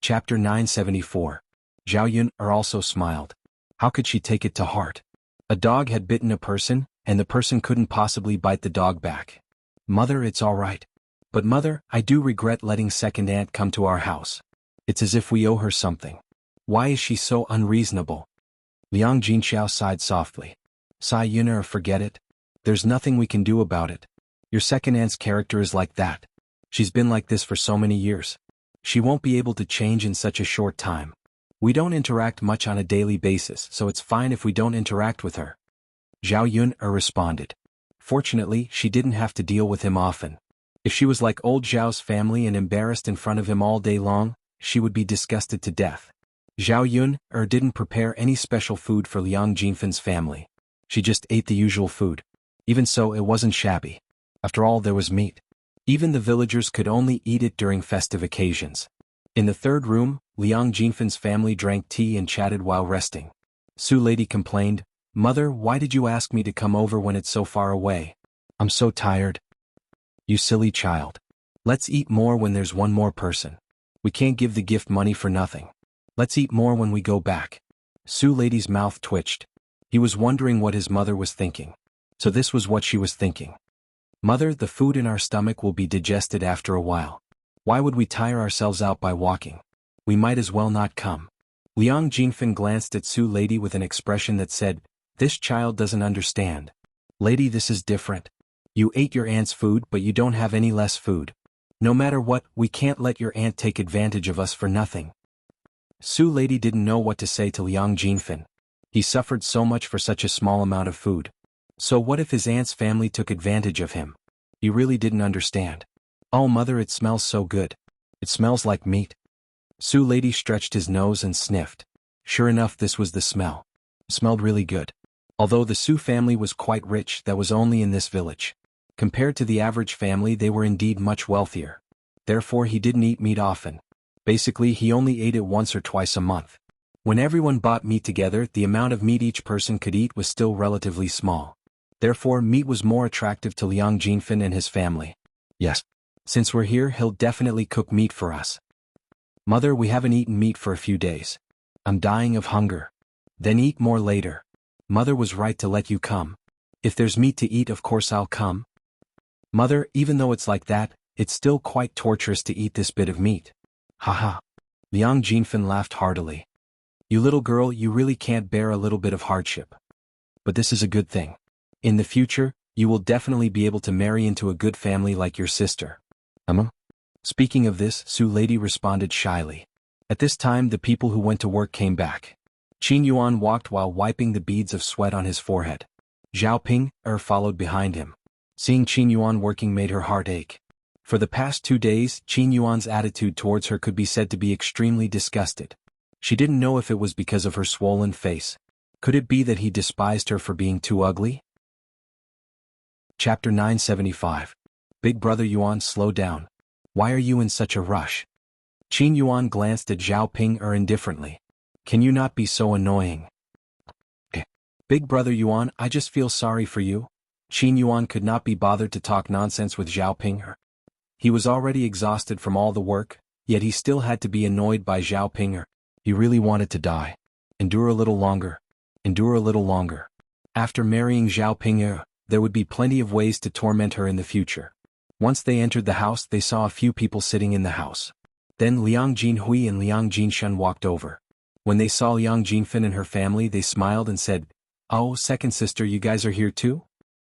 Chapter 974. Zhao Yun also smiled. How could she take it to heart? A dog had bitten a person, and the person couldn't possibly bite the dog back. Mother, it's all right. But mother, I do regret letting second aunt come to our house. It's as if we owe her something. Why is she so unreasonable? Liang Jinxiao sighed softly. Sai Yun, forget it. There's nothing we can do about it. Your second aunt's character is like that. She's been like this for so many years. She won't be able to change in such a short time. We don't interact much on a daily basis, so it's fine if we don't interact with her. Zhao Yun responded. Fortunately, she didn't have to deal with him often. If she was like old Zhao's family and embarrassed in front of him all day long, she would be disgusted to death. Zhao Yun didn't prepare any special food for Liang Jinfan's family. She just ate the usual food. Even so, it wasn't shabby. After all, there was meat. Even the villagers could only eat it during festive occasions. In the third room, Liang Jinfan's family drank tea and chatted while resting. Su Lady complained, Mother, why did you ask me to come over when it's so far away? I'm so tired. You silly child. Let's eat more when there's one more person. We can't give the gift money for nothing. Let's eat more when we go back. Su Lady's mouth twitched. He was wondering what his mother was thinking. So this was what she was thinking. Mother, the food in our stomach will be digested after a while. Why would we tire ourselves out by walking? We might as well not come. Liang Jinfan glanced at Su Lady with an expression that said, This child doesn't understand. Lady, this is different. You ate your aunt's food, but you don't have any less food. No matter what, we can't let your aunt take advantage of us for nothing. Su Lady didn't know what to say to Liang Jinfan. He suffered so much for such a small amount of food. So what if his aunt's family took advantage of him? He really didn't understand. Oh mother, it smells so good. It smells like meat. Su Lady stretched his nose and sniffed. Sure enough, this was the smell. It smelled really good. Although the Su family was quite rich, that was only in this village. Compared to the average family, they were indeed much wealthier. Therefore he didn't eat meat often. Basically, he only ate it once or twice a month. When everyone bought meat together, the amount of meat each person could eat was still relatively small. Therefore, meat was more attractive to Liang Jinfan and his family. Yes. Since we're here, he'll definitely cook meat for us. Mother, we haven't eaten meat for a few days. I'm dying of hunger. Then eat more later. Mother was right to let you come. If there's meat to eat, of course I'll come. Mother, even though it's like that, it's still quite torturous to eat this bit of meat. Haha. Liang Jinfan laughed heartily. You little girl, you really can't bear a little bit of hardship. But this is a good thing. In the future, you will definitely be able to marry into a good family like your sister. Speaking of this, Su Lady responded shyly. At this time, the people who went to work came back. Qin Yuan walked while wiping the beads of sweat on his forehead. Zhao Ping followed behind him. Seeing Qin Yuan working made her heart ache. For the past 2 days, Qin Yuan's attitude towards her could be said to be extremely disgusted. She didn't know if it was because of her swollen face. Could it be that he despised her for being too ugly? Chapter 975. Big Brother Yuan, slow down. Why are you in such a rush? Qin Yuan glanced at Zhao Ping indifferently. Can you not be so annoying? Big Brother Yuan, I just feel sorry for you. Qin Yuan could not be bothered to talk nonsense with Zhao Ping. He was already exhausted from all the work, yet he still had to be annoyed by Zhao Ping. He really wanted to die. Endure a little longer. Endure a little longer. After marrying Zhao Ping, there would be plenty of ways to torment her in the future. Once they entered the house, they saw a few people sitting in the house. Then Liang Jinhui and Liang Jinshan walked over. When they saw Liang Jinfan and her family, they smiled and said, Oh, second sister, you guys are here too?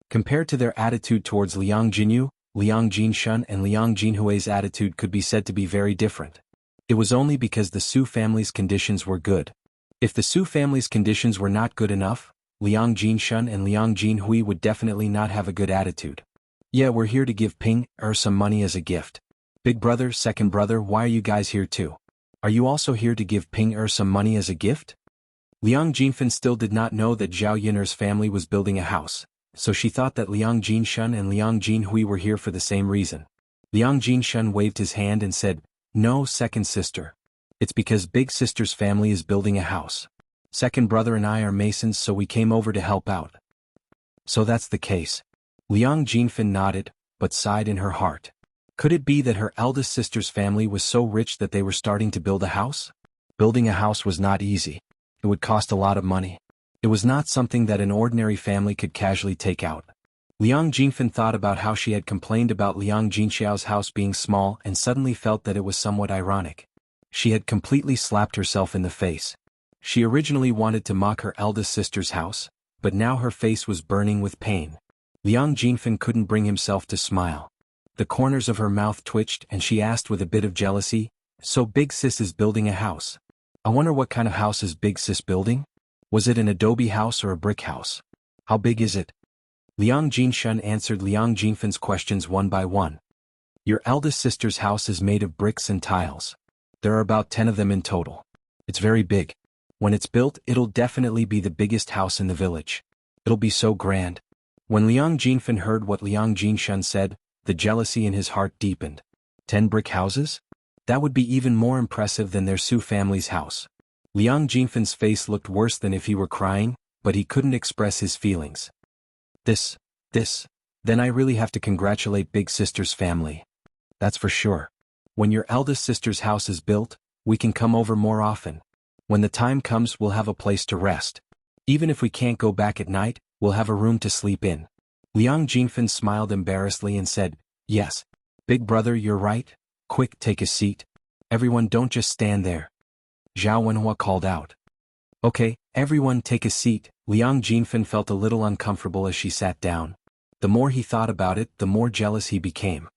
Compared to their attitude towards Liang Jinyu, Liang Jinshan and Liang Jinhui's attitude could be said to be very different. It was only because the Su family's conditions were good. If the Su family's conditions were not good enough, Liang Jinshan and Liang Jinhui would definitely not have a good attitude. Yeah, we're here to give Ping some money as a gift. Big brother, second brother, why are you guys here too? Are you also here to give Ping some money as a gift? Liang Jinfan still did not know that Zhao Yun's family was building a house, so she thought that Liang Jinshan and Liang Jinhui were here for the same reason. Liang Jinshan waved his hand and said, No, second sister. It's because big sister's family is building a house. Second brother and I are masons, so we came over to help out. So that's the case. Liang Jinfan nodded, but sighed in her heart. Could it be that her eldest sister's family was so rich that they were starting to build a house? Building a house was not easy. It would cost a lot of money. It was not something that an ordinary family could casually take out. Liang Jinfen thought about how she had complained about Liang Jinxiao's house being small and suddenly felt that it was somewhat ironic. She had completely slapped herself in the face. She originally wanted to mock her eldest sister's house, but now her face was burning with pain. Liang Jinfen couldn't bring himself to smile. The corners of her mouth twitched and she asked with a bit of jealousy, "So Big Sis is building a house. I wonder what kind of house is Big Sis building? Was it an adobe house or a brick house? How big is it?" Liang Jinshun answered Liang Jinfen's questions one by one. "Your eldest sister's house is made of bricks and tiles. There are about 10 of them in total. It's very big. When it's built, it'll definitely be the biggest house in the village. It'll be so grand." When Liang Jinfen heard what Liang Jinshun said, the jealousy in his heart deepened. 10 brick houses? That would be even more impressive than their Su family's house. Liang Jinfen's face looked worse than if he were crying, but he couldn't express his feelings. Then I really have to congratulate Big Sister's family. That's for sure. When your eldest sister's house is built, we can come over more often. When the time comes, we'll have a place to rest. Even if we can't go back at night, we'll have a room to sleep in." Liang Jinfen smiled embarrassedly and said, "Yes. Big brother, you're right. Quick, take a seat. Everyone, don't just stand there." Zhao Wenhua called out. "Okay, everyone take a seat." Liang Jinfen felt a little uncomfortable as she sat down. The more he thought about it, the more jealous he became.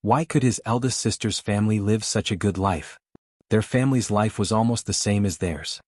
Why could his eldest sister's family live such a good life? Their family's life was almost the same as theirs.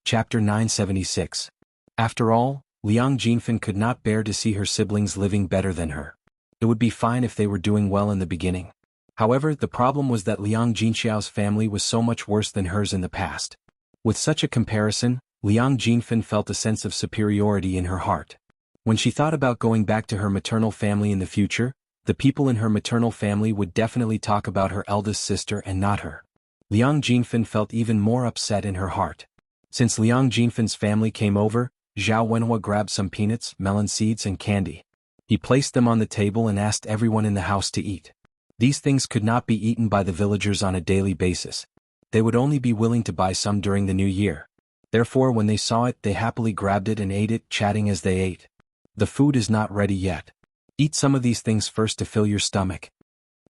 Chapter 976. After all, Liang Jinfen could not bear to see her siblings living better than her. It would be fine if they were doing well in the beginning. However, the problem was that Liang Jinxiao's family was so much worse than hers in the past. With such a comparison, Liang Jinfen felt a sense of superiority in her heart. When she thought about going back to her maternal family in the future, the people in her maternal family would definitely talk about her eldest sister and not her. Liang Jinfen felt even more upset in her heart. Since Liang Jinfen's family came over, Zhao Wenhua grabbed some peanuts, melon seeds and candy. He placed them on the table and asked everyone in the house to eat. These things could not be eaten by the villagers on a daily basis. They would only be willing to buy some during the new year. Therefore, when they saw it, they happily grabbed it and ate it, chatting as they ate. "The food is not ready yet. Eat some of these things first to fill your stomach,"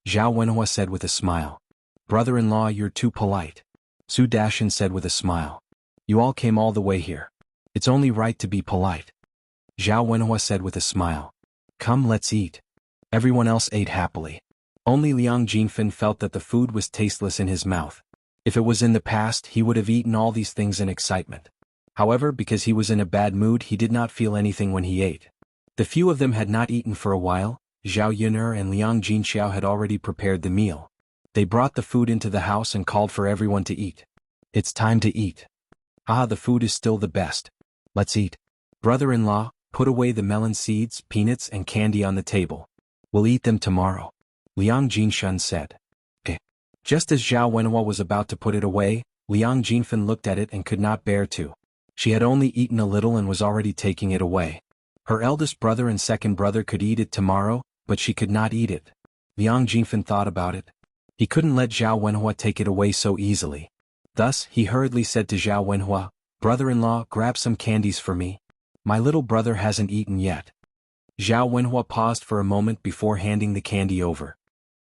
Zhao Wenhua said with a smile. "Brother-in-law, you're too polite," Su Dashan said with a smile. "You all came all the way here. It's only right to be polite," Zhao Wenhua said with a smile. "Come, let's eat." Everyone else ate happily. Only Liang Jinfen felt that the food was tasteless in his mouth. If it was in the past, he would have eaten all these things in excitement. However, because he was in a bad mood, he did not feel anything when he ate. The few of them had not eaten for a while. Zhao Yun'er and Liang Jinxiao had already prepared the meal. They brought the food into the house and called for everyone to eat. "It's time to eat. Ah, the food is still the best. Let's eat." "Brother-in-law, put away the melon seeds, peanuts and candy on the table. We'll eat them tomorrow," Liang Jinshun said. Just as Zhao Wenhua was about to put it away, Liang Jinfen looked at it and could not bear to. She had only eaten a little and was already taking it away. Her eldest brother and second brother could eat it tomorrow, but she could not eat it. Liang Jinfen thought about it. He couldn't let Zhao Wenhua take it away so easily. Thus, he hurriedly said to Zhao Wenhua, "Brother-in-law, grab some candies for me. My little brother hasn't eaten yet." Zhao Wenhua paused for a moment before handing the candy over.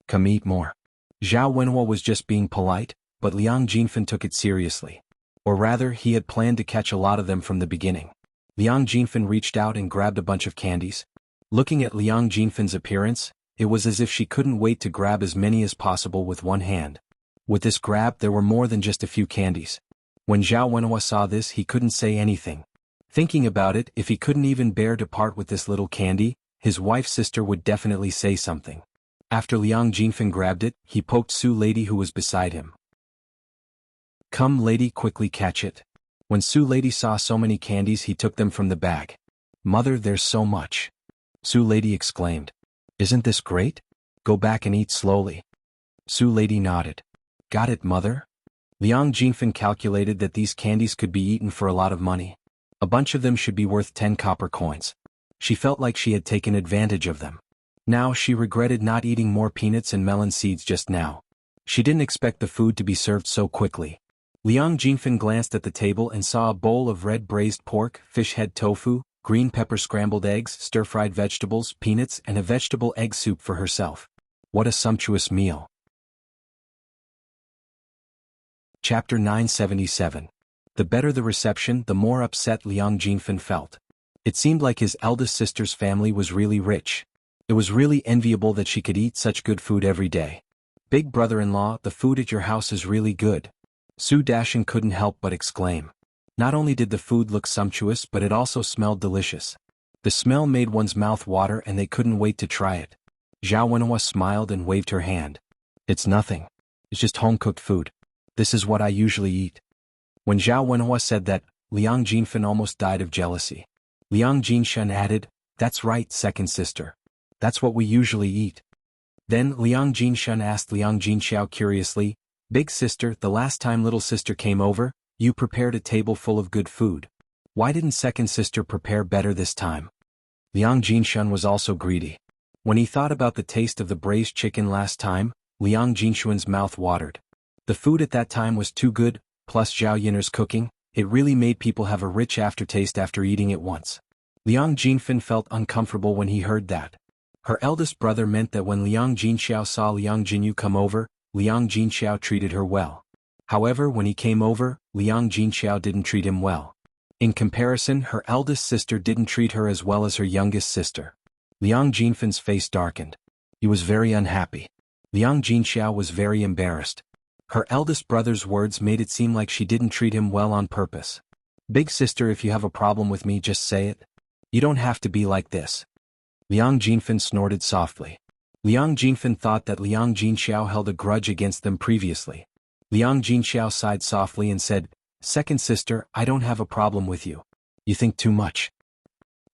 "Come eat more." Zhao Wenhua was just being polite, but Liang Jinfen took it seriously. Or rather, he had planned to catch a lot of them from the beginning. Liang Jinfen reached out and grabbed a bunch of candies. Looking at Liang Jinfen's appearance, it was as if she couldn't wait to grab as many as possible with one hand. With this grab, there were more than just a few candies. When Zhao Wenhua saw this, he couldn't say anything. Thinking about it, if he couldn't even bear to part with this little candy, his wife's sister would definitely say something. After Liang Jinfen grabbed it, he poked Su Lady who was beside him. "Come, lady, quickly catch it." When Su Lady saw so many candies, he took them from the bag. "Mother, there's so much," Su Lady exclaimed. "Isn't this great? Go back and eat slowly." Su Lady nodded. "Got it, mother?" Liang Jinfen calculated that these candies could be eaten for a lot of money. A bunch of them should be worth 10 copper coins. She felt like she had taken advantage of them. Now she regretted not eating more peanuts and melon seeds just now. She didn't expect the food to be served so quickly. Liang Jinfen glanced at the table and saw a bowl of red braised pork, fish head tofu, green pepper scrambled eggs, stir-fried vegetables, peanuts, and a vegetable egg soup for herself. What a sumptuous meal. Chapter 977. The better the reception, the more upset Liang Jinfen felt. It seemed like his eldest sister's family was really rich. It was really enviable that she could eat such good food every day. Big brother-in-law, the food at your house is really good. Su Dashan couldn't help but exclaim. Not only did the food look sumptuous, but it also smelled delicious. The smell made one's mouth water and they couldn't wait to try it. Zhao Wenhua smiled and waved her hand. It's nothing. It's just home-cooked food. This is what I usually eat. When Zhao Wenhua said that, Liang Jinfen almost died of jealousy. Liang Jinshan added, That's right, second sister. That's what we usually eat. Then Liang Jinshan asked Liang Jinxiao curiously, Big sister, the last time little sister came over, you prepared a table full of good food. Why didn't second sister prepare better this time? Liang Jinshan was also greedy. When he thought about the taste of the braised chicken last time, Liang Jinshuan's mouth watered. The food at that time was too good, plus Zhao Yiner's cooking, it really made people have a rich aftertaste after eating it once. Liang Jinfen felt uncomfortable when he heard that. Her eldest brother meant that when Liang Jinxiao saw Liang Jinyu come over, Liang Jinxiao treated her well. However, when he came over, Liang Jinxiao didn't treat him well. In comparison, her eldest sister didn't treat her as well as her youngest sister. Liang Jinfen's face darkened. He was very unhappy. Liang Jinxiao was very embarrassed. Her eldest brother's words made it seem like she didn't treat him well on purpose. Big sister, if you have a problem with me, just say it. You don't have to be like this. Liang Jinfen snorted softly. Liang Jinfen thought that Liang Jinxiao held a grudge against them previously. Liang Jinxiao sighed softly and said, Second sister, I don't have a problem with you. You think too much.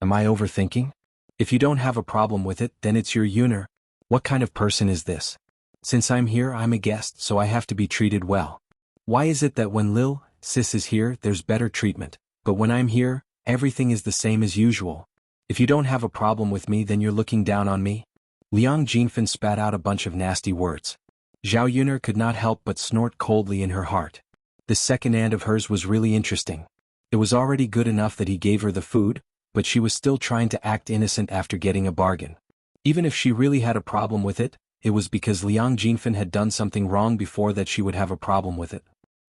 Am I overthinking? If you don't have a problem with it, then it's your Yuner. What kind of person is this? Since I'm here, I'm a guest, so I have to be treated well. Why is it that when Lil, sis is here, there's better treatment, but when I'm here, everything is the same as usual? If you don't have a problem with me, then you're looking down on me? Liang Jinfen spat out a bunch of nasty words. Zhao Yuner could not help but snort coldly in her heart. This second aunt of hers was really interesting. It was already good enough that he gave her the food, but she was still trying to act innocent after getting a bargain. Even if she really had a problem with it, it was because Liang Jinfen had done something wrong before that she would have a problem with it.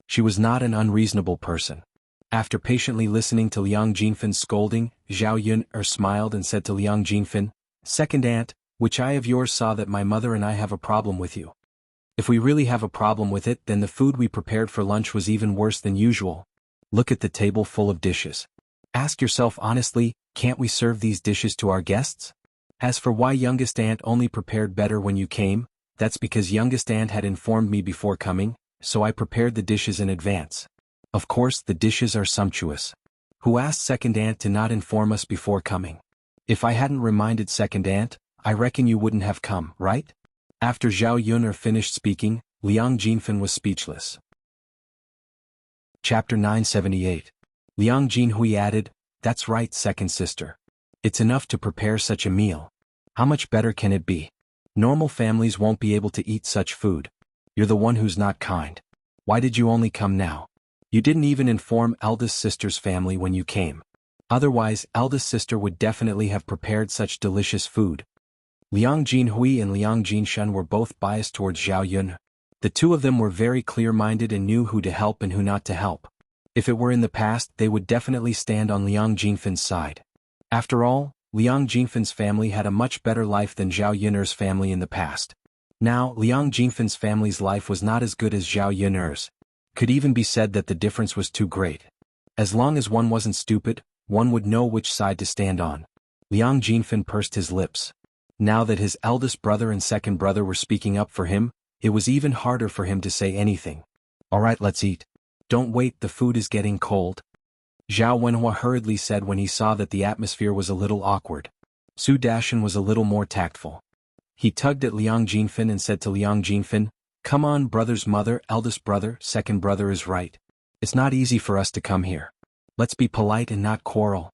She was not an unreasonable person. After patiently listening to Liang Jinfen's scolding, Zhao Yuner smiled and said to Liang Jinfen, Second aunt, which eye of yours saw that my mother and I have a problem with you? If we really have a problem with it, then the food we prepared for lunch was even worse than usual. Look at the table full of dishes. Ask yourself honestly, can't we serve these dishes to our guests? As for why youngest aunt only prepared better when you came, that's because youngest aunt had informed me before coming, so I prepared the dishes in advance. Of course, the dishes are sumptuous. Who asked second aunt to not inform us before coming? If I hadn't reminded second aunt, I reckon you wouldn't have come, right? After Zhao Yuner finished speaking, Liang Jinfen was speechless. Chapter 978. Liang Jinhui added, That's right, second sister. It's enough to prepare such a meal. How much better can it be? Normal families won't be able to eat such food. You're the one who's not kind. Why did you only come now? You didn't even inform eldest sister's family when you came. Otherwise, eldest sister would definitely have prepared such delicious food. Liang Jinhui and Liang Jinshan were both biased towards Zhao Yun. The two of them were very clear-minded and knew who to help and who not to help. If it were in the past, they would definitely stand on Liang Jinfen's side. After all, Liang Jinfen's family had a much better life than Zhao Yuner's family in the past. Now, Liang Jinfen's family's life was not as good as Zhao Yuner's. Could even be said that the difference was too great. As long as one wasn't stupid, one would know which side to stand on. Liang Jinfen pursed his lips. Now that his eldest brother and second brother were speaking up for him, it was even harder for him to say anything. Alright, let's eat. Don't wait, the food is getting cold. Zhao Wenhua hurriedly said when he saw that the atmosphere was a little awkward. Su Dashan was a little more tactful. He tugged at Liang Jinfen and said to Liang Jinfen, Come on, brother's mother, eldest brother, second brother is right. It's not easy for us to come here. Let's be polite and not quarrel.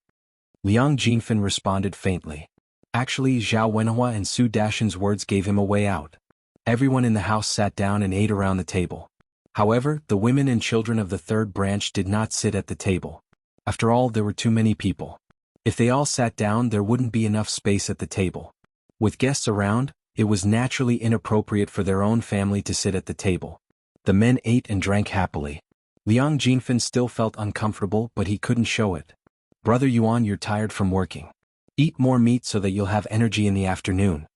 Liang Jinfen responded faintly. Actually, Zhao Wenhua and Su Dashan's words gave him a way out. Everyone in the house sat down and ate around the table. However, the women and children of the third branch did not sit at the table. After all, there were too many people. If they all sat down, there wouldn't be enough space at the table. With guests around, it was naturally inappropriate for their own family to sit at the table. The men ate and drank happily. Liang Jinfen still felt uncomfortable, but he couldn't show it. Brother Yuan, you're tired from working. Eat more meat so that you'll have energy in the afternoon.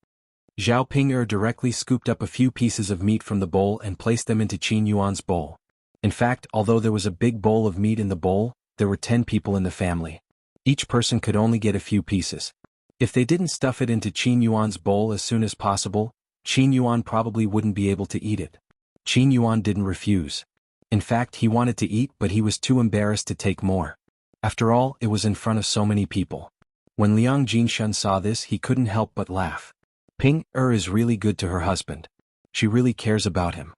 Zhao Ping'er directly scooped up a few pieces of meat from the bowl and placed them into Qin Yuan's bowl. In fact, although there was a big bowl of meat in the bowl, there were 10 people in the family. Each person could only get a few pieces. If they didn't stuff it into Qin Yuan's bowl as soon as possible, Qin Yuan probably wouldn't be able to eat it. Qin Yuan didn't refuse. In fact, he wanted to eat, but he was too embarrassed to take more. After all, it was in front of so many people. When Liang Jinshan saw this, he couldn't help but laugh. Ping-er is really good to her husband. She really cares about him.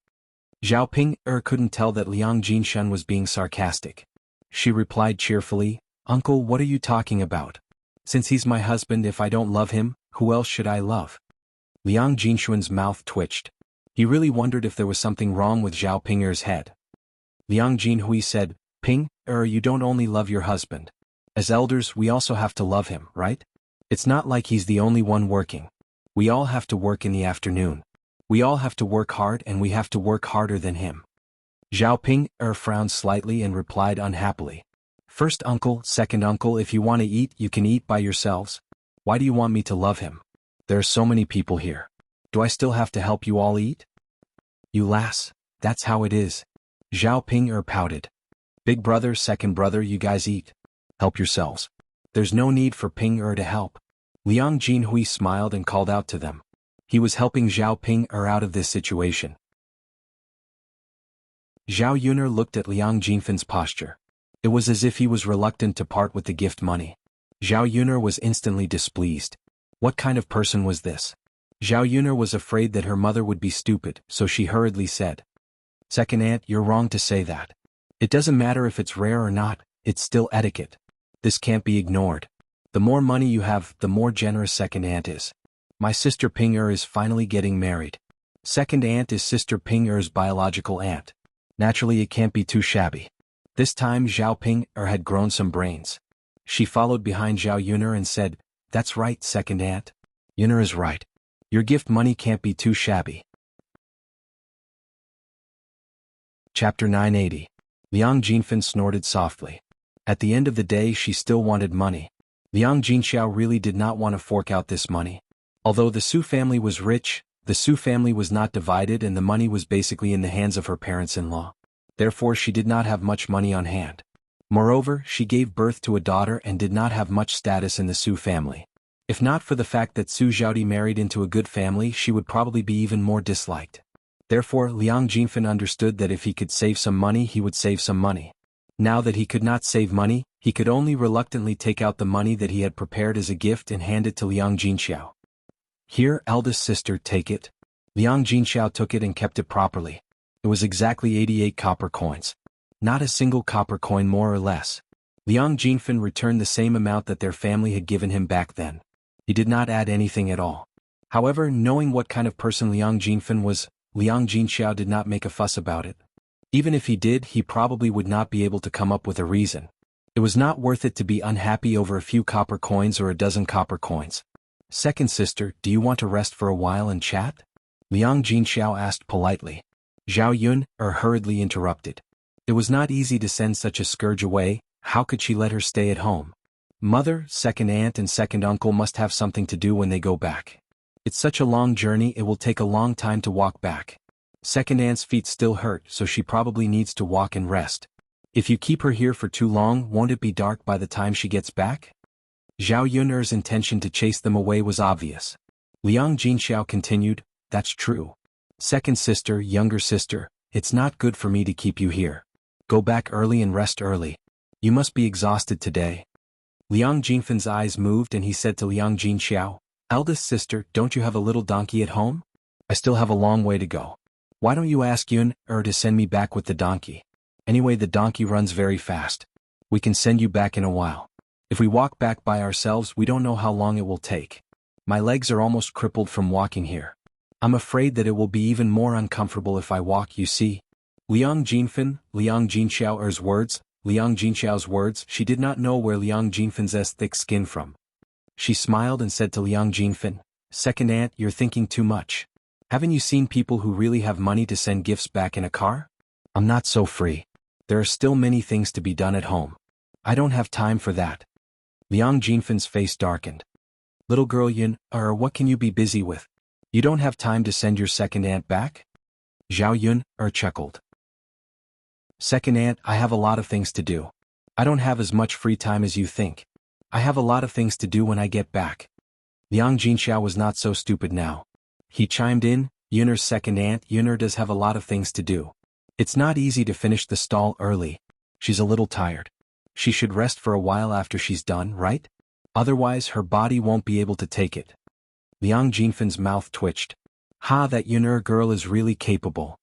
Zhao Ping-er couldn't tell that Liang Jinshan was being sarcastic. She replied cheerfully, "Uncle, what are you talking about? Since he's my husband, if I don't love him, who else should I love?" Liang Jinshuan's mouth twitched. He really wondered if there was something wrong with Zhao Ping-er's head. Liang Jinhui said, "Ping-er, you don't only love your husband. As elders, we also have to love him, right? It's not like he's the only one working. We all have to work in the afternoon. We all have to work hard, and we have to work harder than him." Zhao Ping-er frowned slightly and replied unhappily. "First uncle, second uncle, if you want to eat, you can eat by yourselves. Why do you want me to love him? There are so many people here. Do I still have to help you all eat?" "You lass, that's how it is." Zhao Ping-er pouted. "Big brother, second brother, you guys eat. Help yourselves. There's no need for Ping-er to help." Liang Jinhui smiled and called out to them. He was helping Zhao Ping-er out of this situation. Zhao Yuner looked at Liang Jinfen's posture. It was as if he was reluctant to part with the gift money. Zhao Yuner was instantly displeased. What kind of person was this? Zhao Yuner was afraid that her mother would be stupid, so she hurriedly said, "Second aunt, you're wrong to say that. It doesn't matter if it's rare or not, it's still etiquette. This can't be ignored. The more money you have, the more generous second aunt is. My sister Ping-er is finally getting married. Second aunt is sister Ping-er's biological aunt. Naturally, it can't be too shabby." This time Zhao Ping-er had grown some brains. She followed behind Zhao Yuner and said, "That's right, second aunt. Yuner is right. Your gift money can't be too shabby." Chapter 980. Liang Jinfen snorted softly. At the end of the day, she still wanted money. Liang Jinxiao really did not want to fork out this money. Although the Su family was rich, the Su family was not divided and the money was basically in the hands of her parents-in-law. Therefore, she did not have much money on hand. Moreover, she gave birth to a daughter and did not have much status in the Su family. If not for the fact that Su Zhaodi married into a good family, she would probably be even more disliked. Therefore, Liang Jinfen understood that if he could save some money, he would save some money. Now that he could not save money, he could only reluctantly take out the money that he had prepared as a gift and hand it to Liang Jinxiao. "Here, eldest sister, take it." Liang Jinxiao took it and kept it properly. It was exactly 88 copper coins. Not a single copper coin more or less. Liang Jinfen returned the same amount that their family had given him back then. He did not add anything at all. However, knowing what kind of person Liang Jinfen was, Liang Jinxiao did not make a fuss about it. Even if he did, he probably would not be able to come up with a reason. It was not worth it to be unhappy over a few copper coins or a dozen copper coins. "Second sister, do you want to rest for a while and chat?" Liang Jinxiao asked politely. Zhao Yun hurriedly interrupted. It was not easy to send such a scourge away. How could she let her stay at home? Mother, second aunt and second uncle must have something to do when they go back. It's such a long journey, it will take a long time to walk back. Second aunt's feet still hurt, so she probably needs to walk and rest. If you keep her here for too long, won't it be dark by the time she gets back? Zhao Yun'er's intention to chase them away was obvious. Liang Jinxiao continued, "That's true. Second sister, younger sister, it's not good for me to keep you here. Go back early and rest early. You must be exhausted today." Liang Jinfen's eyes moved and he said to Liang Jinxiao, "Eldest sister, don't you have a little donkey at home? I still have a long way to go. Why don't you ask Yun to send me back with the donkey? Anyway, the donkey runs very fast. We can send you back in a while. If we walk back by ourselves, we don't know how long it will take." My legs are almost crippled from walking here. I'm afraid that it will be even more uncomfortable if I walk, you see. Liang Jinxiao's words, she did not know where Liang Jinfin's thick skin from. She smiled and said to Liang Jinfin, "Second aunt, you're thinking too much. Haven't you seen people who really have money to send gifts back in a car? I'm not so free. There are still many things to be done at home. I don't have time for that." Liang Jinfin's face darkened. "Little girl Yun, what can you be busy with? You don't have time to send your second aunt back?" Zhao Yun, chuckled. "Second aunt, I have a lot of things to do. I don't have as much free time as you think. I have a lot of things to do when I get back." Liang Jinxiao was not so stupid now. He chimed in, "Yun'er's second aunt, Yun'er does have a lot of things to do. It's not easy to finish the stall early. She's a little tired. She should rest for a while after she's done, right? Otherwise her body won't be able to take it." Liang Jinfin's mouth twitched. "Ha, that Yun'er girl is really capable."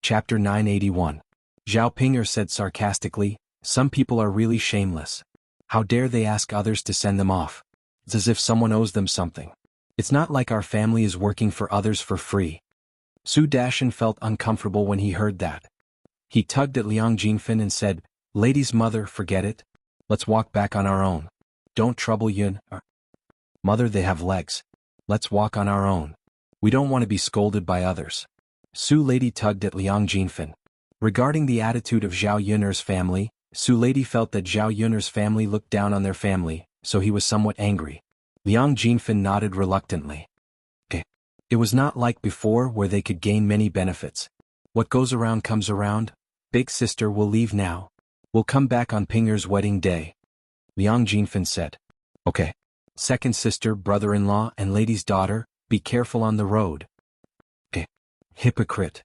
Chapter 981. Zhao Ping'er said sarcastically, "Some people are really shameless. How dare they ask others to send them off? It's as if someone owes them something. It's not like our family is working for others for free." Su Dashan felt uncomfortable when he heard that. He tugged at Liang Jinfin and said, "Lady's mother, forget it. Let's walk back on our own. Don't trouble Yun. Mother, they have legs. Let's walk on our own. We don't want to be scolded by others." Su Lady tugged at Liang Jinfin. Regarding the attitude of Zhao Yun'er's family, Su Lady felt that Zhao Yun'er's family looked down on their family, so he was somewhat angry. Liang Jinfin nodded reluctantly. It was not like before where they could gain many benefits. What goes around comes around. Big sister will leave now. We'll come back on Ping'er's wedding day. Liang Jinfin said. Okay. Second sister, brother-in-law, and lady's daughter, be careful on the road. Hypocrite.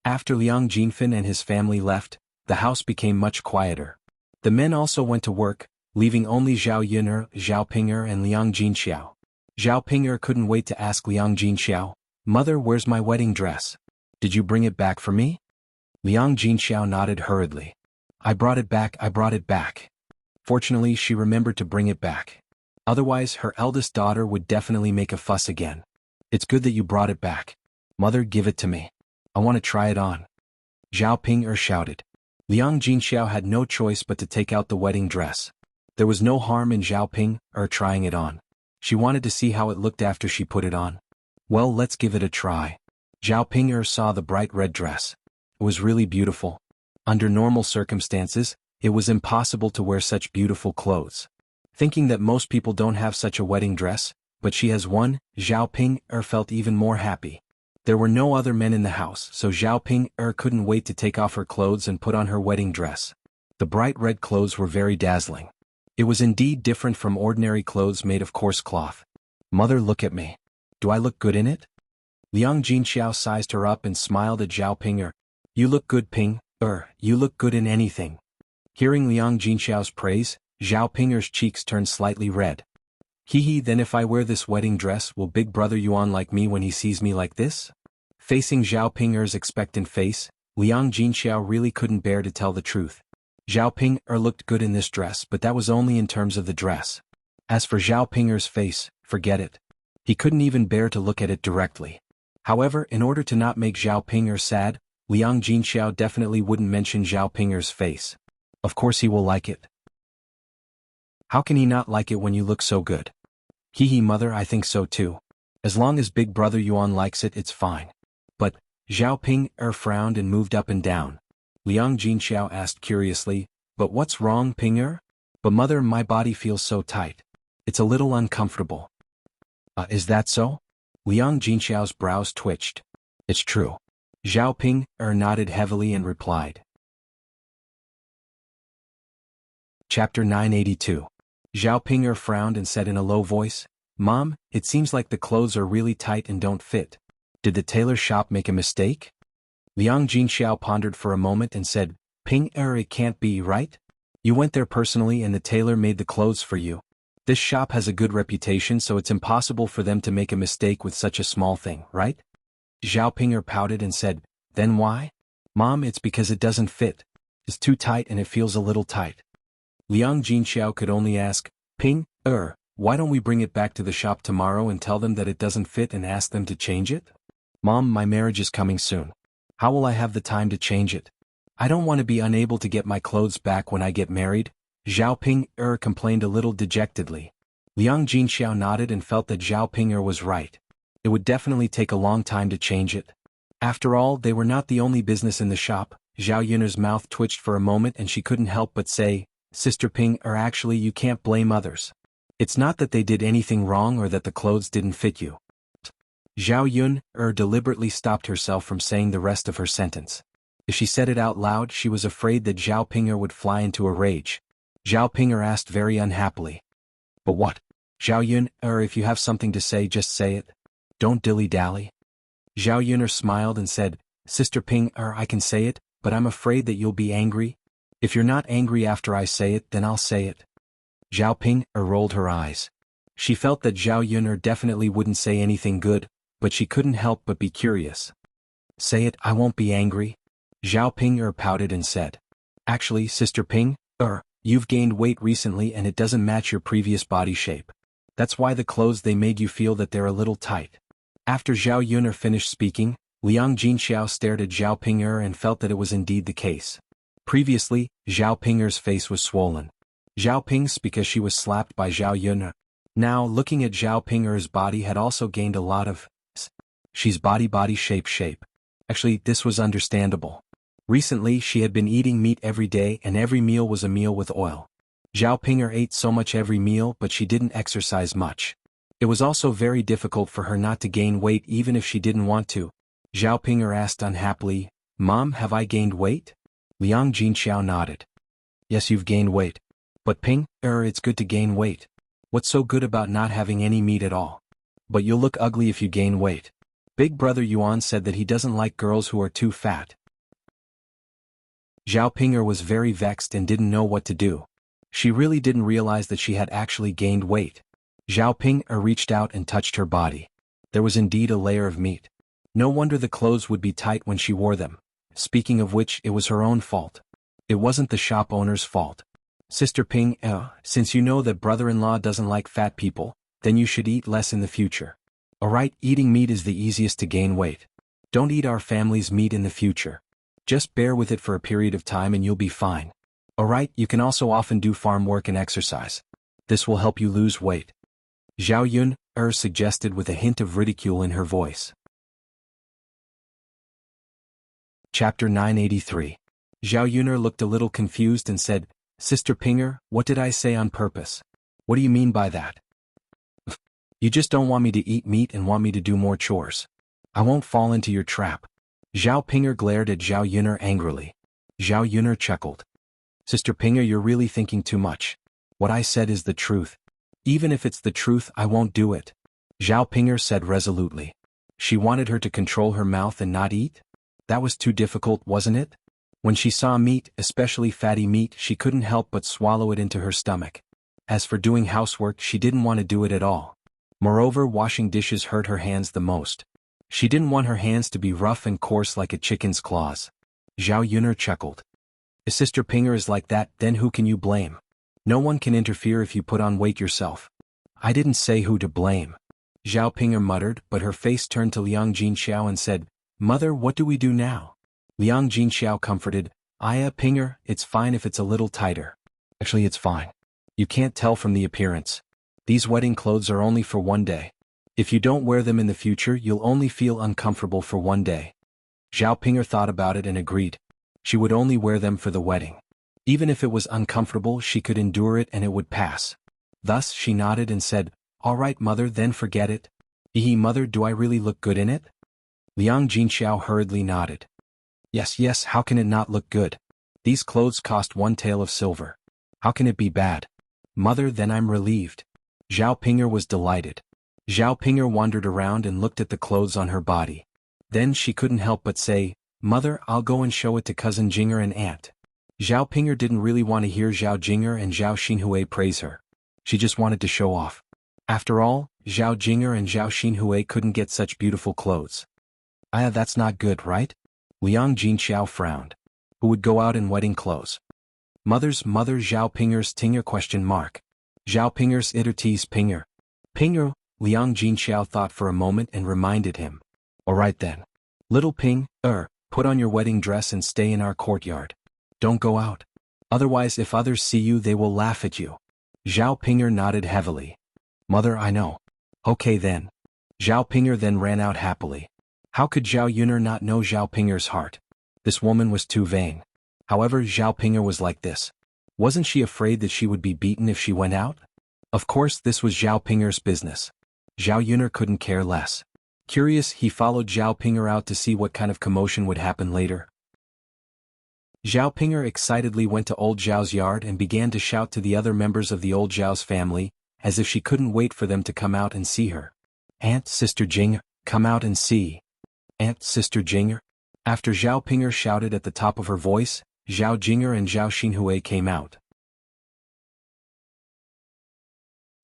After Liang Jinfin and his family left, the house became much quieter. The men also went to work, leaving only Zhao Yun'er, Zhao Ping'er and Liang Jinxiao. Zhao Ping'er couldn't wait to ask Liang Jinxiao, "Mother, where's my wedding dress? Did you bring it back for me?" Liang Jinxiao nodded hurriedly. I brought it back. Fortunately, she remembered to bring it back. Otherwise, her eldest daughter would definitely make a fuss again. It's good that you brought it back. Mother, give it to me. I want to try it on. Zhao Ping'er shouted. Liang Jinxiao had no choice but to take out the wedding dress. There was no harm in Zhao Ping'er trying it on. She wanted to see how it looked after she put it on. Well, let's give it a try. Zhao Ping'er saw the bright red dress. It was really beautiful. Under normal circumstances, it was impossible to wear such beautiful clothes. Thinking that most people don't have such a wedding dress, but she has one, Zhao Ping'er felt even more happy. There were no other men in the house, so Zhao Ping'er couldn't wait to take off her clothes and put on her wedding dress. The bright red clothes were very dazzling. It was indeed different from ordinary clothes made of coarse cloth. Mother, look at me. Do I look good in it? Liang Jinxiao sized her up and smiled at Zhao Ping'er. You look good, Ping'er, you look good in anything. Hearing Liang Jinxiao's praise, Zhao Ping'er's cheeks turned slightly red. Then if I wear this wedding dress, will Big Brother Yuan like me when he sees me like this? Facing Zhao Ping'er's expectant face, Liang Jinxiao really couldn't bear to tell the truth. Zhao Ping'er looked good in this dress, but that was only in terms of the dress. As for Zhao Ping'er's face, forget it. He couldn't even bear to look at it directly. However, in order to not make Zhao Ping'er sad, Liang Jinxiao definitely wouldn't mention Zhao Ping'er's face. Of course he will like it. How can he not like it when you look so good? Mother, I think so too. As long as Big Brother Yuan likes it, it's fine. But, Zhao Ping'er frowned and moved up and down. Liang Jinxiao asked curiously, but what's wrong, Ping'er? But mother, my body feels so tight. It's a little uncomfortable. Is that so? Liang Jinxiao's brows twitched. It's true. Zhao Ping'er nodded heavily and replied. Chapter 982. Zhao Ping'er frowned and said in a low voice, Mom, it seems like the clothes are really tight and don't fit. Did the tailor shop make a mistake? Liang Jinxiao pondered for a moment and said, Ping'er, it can't be, right? You went there personally and the tailor made the clothes for you. This shop has a good reputation, so it's impossible for them to make a mistake with such a small thing, right? Zhao Ping'er pouted and said, Then why? Mom, it's because it doesn't fit. It's too tight and it feels a little tight. Liang Jinxiao could only ask, Why don't we bring it back to the shop tomorrow and tell them that it doesn't fit and ask them to change it? Mom, my marriage is coming soon. How will I have the time to change it? I don't want to be unable to get my clothes back when I get married, Zhao Ping complained a little dejectedly. Liang Jinxiao nodded and felt that Zhao Ping was right. It would definitely take a long time to change it. After all, they were not the only business in the shop. Zhao Yun'er's mouth twitched for a moment and she couldn't help but say, Sister Ping, actually you can't blame others. It's not that they did anything wrong or that the clothes didn't fit you. Zhao Yun deliberately stopped herself from saying the rest of her sentence. If she said it out loud, she was afraid that Zhao Ping would fly into a rage. Zhao Ping asked very unhappily. But what? Zhao Yun, if you have something to say, just say it. Don't dilly-dally. Zhao Yun smiled and said, Sister Ping, I can say it, but I'm afraid that you'll be angry. If you're not angry after I say it, then I'll say it. Zhao Ping rolled her eyes. She felt that Zhao Yun definitely wouldn't say anything good, but she couldn't help but be curious. Say it, I won't be angry. Zhao Ping pouted and said. Actually, Sister Ping, you've gained weight recently and it doesn't match your previous body shape. That's why the clothes they made you feel that they're a little tight. After Zhao Yun finished speaking, Liang Jinxiao stared at Zhao Ping and felt that it was indeed the case. Previously, Zhao Ping's face was swollen. Zhao Ping's because she was slapped by Zhao Yun. Now, looking at Zhao Ping's body had also gained a lot of she's body shape. Actually, this was understandable. Recently, she had been eating meat every day and every meal was a meal with oil. Zhao Ping ate so much every meal but she didn't exercise much. It was also very difficult for her not to gain weight even if she didn't want to. Zhao Ping asked unhappily, Mom, have I gained weight? Liang Jinxiao nodded. Yes, you've gained weight. But Ping, it's good to gain weight. What's so good about not having any meat at all? But you'll look ugly if you gain weight. Big brother Yuan said that he doesn't like girls who are too fat. Zhao Ping was very vexed and didn't know what to do. She really didn't realize that she had actually gained weight. Zhao Ping reached out and touched her body. There was indeed a layer of meat. No wonder the clothes would be tight when she wore them. Speaking of which, it was her own fault. It wasn't the shop owner's fault. Sister Ping, since you know that brother-in-law doesn't like fat people, then you should eat less in the future. Alright, eating meat is the easiest to gain weight. Don't eat our family's meat in the future. Just bear with it for a period of time and you'll be fine. Alright, you can also often do farm work and exercise. This will help you lose weight. Zhao Yun, suggested with a hint of ridicule in her voice. Chapter 983. Zhao Yun looked a little confused and said, Sister Ping, what did I say on purpose? What do you mean by that? You just don't want me to eat meat and want me to do more chores. I won't fall into your trap. Zhao Ping glared at Zhao Yun angrily. Zhao Yun chuckled. Sister Ping, you're really thinking too much. What I said is the truth. Even if it's the truth, I won't do it. Zhao Ping said resolutely. She wanted her to control her mouth and not eat? That was too difficult, wasn't it? When she saw meat, especially fatty meat, she couldn't help but swallow it into her stomach. As for doing housework, she didn't want to do it at all. Moreover, washing dishes hurt her hands the most. She didn't want her hands to be rough and coarse like a chicken's claws. Zhao Yun chuckled. If Sister Ping is like that, then who can you blame? No one can interfere if you put on weight yourself. I didn't say who to blame. Zhao Ping muttered, but her face turned to Liang Jinxiao and said, Mother, what do we do now? Liang Jinxiao comforted, Ping, it's fine if it's a little tighter. Actually, it's fine. You can't tell from the appearance. These wedding clothes are only for one day. If you don't wear them in the future, you'll only feel uncomfortable for one day. Zhao Ping thought about it and agreed. She would only wear them for the wedding. Even if it was uncomfortable, she could endure it and it would pass. Thus, she nodded and said, All right, Mother, then forget it. Mother, do I really look good in it? Liang Jinxiao hurriedly nodded. Yes, how can it not look good? These clothes cost 1 tael of silver. How can it be bad? Mother, then I'm relieved. Zhao Ping was delighted. Zhao Ping wandered around and looked at the clothes on her body. Then she couldn't help but say, Mother, I'll go and show it to cousin Jinger and aunt. Zhao Ping didn't really want to hear Zhao Jinger and Zhao Xinhui praise her. She just wanted to show off. After all, Zhao Jinger and Zhao Xinhui couldn't get such beautiful clothes. That's not good, right? Liang Jinxiao frowned. Who would go out in wedding clother? Mother Zhao Ping's Tinger ? Zhao Pinger's itterties Pinger. Pinger, Liang Jinxiao thought for a moment and reminded him. Alright then. Little Ping, put on your wedding dress and stay in our courtyard. Don't go out. Otherwise if others see you they will laugh at you. Zhao Pinger nodded heavily. Mother, I know. Okay then. Zhao Pinger then ran out happily. How could Zhao Yuner not know Zhao Pinger's heart? This woman was too vain. However, Zhao Pinger was like this. Wasn't she afraid that she would be beaten if she went out? Of course this was Zhao Pinger's business. Zhao Yuner couldn't care less. Curious, he followed Zhao Pinger out to see what kind of commotion would happen later. Zhao Pinger excitedly went to old Zhao's yard and began to shout to the other members of the old Zhao's family, as if she couldn't wait for them to come out and see her. Aunt, Sister Jing, come out and see. Aunt, Sister Jing. After Zhao Pinger shouted at the top of her voice, Zhao Jinger and Zhao Xinhui came out.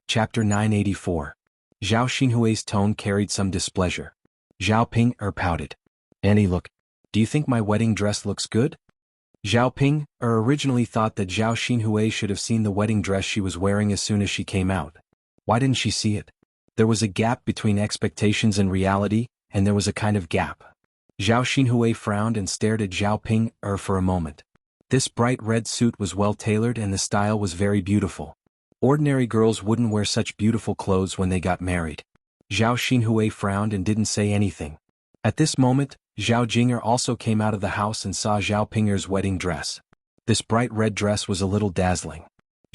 Chapter 984. Zhao Xinhui's tone carried some displeasure. Zhao Pinger pouted. Auntie, look. Do you think my wedding dress looks good? Zhao Pinger originally thought that Zhao Xinhui should have seen the wedding dress she was wearing as soon as she came out. Why didn't she see it? There was a gap between expectations and reality, and there was a kind of gap. Zhao Xinhui frowned and stared at Zhao Pinger for a moment. This bright red suit was well tailored and the style was very beautiful. Ordinary girls wouldn't wear such beautiful clothes when they got married. Zhao Xinhui frowned and didn't say anything. At this moment, Zhao Jinger also came out of the house and saw Zhao Pinger's wedding dress. This bright red dress was a little dazzling.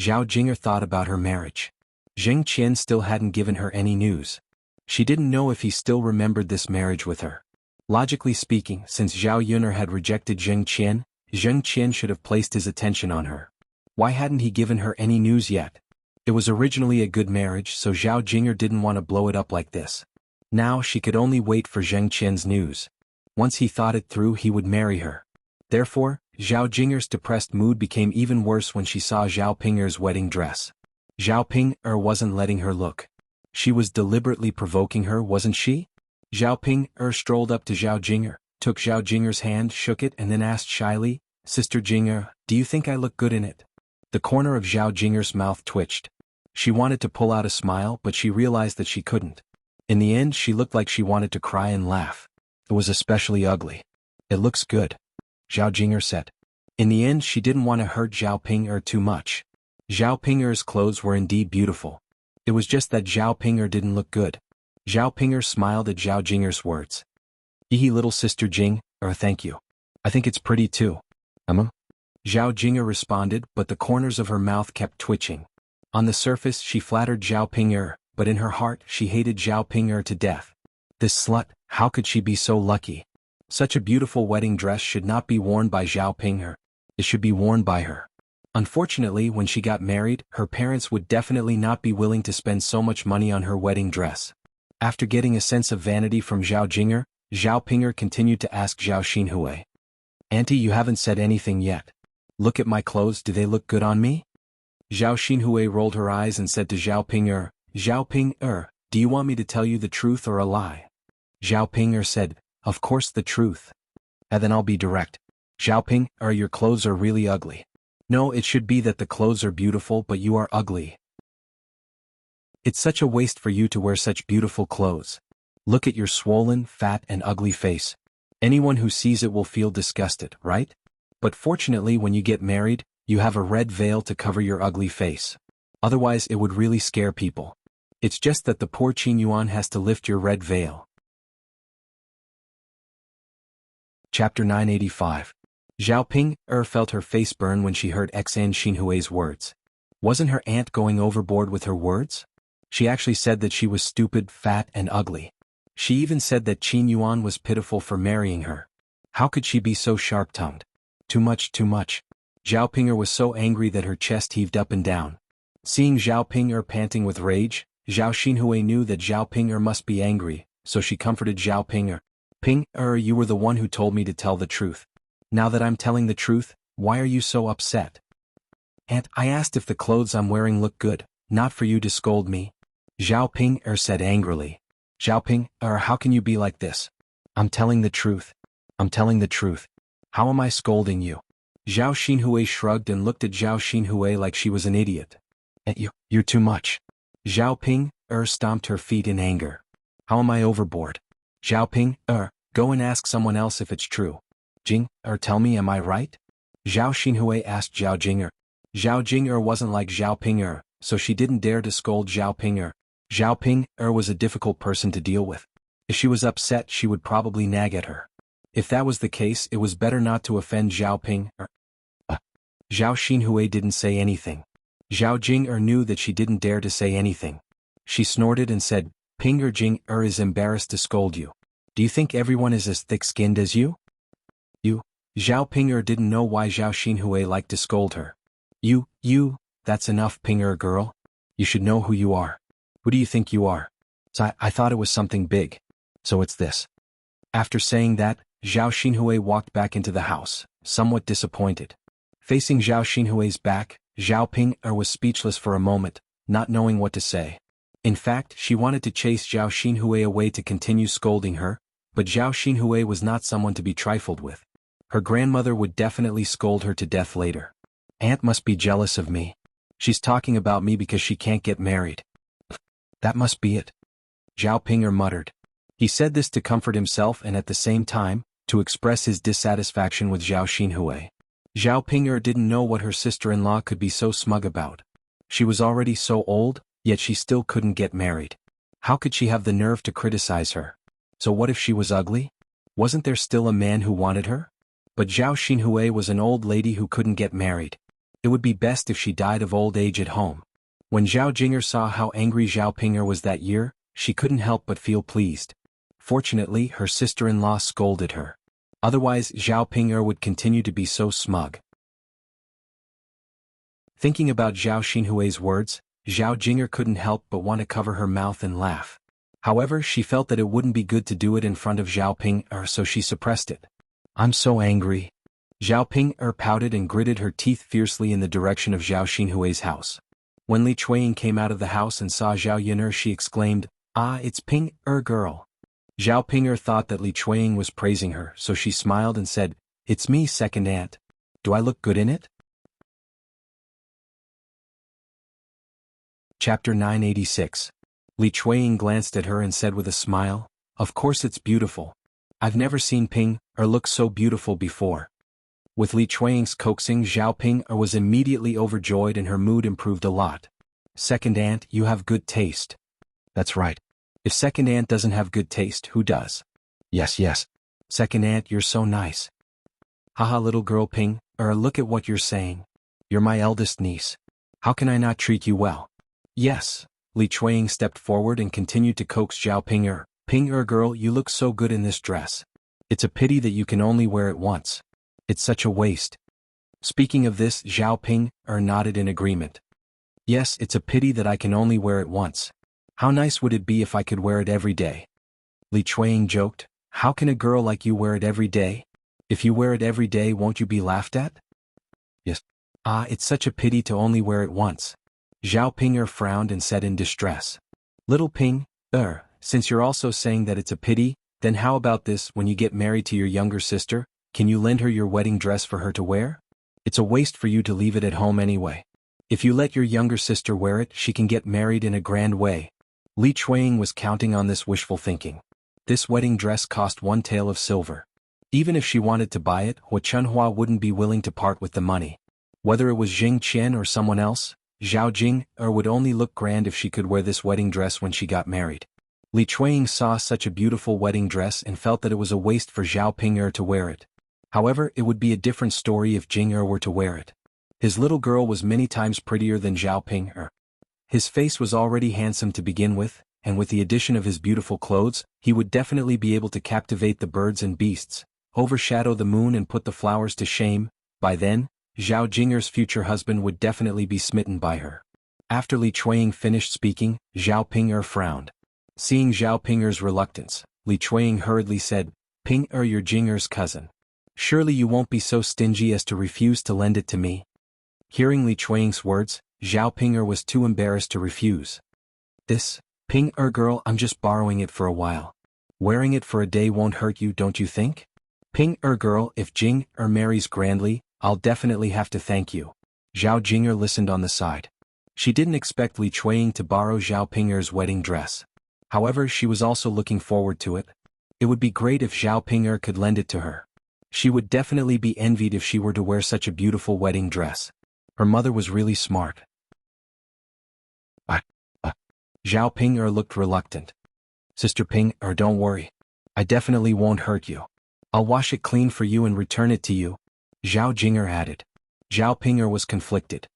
Zhao Jinger thought about her marriage. Zheng Qian still hadn't given her any news. She didn't know if he still remembered this marriage with her. Logically speaking, since Zhao Yuner had rejected Zheng Qian should have placed his attention on her. Why hadn't he given her any news yet? It was originally a good marriage, so Zhao Jinger didn't want to blow it up like this. Now she could only wait for Zheng Qian's news. Once he thought it through, he would marry her. Therefore, Zhao Jinger's depressed mood became even worse when she saw Zhao Pinger's wedding dress. Zhao Pinger wasn't letting her look. She was deliberately provoking her, wasn't she? Zhao Pinger strolled up to Zhao Jinger, took Zhao Jinger's hand, shook it, and then asked shyly, Sister Jinger, do you think I look good in it? The corner of Zhao Jinger's mouth twitched. She wanted to pull out a smile, but she realized that she couldn't. In the end, she looked like she wanted to cry and laugh. It was especially ugly. It looks good, Zhao Jinger said. In the end, she didn't want to hurt Zhao Pinger too much. Zhao Pinger's clothes were indeed beautiful. It was just that Zhao Pinger didn't look good. Zhao Pinger smiled at Zhao Jinger's words. Little Sister Jing, thank you. I think it's pretty too. Zhao Jinger responded, but the corners of her mouth kept twitching. On the surface, she flattered Zhao Pinger, but in her heart, she hated Zhao Pinger to death. This slut, how could she be so lucky? Such a beautiful wedding dress should not be worn by Zhao Pinger. It should be worn by her. Unfortunately, when she got married, her parents would definitely not be willing to spend so much money on her wedding dress. After getting a sense of vanity from Zhao Jinger, Zhao Pinger continued to ask Zhao Xinhui. Auntie, you haven't said anything yet. Look at my clothes, do they look good on me? Zhao Xinhui rolled her eyes and said to Zhao Pinger, do you want me to tell you the truth or a lie? Zhao Pinger said, of course the truth. And then I'll be direct. Zhao Pinger, your clothes are really ugly. No, it should be that the clothes are beautiful but you are ugly. It's such a waste for you to wear such beautiful clothes. Look at your swollen, fat and ugly face. Anyone who sees it will feel disgusted, right? But fortunately when you get married, you have a red veil to cover your ugly face. Otherwise it would really scare people. It's just that the poor Qin Yuan has to lift your red veil. Chapter 985. Zhao Pinger felt her face burn when she heard Zhao Xinhui's words. Wasn't her aunt going overboard with her words? She actually said that she was stupid, fat and ugly. She even said that Qin Yuan was pitiful for marrying her. How could she be so sharp-tongued? Too much, too much. Zhao Pinger was so angry that her chest heaved up and down. Seeing Zhao Pinger panting with rage, Zhao Xinhui knew that Zhao Pinger must be angry, so she comforted Zhao Pinger. Pinger, you were the one who told me to tell the truth. Now that I'm telling the truth, why are you so upset? Aunt, I asked if the clothes I'm wearing look good, not for you to scold me. Zhao Pinger said angrily. Zhao Pinger, how can you be like this? I'm telling the truth. I'm telling the truth. How am I scolding you? Zhao Xinhui shrugged and looked at Zhao Xinhui like she was an idiot. You're too much. Zhao Ping stomped her feet in anger. How am I overboard? Zhao Ping go and ask someone else if it's true. Jing tell me, am I right? Zhao Xinhui asked Zhao Jing. Zhao Jing wasn't like Zhao Ping so she didn't dare to scold Zhao Ping. Zhao Ping was a difficult person to deal with. If she was upset, she would probably nag at her. If that was the case, it was better not to offend Zhao Ping. Zhao Xinhui didn't say anything. Zhao Jing knew that she didn't dare to say anything. She snorted and said, Ping Jing is embarrassed to scold you. Do you think everyone is as thick-skinned as you? Zhao Ping didn't know why Zhao Xinhui liked to scold her. That's enough, Ping girl. You should know who you are. Who do you think you are? I thought it was something big. So it's this. After saying that, Zhao Xinhui walked back into the house, somewhat disappointed. Facing Zhao Xinhui's back, Zhao Ping was speechless for a moment, not knowing what to say. In fact, she wanted to chase Zhao Xinhui away to continue scolding her, but Zhao Xinhui was not someone to be trifled with. Her grandmother would definitely scold her to death later. Aunt must be jealous of me. She's talking about me because she can't get married. That must be it. Zhao Ping muttered. He said this to comfort himself and at the same time, to express his dissatisfaction with Zhao Xinhui. Zhao Ping didn't know what her sister-in-law could be so smug about. She was already so old, yet she still couldn't get married. How could she have the nerve to criticize her? So what if she was ugly? Wasn't there still a man who wanted her? But Zhao Xinhui was an old lady who couldn't get married. It would be best if she died of old age at home. When Zhao Jinger saw how angry Zhao Ping was that year, she couldn't help but feel pleased. Fortunately, her sister-in-law scolded her. Otherwise, Zhao Ping would continue to be so smug. Thinking about Zhao Xinhui's words, Zhao Jinger couldn't help but want to cover her mouth and laugh. However, she felt that it wouldn't be good to do it in front of Zhao Ping so she suppressed it. I'm so angry. Zhao Ping pouted and gritted her teeth fiercely in the direction of Zhao Xinhui's house. When Li Chuiying came out of the house and saw Zhao Yun'er, she exclaimed, "Ah, it's Ping girl." Zhao Ping thought that Li Chuiying was praising her, so she smiled and said, "It's me, second aunt. Do I look good in it?" Chapter 986. Li Chuiying glanced at her and said with a smile, "Of course it's beautiful. I've never seen Ping look so beautiful before." With Li Chuiying's coaxing, Zhao Ping was immediately overjoyed and her mood improved a lot. "Second aunt, you have good taste." "That's right. If second aunt doesn't have good taste, who does?" Yes. "Second aunt, you're so nice." "Haha, little girl Ping, look at what you're saying. You're my eldest niece. How can I not treat you well?" "Yes." Li Chuiying stepped forward and continued to coax Zhao Ping. "Ping girl, you look so good in this dress. It's a pity that you can only wear it once. It's such a waste." Speaking of this, Zhao Ping nodded in agreement. "Yes, it's a pity that I can only wear it once. How nice would it be if I could wear it every day?" Li Chuiying joked, "How can a girl like you wear it every day? If you wear it every day, won't you be laughed at?" "Yes." "Ah, it's such a pity to only wear it once." Zhao Ping frowned and said in distress. "Little Ping, since you're also saying that it's a pity, then how about this: when you get married to your younger sister, can you lend her your wedding dress for her to wear? It's a waste for you to leave it at home anyway. If you let your younger sister wear it, she can get married in a grand way." Li Chuiying was counting on this wishful thinking. This wedding dress cost 1 tael of silver. Even if she wanted to buy it, Hua Chunhua wouldn't be willing to part with the money. Whether it was Jing Qian or someone else, Zhao Jing would only look grand if she could wear this wedding dress when she got married. Li Chuiying saw such a beautiful wedding dress and felt that it was a waste for Zhao Ping to wear it. However, it would be a different story if Jing were to wear it. His little girl was many times prettier than Zhao Ping. His face was already handsome to begin with, and with the addition of his beautiful clothes, he would definitely be able to captivate the birds and beasts, overshadow the moon and put the flowers to shame. By then, Zhao Jinger's future husband would definitely be smitten by her. After Li Chuiying finished speaking, Zhao Ping frowned. Seeing Zhao Ping's reluctance, Li Chuiying hurriedly said, "Ping you're Jinger's cousin. Surely you won't be so stingy as to refuse to lend it to me." Hearing Li Chuiying's words, Zhao Ping was too embarrassed to refuse. "This, Ping girl, I'm just borrowing it for a while. Wearing it for a day won't hurt you, don't you think? Ping girl, if Jing marries grandly, I'll definitely have to thank you." Zhao Jinger listened on the side. She didn't expect Li Chuiying to borrow Zhao Ping'er's wedding dress. However, she was also looking forward to it. It would be great if Zhao Ping'er could lend it to her. She would definitely be envied if she were to wear such a beautiful wedding dress. Her mother was really smart. Zhao Ping'er looked reluctant. Sister Ping'er, don't worry. I definitely won't hurt you. I'll wash it clean for you and return it to you, Zhao Jing'er added. Zhao Ping'er was conflicted.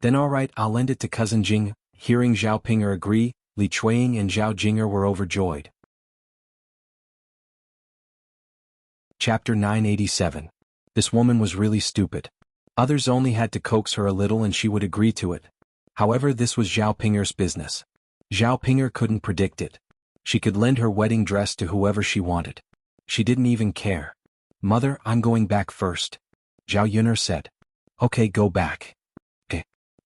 Then alright, I'll lend it to cousin Jing. Hearing Zhao Ping'er agree, Li Chuiying and Zhao Jing'er were overjoyed. Chapter 987. This woman was really stupid. Others only had to coax her a little and she would agree to it. However, this was Zhao Ping'er's business. Zhao Ping'er couldn't predict it. She could lend her wedding dress to whoever she wanted. She didn't even care. Mother, I'm going back first, Zhao Yun'er said. Okay, go back.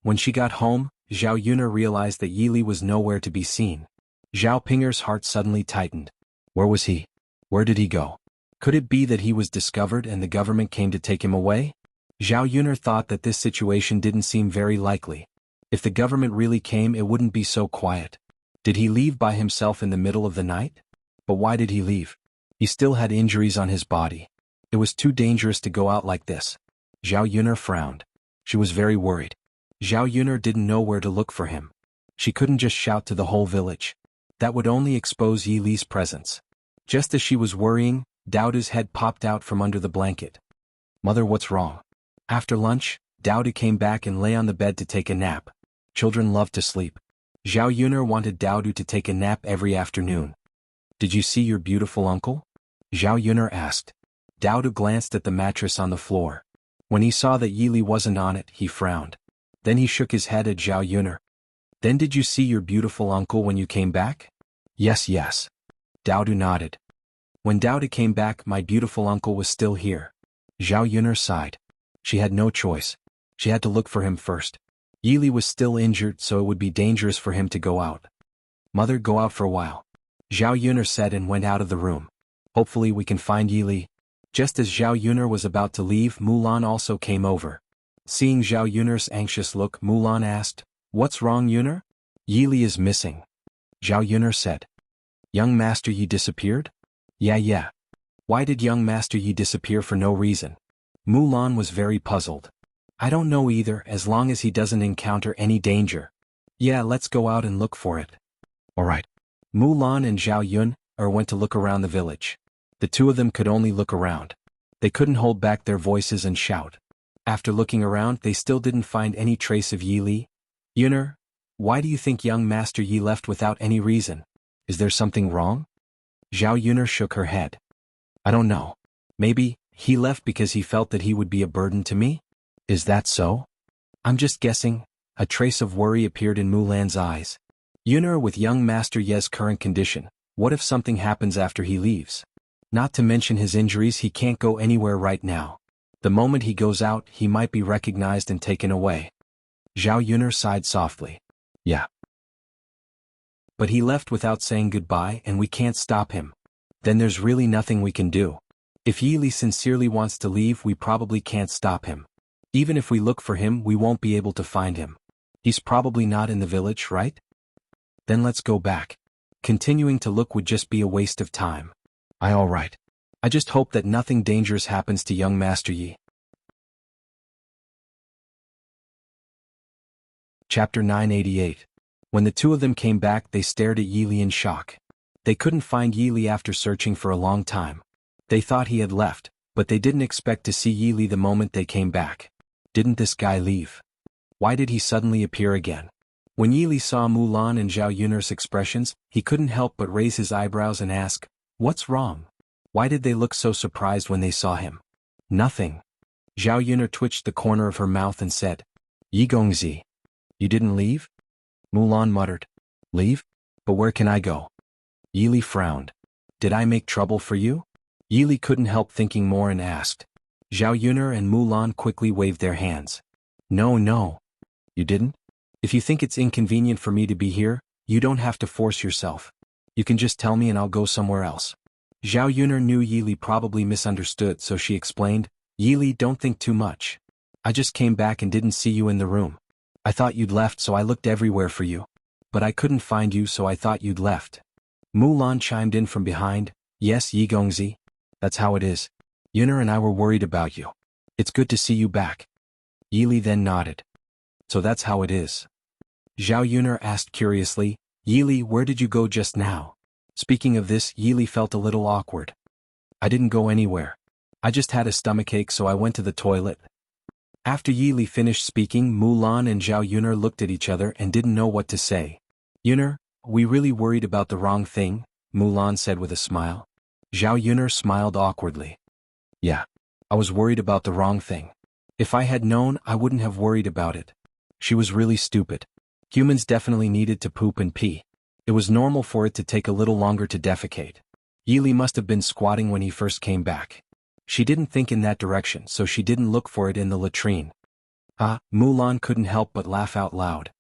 When she got home, Zhao Yun'er realized that Yili was nowhere to be seen. Zhao Ping'er's heart suddenly tightened. Where was he? Where did he go? Could it be that he was discovered and the government came to take him away? Zhao Yun'er thought that this situation didn't seem very likely. If the government really came, it wouldn't be so quiet. Did he leave by himself in the middle of the night? But why did he leave? He still had injuries on his body. It was too dangerous to go out like this. Zhao Yun'er frowned. She was very worried. Zhao Yun'er didn't know where to look for him. She couldn't just shout to the whole village. That would only expose Yi Li's presence. Just as she was worrying, Daoda's head popped out from under the blanket. Mother, what's wrong? After lunch, Daoda came back and lay on the bed to take a nap. Children love to sleep. Zhao Yun'er wanted Daoda to take a nap every afternoon. Did you see your beautiful uncle? Zhao Yun'er asked. Daoda glanced at the mattress on the floor. When he saw that Yi Li wasn't on it, he frowned. Then he shook his head at Zhao Yun'er. Then did you see your beautiful uncle when you came back? Yes. Daoda nodded. When Daoda came back, my beautiful uncle was still here. Zhao Yun'er sighed. She had no choice. She had to look for him first. Yi Li was still injured, so it would be dangerous for him to go out. Mother, go out for a while, Zhao Yun'er said and went out of the room. Hopefully we can find Yi Li. Just as Zhao Yun'er was about to leave, Mulan also came over. Seeing Zhao Yun'er's anxious look, Mulan asked, What's wrong, Yun'er? Yi Li is missing, Zhao Yun'er said. Young Master Yi disappeared? Yeah. Why did young Master Yi disappear for no reason? Mulan was very puzzled. I don't know either, as long as he doesn't encounter any danger. Yeah, let's go out and look for it. Alright. Mulan and Zhao Yun'er went to look around the village. The two of them could only look around. They couldn't hold back their voices and shout. After looking around, they still didn't find any trace of Yi Li. Yun'er, why do you think young Master Yi left without any reason? Is there something wrong? Zhao Yun'er shook her head. I don't know. Maybe he left because he felt that he would be a burden to me? Is that so? I'm just guessing. A trace of worry appeared in Mulan's eyes. Yun'er, with young Master Ye's current condition, what if something happens after he leaves? Not to mention his injuries, he can't go anywhere right now. The moment he goes out, he might be recognized and taken away. Zhao Yun'er sighed softly. Yeah. But he left without saying goodbye and we can't stop him. Then there's really nothing we can do. If Yi Li sincerely wants to leave, we probably can't stop him. Even if we look for him, we won't be able to find him. He's probably not in the village, right? Then let's go back. Continuing to look would just be a waste of time. Alright. I just hope that nothing dangerous happens to young Master Yi. Chapter 988. When the two of them came back, they stared at Yi Li in shock. They couldn't find Yi Li after searching for a long time. They thought he had left, but they didn't expect to see Yi Li the moment they came back. Didn't this guy leave? Why did he suddenly appear again? When Yi Li saw Mulan and Zhao Yun'er's expressions, he couldn't help but raise his eyebrows and ask, What's wrong? Why did they look so surprised when they saw him? Nothing. Zhao Yun'er twitched the corner of her mouth and said, Yi Gongzi. You didn't leave? Mulan muttered. Leave? But where can I go? Yi Li frowned. Did I make trouble for you? Yi Li couldn't help thinking more and asked. Zhao Yun'er and Mulan quickly waved their hands. No. You didn't? If you think it's inconvenient for me to be here, you don't have to force yourself. You can just tell me and I'll go somewhere else. Zhao Yun'er knew Yi Li probably misunderstood, so she explained, Yi Li, don't think too much. I just came back and didn't see you in the room. I thought you'd left, so I looked everywhere for you. But I couldn't find you, so I thought you'd left. Mulan chimed in from behind. Yes, Yi Gongzi. That's how it is. Yuner and I were worried about you. It's good to see you back. Yili then nodded. So that's how it is. Zhao Yuner asked curiously, Yili, where did you go just now? Speaking of this, Yili felt a little awkward. I didn't go anywhere. I just had a stomachache, so I went to the toilet. After Yili finished speaking, Mulan and Zhao Yuner looked at each other and didn't know what to say. Yuner, we really worried about the wrong thing, Mulan said with a smile. Zhao Yuner smiled awkwardly. Yeah. I was worried about the wrong thing. If I had known, I wouldn't have worried about it. She was really stupid. Humans definitely needed to poop and pee. It was normal for it to take a little longer to defecate. Yili must have been squatting when he first came back. She didn't think in that direction, so she didn't look for it in the latrine. Mulan couldn't help but laugh out loud.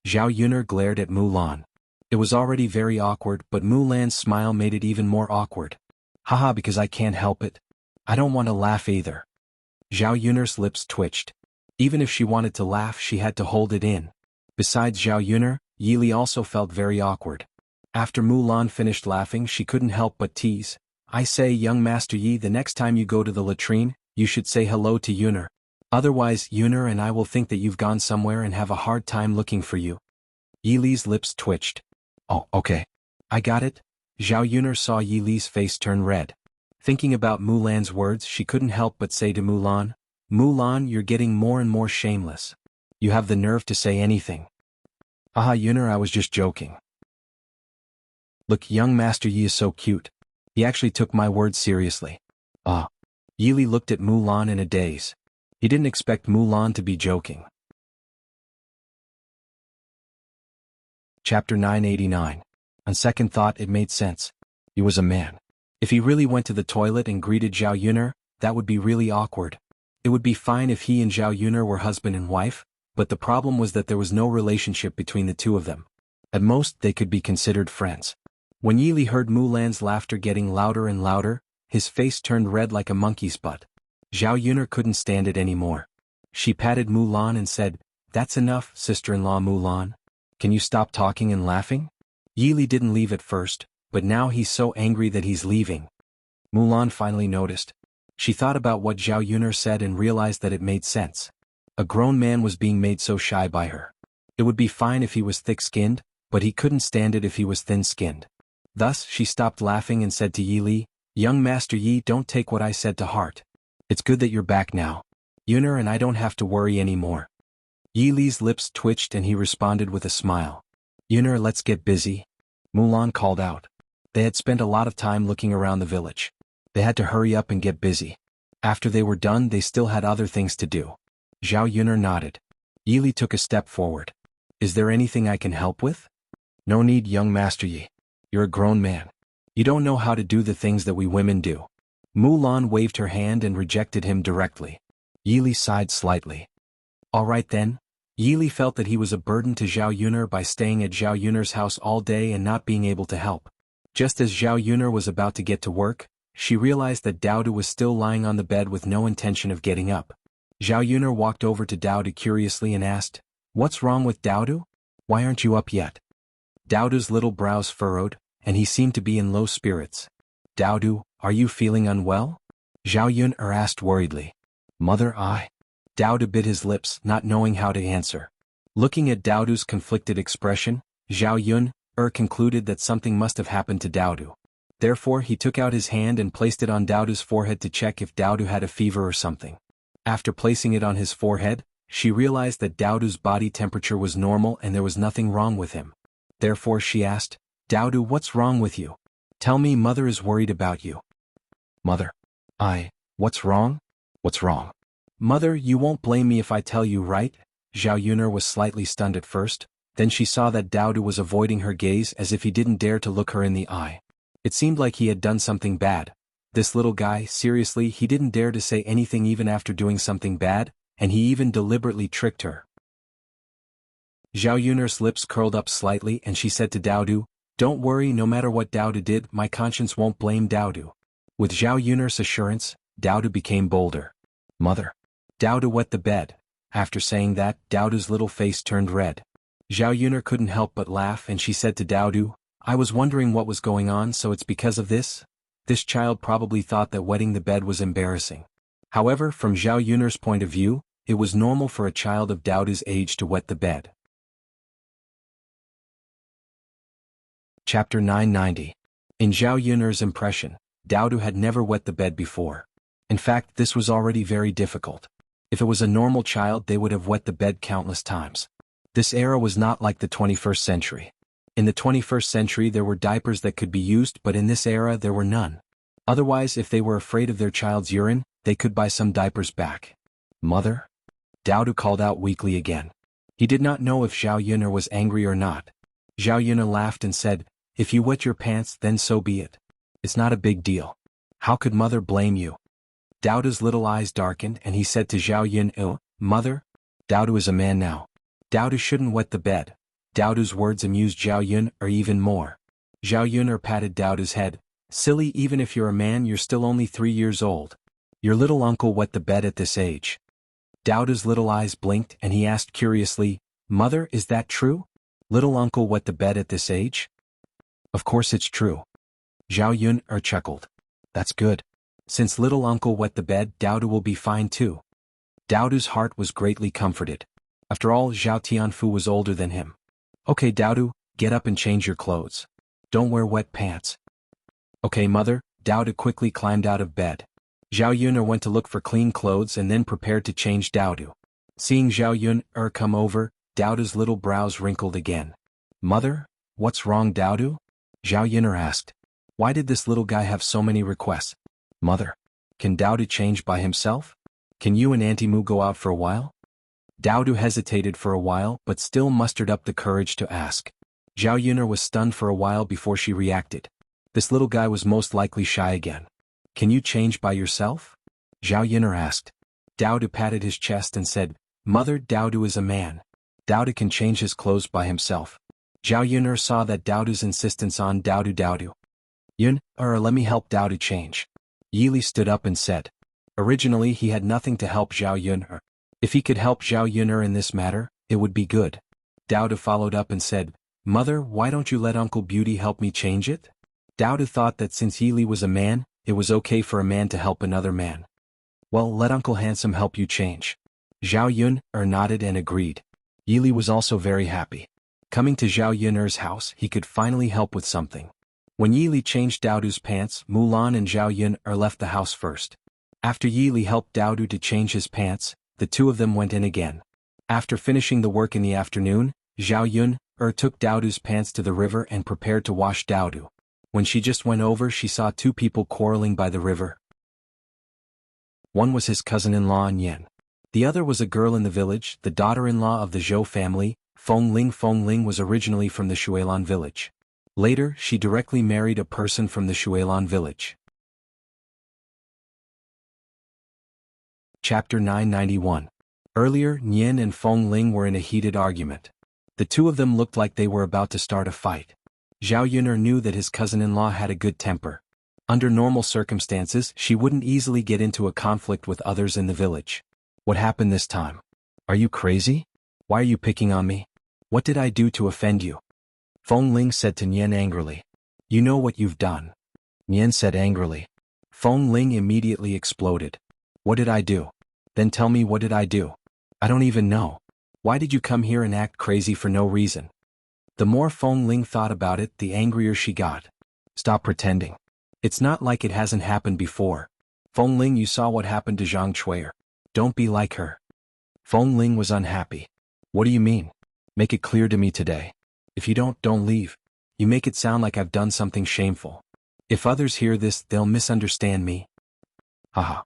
Zhao Yuner glared at Mulan. It was already very awkward, but Mulan's smile made it even more awkward. Haha, because I can't help it. I don't want to laugh either. Zhao Yuner's lips twitched. Even if she wanted to laugh, she had to hold it in. Besides Zhao Yuner, Yili also felt very awkward. After Mulan finished laughing, she couldn't help but tease. I say, young Master Yi, the next time you go to the latrine, you should say hello to Yuner. Otherwise, Yuner and I will think that you've gone somewhere and have a hard time looking for you. Yili's lips twitched. Oh, okay. I got it. Zhao Yuner saw Yili's face turn red. Thinking about Mulan's words, she couldn't help but say to Mulan, Mulan, you're getting more and more shameless. You have the nerve to say anything. Haha, Yuner, I was just joking. Look, young Master Yi is so cute. He actually took my words seriously. Yili looked at Mulan in a daze. He didn't expect Mulan to be joking. Chapter 989. On second thought, it made sense. He was a man. If he really went to the toilet and greeted Zhao Yuner, that would be really awkward. It would be fine if he and Zhao Yuner were husband and wife, but the problem was that there was no relationship between the two of them. At most, they could be considered friends. When Yili heard Mulan's laughter getting louder and louder, his face turned red like a monkey's butt. Zhao Yuner couldn't stand it anymore. She patted Mulan and said, That's enough, sister-in-law Mulan. Can you stop talking and laughing? Yili didn't leave at first, but now he's so angry that he's leaving. Mulan finally noticed. She thought about what Zhao Yuner said and realized that it made sense. A grown man was being made so shy by her. It would be fine if he was thick-skinned, but he couldn't stand it if he was thin-skinned. Thus, she stopped laughing and said to Yili, Young Master Yi, don't take what I said to heart. It's good that you're back now. Yuner and I don't have to worry anymore. Yili's lips twitched and he responded with a smile. Yuner, let's get busy. Mulan called out. They had spent a lot of time looking around the village. They had to hurry up and get busy. After they were done, they still had other things to do. Zhao Yuner nodded. Yili took a step forward. Is there anything I can help with? No need, young Master Yi. You're a grown man. You don't know how to do the things that we women do. Mulan waved her hand and rejected him directly. Yili sighed slightly. All right then. Yili felt that he was a burden to Zhao Yuner by staying at Zhao Yuner's house all day and not being able to help. Just as Zhao Yuner was about to get to work, she realized that Daodu was still lying on the bed with no intention of getting up. Zhao Yuner walked over to Daodu curiously and asked, What's wrong with Daodu? Why aren't you up yet? Daodu's little brows furrowed, and he seemed to be in low spirits. Daodu, are you feeling unwell? Zhao Yuner asked worriedly. Mother, Daodu bit his lips, not knowing how to answer. Looking at Daodu's conflicted expression, Zhao Yuner concluded that something must have happened to Daodu. Therefore, he took out his hand and placed it on Daodu's forehead to check if Daodu had a fever or something. After placing it on his forehead, she realized that Daodu's body temperature was normal and there was nothing wrong with him. Therefore she asked, Daodu, what's wrong with you? Tell me, Mother is worried about you. Mother. What's wrong? What's wrong? Mother, you won't blame me if I tell you, right? Zhao Yuner was slightly stunned at first, then she saw that Daodu was avoiding her gaze as if he didn't dare to look her in the eye. It seemed like he had done something bad. This little guy, seriously, he didn't dare to say anything even after doing something bad, and he even deliberately tricked her. Zhao Yuner's lips curled up slightly and she said to Daodu, Don't worry, no matter what Daodu did, my conscience won't blame Daodu. With Zhao Yuner's assurance, Daodu became bolder. Mother. Daodu wet the bed. After saying that, Daodu's little face turned red. Zhao Yuner couldn't help but laugh and she said to Daodu, I was wondering what was going on, so it's because of this? This child probably thought that wetting the bed was embarrassing. However, from Zhao Yuner's point of view, it was normal for a child of Daodu's age to wet the bed. Chapter 990. In Zhao Yuner's impression, Daodu had never wet the bed before. In fact, this was already very difficult. If it was a normal child, they would have wet the bed countless times. This era was not like the 21st century. In the 21st century there were diapers that could be used, but in this era there were none. Otherwise, if they were afraid of their child's urine, they could buy some diapers back. Mother? Daodu called out weakly again. He did not know if Zhao Yuner was angry or not. Zhao Yuner laughed and said, If you wet your pants, then so be it. It's not a big deal. How could mother blame you? Daodu's little eyes darkened and he said to Zhao Yun, Mother? Daodu is a man now. Daodu shouldn't wet the bed. Daodu's words amused Zhao Yun even more. Zhao Yuner patted Daodu's head. Silly, even if you're a man, you're still only 3 years old. Your little uncle wet the bed at this age. Daodu's little eyes blinked and he asked curiously, Mother, is that true? Little uncle wet the bed at this age? Of course it's true. Zhao Yun chuckled. That's good. Since little uncle wet the bed, Daodu will be fine too. Daodu's heart was greatly comforted. After all, Zhao Tianfu was older than him. Okay Daodu, get up and change your clothes. Don't wear wet pants. Okay mother. Daodu quickly climbed out of bed. Zhao Yuner went to look for clean clothes and then prepared to change Daodu. Seeing Zhao Yuner come over, Daodu's little brows wrinkled again. Mother? What's wrong Daodu? Zhao Yuner asked. Why did this little guy have so many requests? Mother. Can Daodu change by himself? Can you and Auntie Mu go out for a while? Daodu hesitated for a while but still mustered up the courage to ask. Zhao Yuner was stunned for a while before she reacted. This little guy was most likely shy again. Can you change by yourself? Zhao Yuner asked. Daodu patted his chest and said, Mother, Daodu is a man. Daodu can change his clothes by himself. Zhao Yuner saw that Daodu's insistence on Daodu. Yun, let me help Daodu change. Yili stood up and said. Originally he had nothing to help Zhao Yuner. If he could help Zhao Yuner in this matter, it would be good. Daodu followed up and said, Mother, why don't you let Uncle Beauty help me change it? Daodu thought that since Yili was a man, it was okay for a man to help another man. Well, let Uncle Handsome help you change. Zhao Yuner nodded and agreed. Yili was also very happy. Coming to Zhao Yuner's house, he could finally help with something. When Yili changed Daodu's pants, Mulan and Zhao Yuner left the house first. After Yili helped Daodu to change his pants, the two of them went in again. After finishing the work in the afternoon, Zhao Yuner took Daodu's pants to the river and prepared to wash Daodu. When she just went over, she saw two people quarreling by the river. One was his cousin-in-law Nian. The other was a girl in the village, the daughter-in-law of the Zhou family, Feng Ling. Feng Ling was originally from the Shuilan village. Later, she directly married a person from the Shuilan village. Chapter 991. Earlier, Nian and Feng Ling were in a heated argument. The two of them looked like they were about to start a fight. Zhao Yuner knew that his cousin-in-law had a good temper. Under normal circumstances, she wouldn't easily get into a conflict with others in the village. What happened this time? Are you crazy? Why are you picking on me? What did I do to offend you? Feng Ling said to Nian angrily. You know what you've done. Nian said angrily. Feng Ling immediately exploded. What did I do? Then tell me, what did I do? I don't even know. Why did you come here and act crazy for no reason? The more Feng Ling thought about it, the angrier she got. Stop pretending. It's not like it hasn't happened before. Feng Ling, you saw what happened to Zhang Chuier. Don't be like her. Feng Ling was unhappy. What do you mean? Make it clear to me today. If you don't leave. You make it sound like I've done something shameful. If others hear this, they'll misunderstand me. Haha.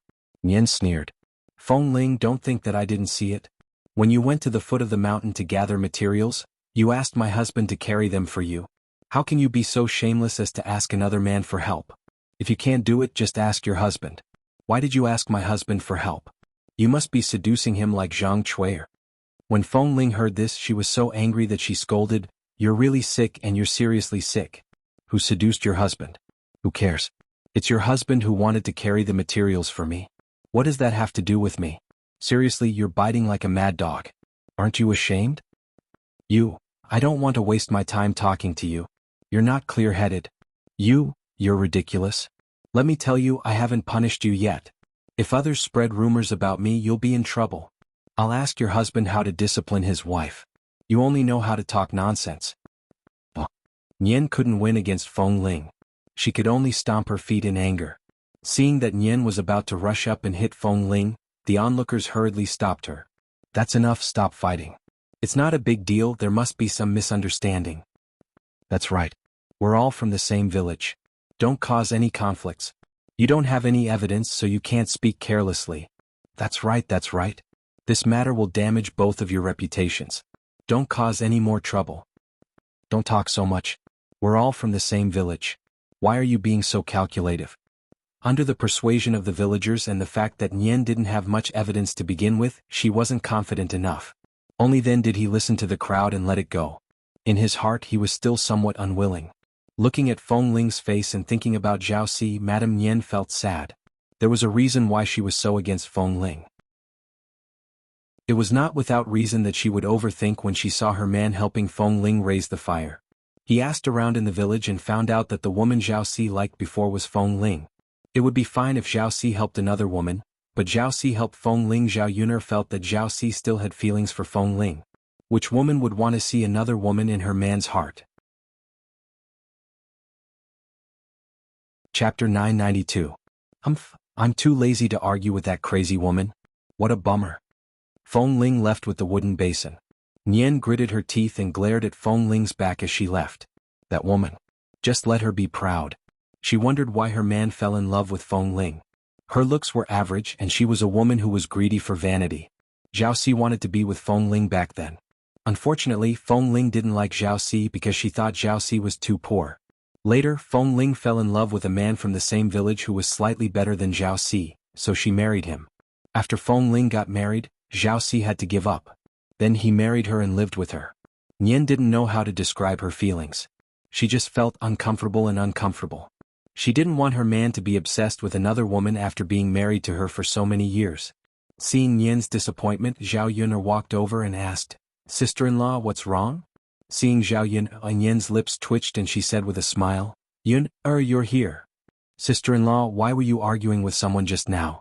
Nian sneered. Feng Ling, don't think that I didn't see it. When you went to the foot of the mountain to gather materials, you asked my husband to carry them for you. How can you be so shameless as to ask another man for help? If you can't do it, just ask your husband. Why did you ask my husband for help? You must be seducing him like Zhang Chuier. When Feng Ling heard this, she was so angry that she scolded, You're really sick, and you're seriously sick. Who seduced your husband? Who cares? It's your husband who wanted to carry the materials for me. What does that have to do with me? Seriously, you're biting like a mad dog. Aren't you ashamed? I don't want to waste my time talking to you. You're not clear-headed. You're ridiculous. Let me tell you, I haven't punished you yet. If others spread rumors about me, you'll be in trouble. I'll ask your husband how to discipline his wife. You only know how to talk nonsense. Nian couldn't win against Feng Ling. She could only stomp her feet in anger. Seeing that Nian was about to rush up and hit Feng Ling, the onlookers hurriedly stopped her. That's enough, stop fighting. It's not a big deal, there must be some misunderstanding. That's right. We're all from the same village. Don't cause any conflicts. You don't have any evidence, so you can't speak carelessly. That's right. This matter will damage both of your reputations. Don't cause any more trouble. Don't talk so much. We're all from the same village. Why are you being so calculative? Under the persuasion of the villagers and the fact that Nian didn't have much evidence to begin with, she wasn't confident enough. Only then did he listen to the crowd and let it go. In his heart he was still somewhat unwilling. Looking at Feng Ling's face and thinking about Zhao Si, Madame Nian felt sad. There was a reason why she was so against Feng Ling. It was not without reason that she would overthink when she saw her man helping Feng Ling raise the fire. He asked around in the village and found out that the woman Zhao Si liked before was Feng Ling. It would be fine if Zhao Si helped another woman, but Zhao Si helped Feng Ling. Zhao Yuner felt that Zhao Si still had feelings for Feng Ling. Which woman would want to see another woman in her man's heart? Chapter 992. I'm too lazy to argue with that crazy woman. What a bummer. Feng Ling left with the wooden basin. Nian gritted her teeth and glared at Feng Ling's back as she left. That woman. Just let her be proud. She wondered why her man fell in love with Feng Ling. Her looks were average and she was a woman who was greedy for vanity. Zhao Si wanted to be with Feng Ling back then. Unfortunately, Feng Ling didn't like Zhao Si because she thought Zhao Si was too poor. Later, Feng Ling fell in love with a man from the same village who was slightly better than Zhao Si, so she married him. After Feng Ling got married, Zhao Si had to give up. Then he married her and lived with her. Nian didn't know how to describe her feelings. She just felt uncomfortable. She didn't want her man to be obsessed with another woman after being married to her for so many years. Seeing Nian's disappointment, Zhao Yuner walked over and asked, "Sister-in-law, what's wrong?" Seeing Zhao Yun's lips twitched and she said with a smile, You're here. Sister-in-law, why were you arguing with someone just now?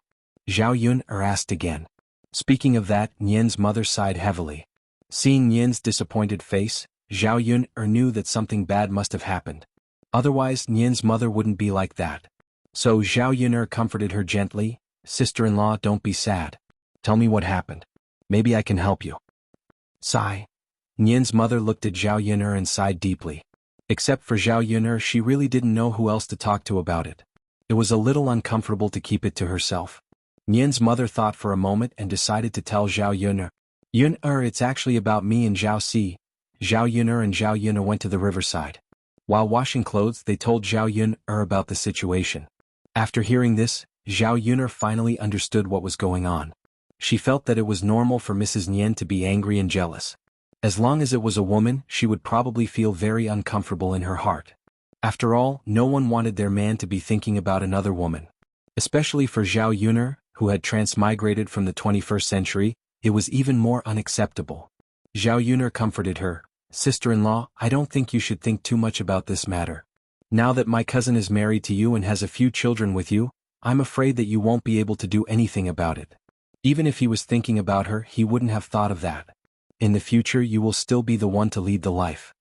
Zhao Yun asked again. Speaking of that, Nian's mother sighed heavily. Seeing Nian's disappointed face, Zhao Yun knew that something bad must have happened. Otherwise, Nian's mother wouldn't be like that. So Zhao Yun comforted her gently, "Sister-in-law, don't be sad. Tell me what happened. Maybe I can help you." Sigh. Nian's mother looked at Zhao Yun and sighed deeply. Except for Zhao Yun, she really didn't know who else to talk to about it. It was a little uncomfortable to keep it to herself. Nian's mother thought for a moment and decided to tell Zhao Yun. It's actually about me and Zhao Si." Zhao Yun and Zhao Yun went to the riverside. While washing clothes, they told Zhao Yun about the situation. After hearing this, Zhao Yun finally understood what was going on. She felt that it was normal for Mrs. Nian to be angry and jealous. As long as it was a woman, she would probably feel very uncomfortable in her heart. After all, no one wanted their man to be thinking about another woman. Especially for Zhao Yun, who had transmigrated from the 21st century, it was even more unacceptable. Zhao Yun comforted her, "Sister-in-law, I don't think you should think too much about this matter. Now that my cousin is married to you and has a few children with you, I'm afraid that you won't be able to do anything about it. Even if he was thinking about her, he wouldn't have thought of that. In the future you will still be the one to lead the life."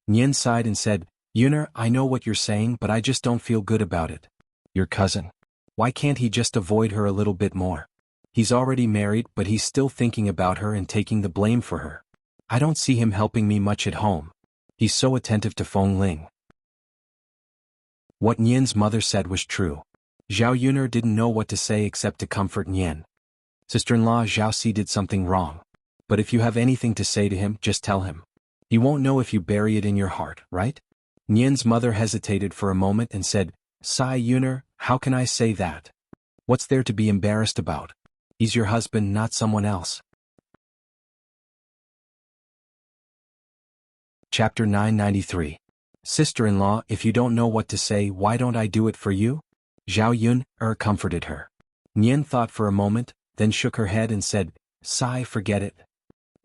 Nian sighed and said, "Yun, I know what you're saying, but I just don't feel good about it. Your cousin. Why can't he just avoid her a little bit more? He's already married, but he's still thinking about her and taking the blame for her. I don't see him helping me much at home. He's so attentive to Feng Ling." What Nian's mother said was true. Zhao Yun didn't know what to say except to comfort Nian. "Sister-in-law, Zhao Si did something wrong. But if you have anything to say to him, just tell him. He won't know if you bury it in your heart, right?" Nian's mother hesitated for a moment and said, "Sai Yun, how can I say that? What's there to be embarrassed about? He's your husband, not someone else." Chapter 993. Sister-in-law, if you don't know what to say, why don't I do it for you? Zhao Yun comforted her. Nian thought for a moment, then shook her head and said, "Sigh, forget it.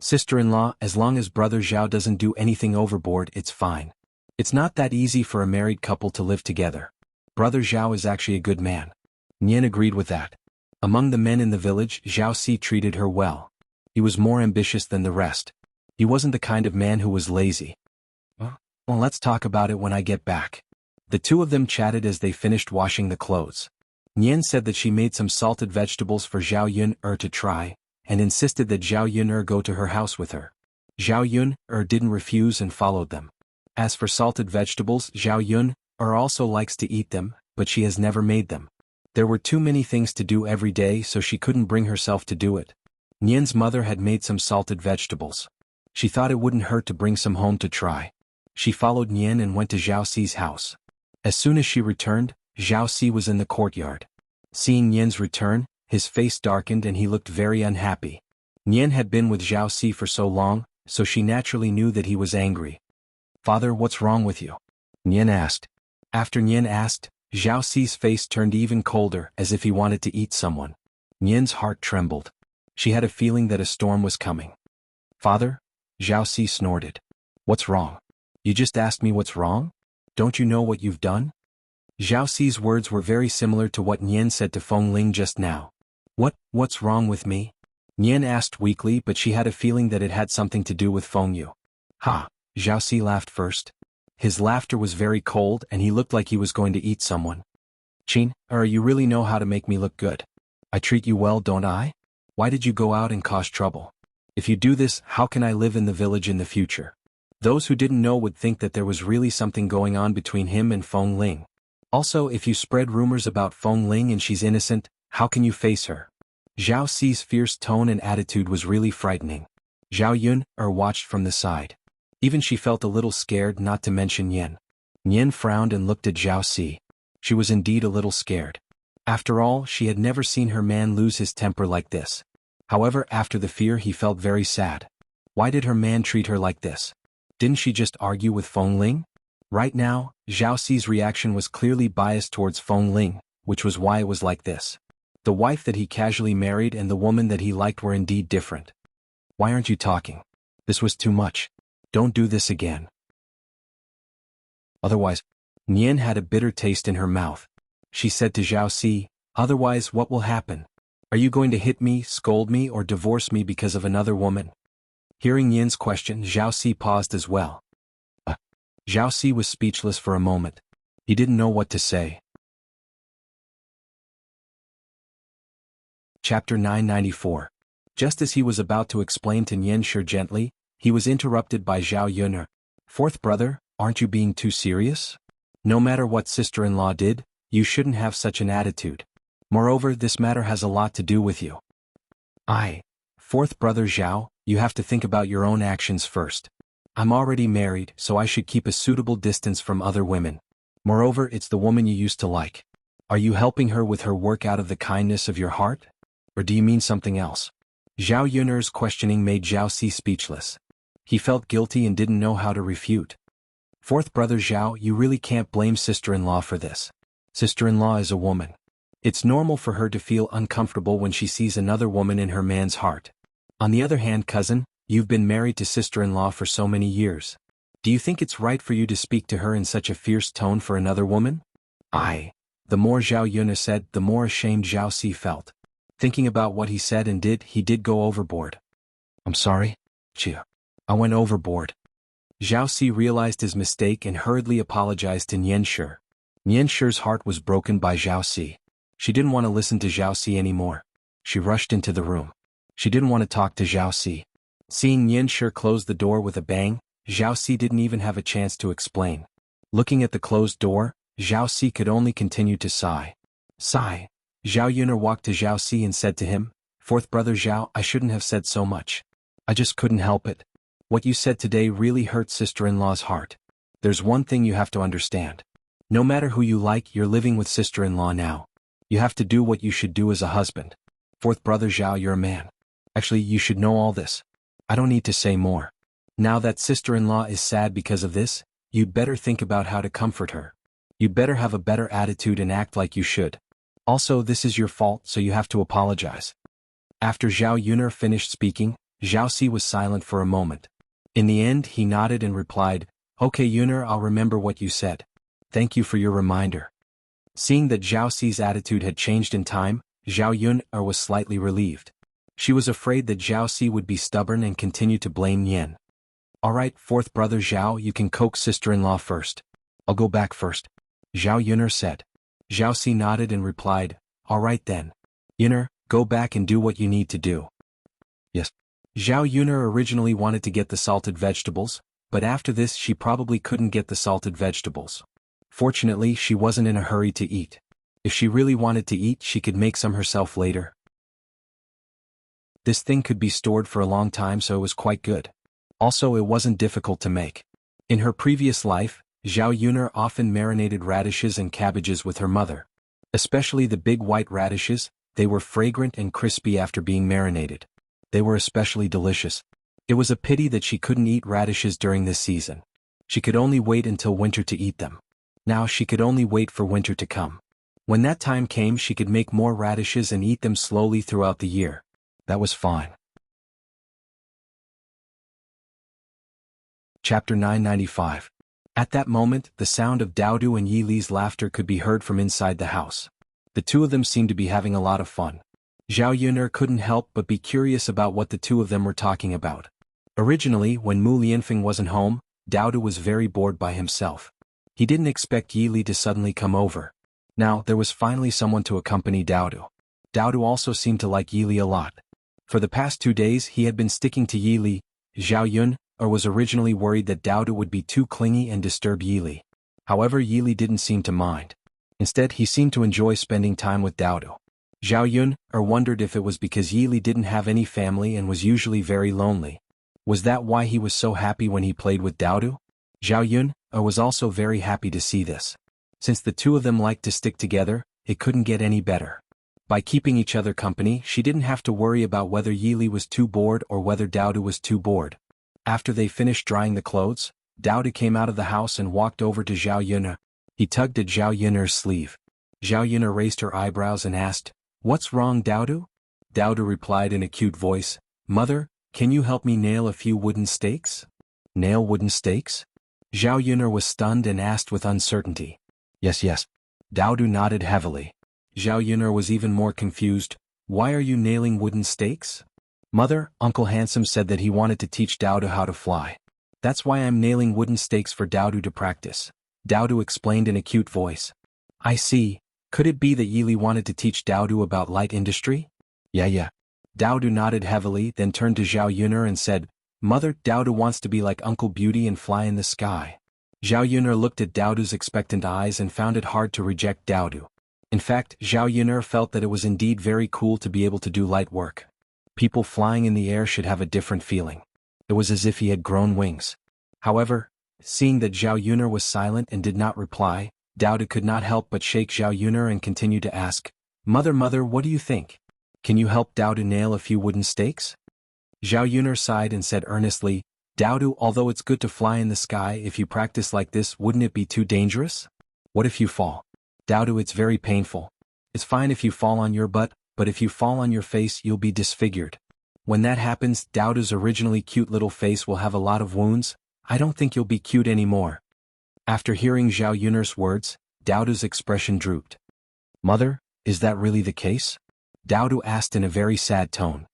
Sister-in-law, as long as brother Zhao doesn't do anything overboard, it's fine. It's not that easy for a married couple to live together. Brother Zhao is actually a good man." Nian agreed with that. Among the men in the village, Zhao Si treated her well. He was more ambitious than the rest. He wasn't the kind of man who was lazy. Well, let's talk about it when I get back. The two of them chatted as they finished washing the clothes. Nian said that she made some salted vegetables for Zhao Yun to try, and insisted that Zhao Yun go to her house with her. Zhao Yun didn't refuse and followed them. As for salted vegetables, Zhao Yun also likes to eat them, but she has never made them. There were too many things to do every day, so she couldn't bring herself to do it. Nian's mother had made some salted vegetables. She thought it wouldn't hurt to bring some home to try. She followed Nian and went to Zhao Si's house. As soon as she returned, Zhao Si was in the courtyard. Seeing Nian's return, his face darkened and he looked very unhappy. Nian had been with Zhao Si for so long, so she naturally knew that he was angry. "Father, what's wrong with you?" Nian asked. After Nian asked, Zhao Si's face turned even colder, as if he wanted to eat someone. Nian's heart trembled. She had a feeling that a storm was coming. "Father?" Zhao Si snorted. "What's wrong? You just asked me what's wrong? Don't you know what you've done?" Zhao Si's words were very similar to what Nian said to Feng Ling just now. What's wrong with me?" Nian asked weakly, but she had a feeling that it had something to do with Feng Yu. "Ha!" Zhao Si laughed first. His laughter was very cold and he looked like he was going to eat someone. "Qin, you really know how to make me look good. I treat you well, don't I? Why did you go out and cause trouble? If you do this, how can I live in the village in the future?" Those who didn't know would think that there was really something going on between him and Feng Ling. Also, if you spread rumors about Feng Ling and she's innocent, how can you face her? Zhao Si's fierce tone and attitude was really frightening. Zhao Yun watched from the side. Even she felt a little scared, not to mention Nian. Nian frowned and looked at Zhao Si. She was indeed a little scared. After all, she had never seen her man lose his temper like this. However, after the fear he felt very sad. Why did her man treat her like this? Didn't she just argue with Feng Ling? Right now, Zhao Si's reaction was clearly biased towards Feng Ling, which was why it was like this. The wife that he casually married and the woman that he liked were indeed different. "Why aren't you talking? This was too much. Don't do this again. Otherwise," Nian had a bitter taste in her mouth. She said to Zhao Si, "Otherwise what will happen? Are you going to hit me, scold me, or divorce me because of another woman?" Hearing Nian's question, Zhao Si paused as well. Zhao Si was speechless for a moment. He didn't know what to say. Chapter 994. Just as he was about to explain to Nian Shi gently, he was interrupted by Zhao Yun. "Fourth brother, aren't you being too serious? No matter what sister-in-law did, you shouldn't have such an attitude. Moreover, this matter has a lot to do with you." Fourth brother Zhao, you have to think about your own actions first. I'm already married, so I should keep a suitable distance from other women. Moreover, it's the woman you used to like. Are you helping her with her work out of the kindness of your heart? Or do you mean something else? Zhao Yun's questioning made Zhao Si speechless. He felt guilty and didn't know how to refute. "Fourth brother Zhao, you really can't blame sister-in-law for this. Sister-in-law is a woman. It's normal for her to feel uncomfortable when she sees another woman in her man's heart. On the other hand, cousin, you've been married to sister-in-law for so many years. Do you think it's right for you to speak to her in such a fierce tone for another woman?" The more Zhao Yun said, the more ashamed Zhao Si felt. Thinking about what he said and did, he did go overboard. "I'm sorry, Chia. I went overboard." Zhao Si realized his mistake and hurriedly apologized to Nian Shi. Nian Shi's heart was broken by Zhao Si. She didn't want to listen to Zhao Si anymore. She rushed into the room. She didn't want to talk to Zhao Si. Seeing Nian Shi close the door with a bang, Zhao Si didn't even have a chance to explain. Looking at the closed door, Zhao Si could only continue to sigh. Zhao Yun walked to Zhao Si and said to him, "Fourth brother Zhao, I shouldn't have said so much. I just couldn't help it. What you said today really hurt sister-in-law's heart. There's one thing you have to understand. No matter who you like, you're living with sister-in-law now. You have to do what you should do as a husband. Fourth brother Zhao, you're a man. Actually, you should know all this. I don't need to say more. Now that sister-in-law is sad because of this, you'd better think about how to comfort her. You'd better have a better attitude and act like you should. Also, this is your fault, so you have to apologize." After Zhao Yuner finished speaking, Zhao Si was silent for a moment. In the end he nodded and replied, "Okay Yuner, I'll remember what you said. Thank you for your reminder." Seeing that Zhao Si's attitude had changed in time, Zhao Yuner was slightly relieved. She was afraid that Zhao Si would be stubborn and continue to blame Yen. "Alright, fourth brother Zhao, you can coax sister-in-law first. I'll go back first," Zhao Yuner said. Zhao Si nodded and replied, "Alright then. Yuner, go back and do what you need to do." Yes. Zhao Yuner originally wanted to get the salted vegetables, but after this she probably couldn't get the salted vegetables. Fortunately, she wasn't in a hurry to eat. If she really wanted to eat, she could make some herself later. This thing could be stored for a long time, so it was quite good. Also, it wasn't difficult to make. In her previous life, Zhao Yuner often marinated radishes and cabbages with her mother. Especially the big white radishes, they were fragrant and crispy after being marinated. They were especially delicious. It was a pity that she couldn't eat radishes during this season. She could only wait until winter to eat them. Now she could only wait for winter to come. When that time came, she could make more radishes and eat them slowly throughout the year. That was fine. Chapter 995. At that moment, the sound of Daodu and Yi Li's laughter could be heard from inside the house. The two of them seemed to be having a lot of fun. Zhao Yuner couldn't help but be curious about what the two of them were talking about. Originally, when Mu Lianfeng wasn't home, Daodu was very bored by himself. He didn't expect Yi Li to suddenly come over. Now, there was finally someone to accompany Daodu. Daodu also seemed to like Yi Li a lot. For the past 2 days he had been sticking to Yi Li. Zhao Yun was originally worried that Daodu would be too clingy and disturb Yi Li. However, Yi Li didn't seem to mind. Instead, he seemed to enjoy spending time with Daodu. Zhao Yun wondered if it was because Yi Li didn't have any family and was usually very lonely. Was that why he was so happy when he played with Daodu? Zhao Yun was also very happy to see this. Since the two of them liked to stick together, it couldn't get any better. By keeping each other company, she didn't have to worry about whether Yi Li was too bored or whether Daodu was too bored. After they finished drying the clothes, Daodu came out of the house and walked over to Zhao Yun. He tugged at Zhao Yun's sleeve. Zhao Yun raised her eyebrows and asked, "What's wrong, Daodu?" Daodu replied in a cute voice, "Mother, can you help me nail a few wooden stakes?" "Nail wooden stakes?" Zhao Yun was stunned and asked with uncertainty. Yes. Daodu nodded heavily. Zhao Yun was even more confused. "Why are you nailing wooden stakes?" "Mother, Uncle Handsome said that he wanted to teach Daodu how to fly. That's why I'm nailing wooden stakes for Daodu to practice," Daodu explained in a cute voice. "I see. Could it be that Yi Li wanted to teach Daodu about light industry?" Yeah. Daodu nodded heavily, then turned to Zhao Yun and said, "Mother, Daodu wants to be like Uncle Beauty and fly in the sky." Zhao Yun looked at Daodu's expectant eyes and found it hard to reject Daodu. In fact, Zhao Yun felt that it was indeed very cool to be able to do light work. People flying in the air should have a different feeling. It was as if he had grown wings. However, seeing that Zhao Yun was silent and did not reply, Daodu could not help but shake Zhao Yun and continue to ask, Mother, what do you think? Can you help Daodu nail a few wooden stakes?" Zhao Yun sighed and said earnestly, "Daodu, although it's good to fly in the sky, if you practice like this, wouldn't it be too dangerous? What if you fall? Daodu, it's very painful. It's fine if you fall on your butt, but if you fall on your face, you'll be disfigured. When that happens, Daodu's originally cute little face will have a lot of wounds. I don't think you'll be cute anymore." After hearing Zhao Yun's words, Daodu's expression drooped. "Mother, is that really the case?" Daodu asked in a very sad tone.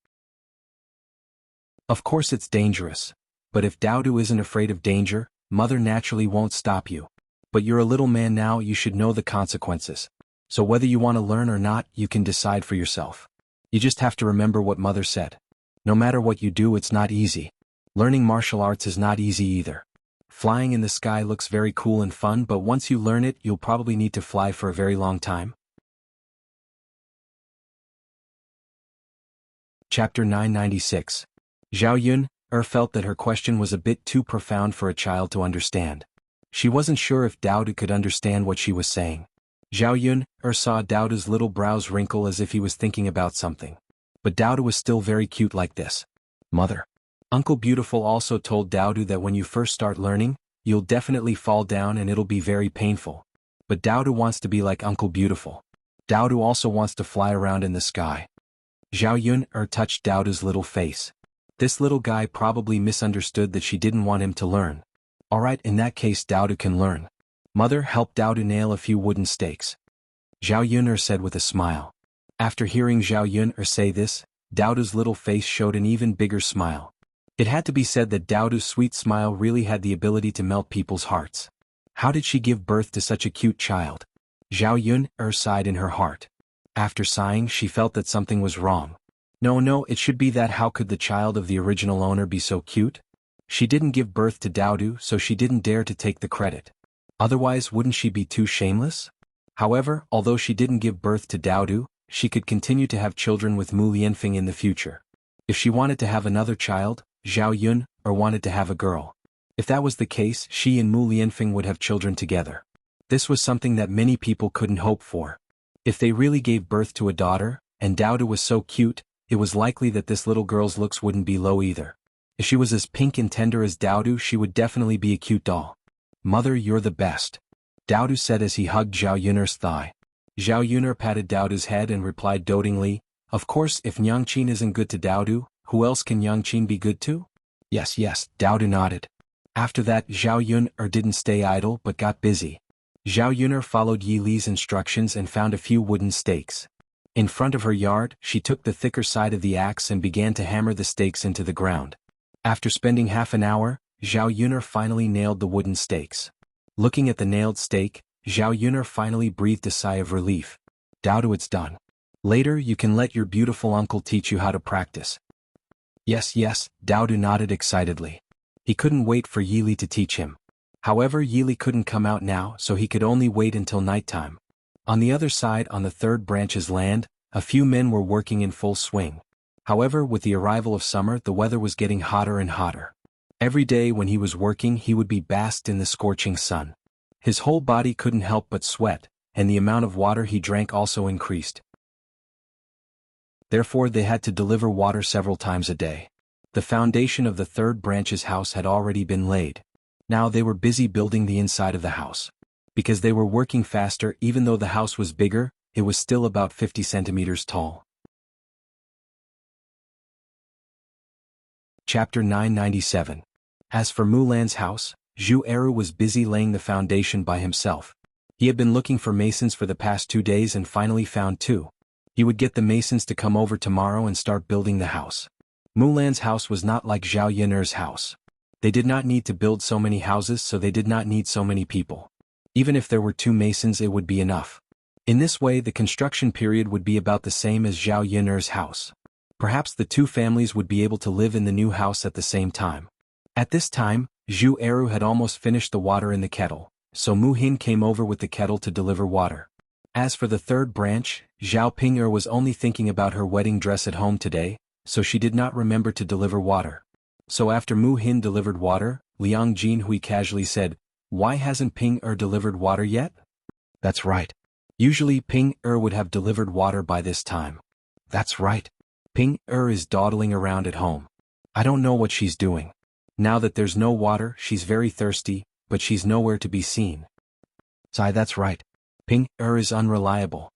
"Of course it's dangerous. But if Daodu isn't afraid of danger, Mother naturally won't stop you. But you're a little man now, you should know the consequences. So whether you want to learn or not, you can decide for yourself. You just have to remember what Mother said. No matter what you do, it's not easy. Learning martial arts is not easy either. Flying in the sky looks very cool and fun, but once you learn it, you'll probably need to fly for a very long time." Chapter 996. Zhao Yun felt that her question was a bit too profound for a child to understand. She wasn't sure if Daodu could understand what she was saying. Zhao Yun saw Daodu's little brows wrinkle as if he was thinking about something. But Daodu was still very cute like this. "Mother, Uncle Beautiful also told Daodu that when you first start learning, you'll definitely fall down and it'll be very painful. But Daodu wants to be like Uncle Beautiful. Daodu also wants to fly around in the sky." Zhao Yun touched Daoda's little face. This little guy probably misunderstood that she didn't want him to learn. Alright, in that case Daoda can learn. Mother helped Daoda nail a few wooden stakes. Zhao Yun said with a smile. After hearing Zhao Yun say this, Daoda's little face showed an even bigger smile. It had to be said that Daoda's sweet smile really had the ability to melt people's hearts. How did she give birth to such a cute child? Zhao Yun sighed in her heart. After sighing, she felt that something was wrong. No, it should be that how could the child of the original owner be so cute? She didn't give birth to Daodu, so she didn't dare to take the credit. Otherwise, wouldn't she be too shameless? However, although she didn't give birth to Daodu, she could continue to have children with Mu Lianfeng in the future. If she wanted to have another child, Zhao Yun, or wanted to have a girl. If that was the case, she and Mu Lianfeng would have children together. This was something that many people couldn't hope for. If they really gave birth to a daughter, and Daodu was so cute, it was likely that this little girl's looks wouldn't be low either. If she was as pink and tender as Daodu, she would definitely be a cute doll. Mother, you're the best. Daodu said as he hugged Zhao Yun's thigh. Zhao Yun patted Daodu's head and replied dotingly, of course, if Nyangqin isn't good to Daodu, who else can Nyangqin be good to? Yes, Daodu nodded. After that, Zhao Yun didn't stay idle but got busy. Zhao Yun followed Yi Li's instructions and found a few wooden stakes. In front of her yard, she took the thicker side of the axe and began to hammer the stakes into the ground. After spending half an hour, Zhao Yun finally nailed the wooden stakes. Looking at the nailed stake, Zhao Yun finally breathed a sigh of relief. Daodu, it's done. Later you can let your beautiful uncle teach you how to practice. Yes, Daodu nodded excitedly. He couldn't wait for Yi Li to teach him. However, Yi Li couldn't come out now, so he could only wait until nighttime. On the other side, on the third branch's land, a few men were working in full swing. However, with the arrival of summer, the weather was getting hotter and hotter. Every day when he was working, he would be basked in the scorching sun. His whole body couldn't help but sweat, and the amount of water he drank also increased. Therefore, they had to deliver water several times a day. The foundation of the third branch's house had already been laid. Now they were busy building the inside of the house. Because they were working faster, even though the house was bigger, it was still about 50 centimeters tall. Chapter 997. As for Mulan's house, Zhu Eru was busy laying the foundation by himself. He had been looking for masons for the past 2 days and finally found 2. He would get the masons to come over tomorrow and start building the house. Mulan's house was not like Zhao Yun's house. They did not need to build so many houses, so they did not need so many people. Even if there were 2 masons, it would be enough. In this way, the construction period would be about the same as Zhao Yun's house. Perhaps the 2 families would be able to live in the new house at the same time. At this time, Zhu Eru had almost finished the water in the kettle, so Mu Hin came over with the kettle to deliver water. As for the third branch, Zhao Ping'er was only thinking about her wedding dress at home today, so she did not remember to deliver water. So after Mu Hin delivered water, Liang Jinhui casually said, "Why hasn't Ping'er delivered water yet?" That's right. Usually Ping'er would have delivered water by this time. That's right. Ping'er is dawdling around at home. I don't know what she's doing. Now that there's no water, she's very thirsty, but she's nowhere to be seen. Sai, that's right. Ping'er is unreliable.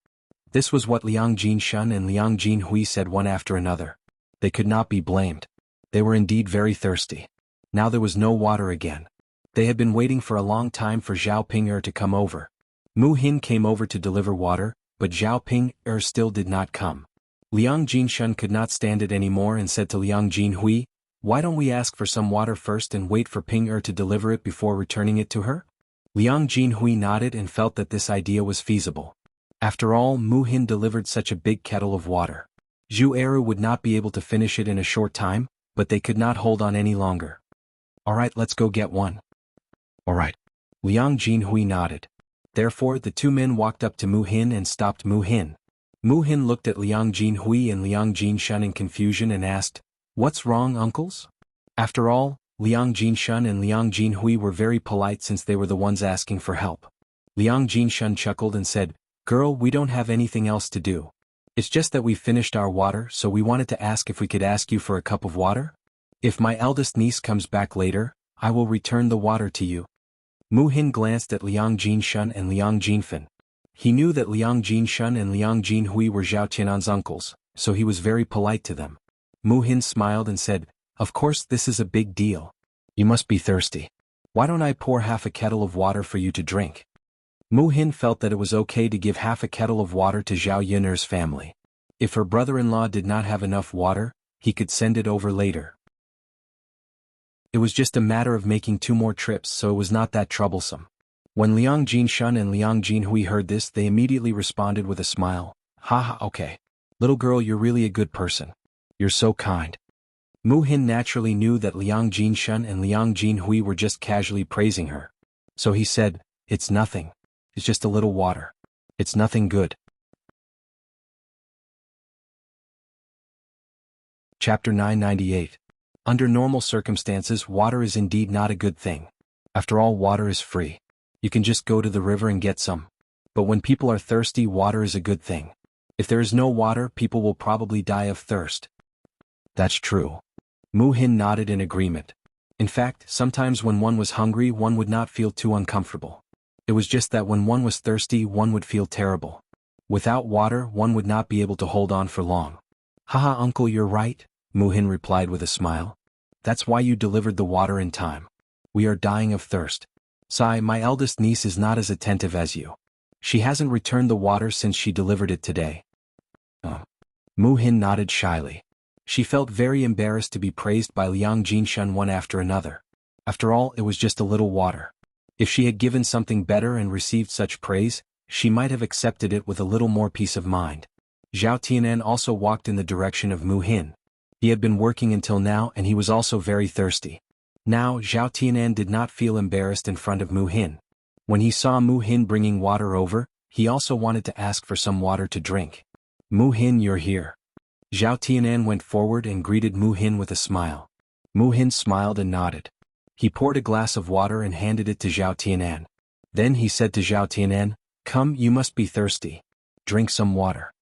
This was what Liang Jinshan and Liang Jinhui said one after another. They could not be blamed. They were indeed very thirsty. Now there was no water again. They had been waiting for a long time for Zhao Ping'er to come over. Mu Hin came over to deliver water, but Zhao Ping'er still did not come. Liang Jinshan could not stand it anymore and said to Liang Jinhui, "Why don't we ask for some water first and wait for Ping'er to deliver it before returning it to her?" Liang Jinhui nodded and felt that this idea was feasible. After all, Mu Hin delivered such a big kettle of water. Zhu Eru would not be able to finish it in a short time, but they could not hold on any longer. "Alright, let's go get one." "Alright." Liang Jinhui nodded. Therefore, the 2 men walked up to Mu Hin and stopped Mu Hin. Mu Hin looked at Liang Jinhui and Liang Jinshan in confusion and asked, "What's wrong, uncles?" After all, Liang Jinshan and Liang Jinhui were very polite since they were the ones asking for help. Liang Jinshan chuckled and said, "Girl, we don't have anything else to do. It's just that we finished our water, so we wanted to ask if we could ask you for a cup of water? If my eldest niece comes back later, I will return the water to you." Mu Hin glanced at Liang Jinshan and Liang Jinfen. He knew that Liang Jinshan and Liang Jinhui were Zhao Tianan's uncles, so he was very polite to them. Mu Hin smiled and said, "Of course this is a big deal. You must be thirsty. Why don't I pour half a kettle of water for you to drink?" Mu Hin felt that it was okay to give half a kettle of water to Zhao Yun'er's family. If her brother-in-law did not have enough water, he could send it over later. It was just a matter of making 2 more trips, so it was not that troublesome. When Liang Jinshun and Liang Jinhui heard this, they immediately responded with a smile. "Haha, okay. Little girl, you're really a good person. You're so kind." Mu Hin naturally knew that Liang Jinshun and Liang Jinhui were just casually praising her. So he said, "It's nothing. It's just a little water. It's nothing good." Chapter 998. Under normal circumstances, water is indeed not a good thing. After all, water is free. You can just go to the river and get some. But when people are thirsty, water is a good thing. If there is no water, people will probably die of thirst. That's true. Mu Hin nodded in agreement. In fact, sometimes when one was hungry, one would not feel too uncomfortable. It was just that when one was thirsty, one would feel terrible. Without water, one would not be able to hold on for long. "Haha, uncle, you're right," Mu Hin replied with a smile. "That's why you delivered the water in time. We are dying of thirst. Sai, my eldest niece, is not as attentive as you. She hasn't returned the water since she delivered it today." Mu Hin nodded shyly. She felt very embarrassed to be praised by Liang Jinshun one after another. After all, it was just a little water. If she had given something better and received such praise, she might have accepted it with a little more peace of mind. Zhao Tianan also walked in the direction of Mu Hin. He had been working until now and he was also very thirsty. Now, Zhao Tianan did not feel embarrassed in front of Mu Hin. When he saw Mu Hin bringing water over, he also wanted to ask for some water to drink. "Mu Hin, you're here." Zhao Tianan went forward and greeted Mu Hin with a smile. Mu Hin smiled and nodded. He poured a glass of water and handed it to Zhao Tianan. Then he said to Zhao Tianan, "Come, you must be thirsty. Drink some water."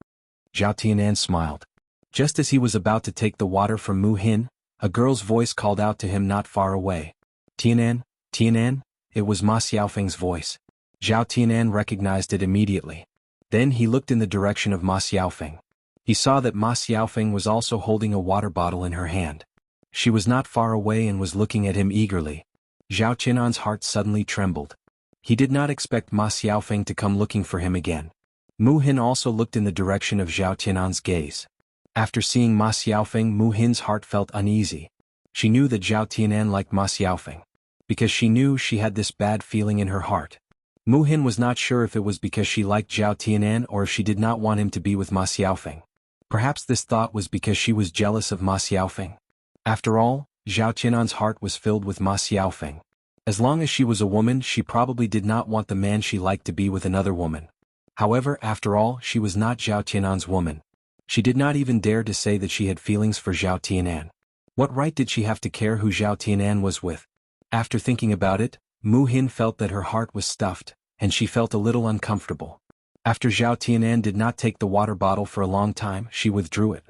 Zhao Tianan smiled. Just as he was about to take the water from Mu Hin, a girl's voice called out to him not far away. "Tianan, Tianan?" It was Ma Xiaofeng's voice. Zhao Tianan recognized it immediately. Then he looked in the direction of Ma Xiaofeng. He saw that Ma Xiaofeng was also holding a water bottle in her hand. She was not far away and was looking at him eagerly. Zhao Tianan's heart suddenly trembled. He did not expect Ma Xiaofeng to come looking for him again. Mu Hin also looked in the direction of Zhao Tianan's gaze. After seeing Ma Xiaofeng, Mu Hin's heart felt uneasy. She knew that Zhao Tianan liked Ma Xiaofeng. Because she knew she had this bad feeling in her heart. Mu Hin was not sure if it was because she liked Zhao Tianan or if she did not want him to be with Ma Xiaofeng. Perhaps this thought was because she was jealous of Ma Xiaofeng. After all, Zhao Tianan's heart was filled with Ma Xiaofeng. As long as she was a woman, she probably did not want the man she liked to be with another woman. However, after all, she was not Zhao Tianan's woman. She did not even dare to say that she had feelings for Zhao Tianan. What right did she have to care who Zhao Tianan was with? After thinking about it, Mu Hin felt that her heart was stuffed, and she felt a little uncomfortable. After Zhao Tianan did not take the water bottle for a long time, she withdrew it.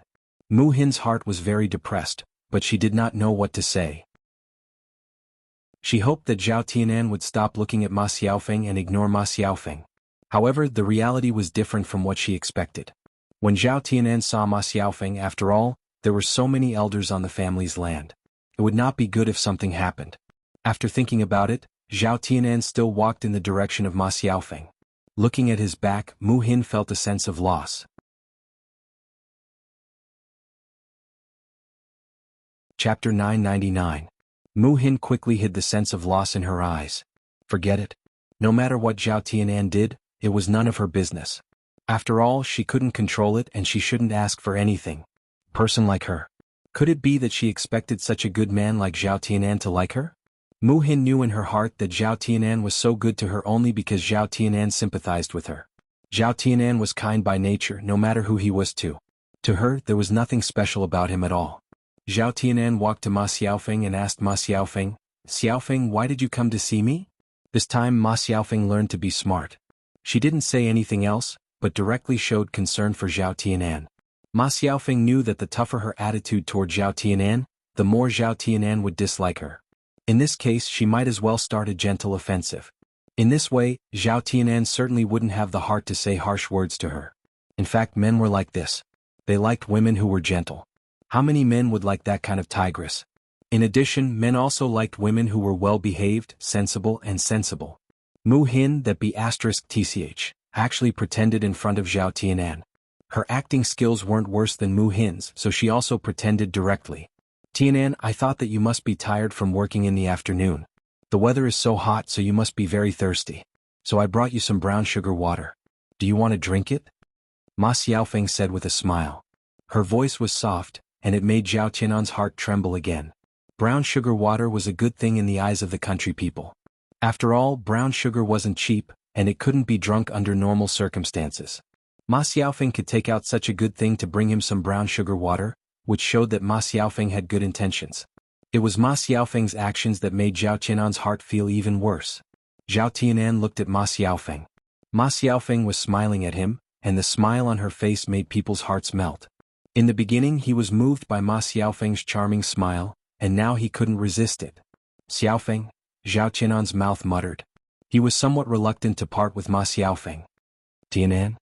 Mu Hin's heart was very depressed, but she did not know what to say. She hoped that Zhao Tianan would stop looking at Ma Xiaofeng and ignore Ma Xiaofeng. However, the reality was different from what she expected. When Zhao Tianan saw Ma Xiaofeng, after all, there were so many elders on the family's land. It would not be good if something happened. After thinking about it, Zhao Tianan still walked in the direction of Ma Xiaofeng. Looking at his back, Mu Hin felt a sense of loss. Chapter 999. Mu Hin quickly hid the sense of loss in her eyes. Forget it. No matter what Zhao Tianan did, it was none of her business. After all, she couldn't control it and she shouldn't ask for anything. Person like her. Could it be that she expected such a good man like Zhao Tianan to like her? Mu Hin knew in her heart that Zhao Tianan was so good to her only because Zhao Tianan sympathized with her. Zhao Tianan was kind by nature, no matter who he was to. To her, there was nothing special about him at all. Zhao Tianan walked to Ma Xiaofeng and asked Ma Xiaofeng, "Xiaofeng, why did you come to see me?" This time Ma Xiaofeng learned to be smart. She didn't say anything else, but directly showed concern for Zhao Tianan. Ma Xiaofeng knew that the tougher her attitude toward Zhao Tianan, the more Zhao Tianan would dislike her. In this case, she might as well start a gentle offensive. In this way, Zhao Tianan certainly wouldn't have the heart to say harsh words to her. In fact, men were like this. They liked women who were gentle. How many men would like that kind of tigress? In addition, men also liked women who were well-behaved, sensible, and sensible. Mu Hin, that be *tch, actually pretended in front of Zhao Tianan. Her acting skills weren't worse than Mu Hin's, so she also pretended directly. Tianan, I thought that you must be tired from working in the afternoon. The weather is so hot, so you must be very thirsty. So I brought you some brown sugar water. Do you want to drink it? Ma Xiaofeng said with a smile. Her voice was soft, and it made Zhao Tianan's heart tremble again. Brown sugar water was a good thing in the eyes of the country people. After all, brown sugar wasn't cheap, and it couldn't be drunk under normal circumstances. Ma Xiaofeng could take out such a good thing to bring him some brown sugar water, which showed that Ma Xiaofeng had good intentions. It was Ma Xiaofeng's actions that made Zhao Tianan's heart feel even worse. Zhao Tianan looked at Ma Xiaofeng. Ma Xiaofeng was smiling at him, and the smile on her face made people's hearts melt. In the beginning he was moved by Ma Xiaofeng's charming smile, and now he couldn't resist it. Xiaofeng, Zhao Tianan's mouth muttered. He was somewhat reluctant to part with Ma Xiaofeng. Tianan?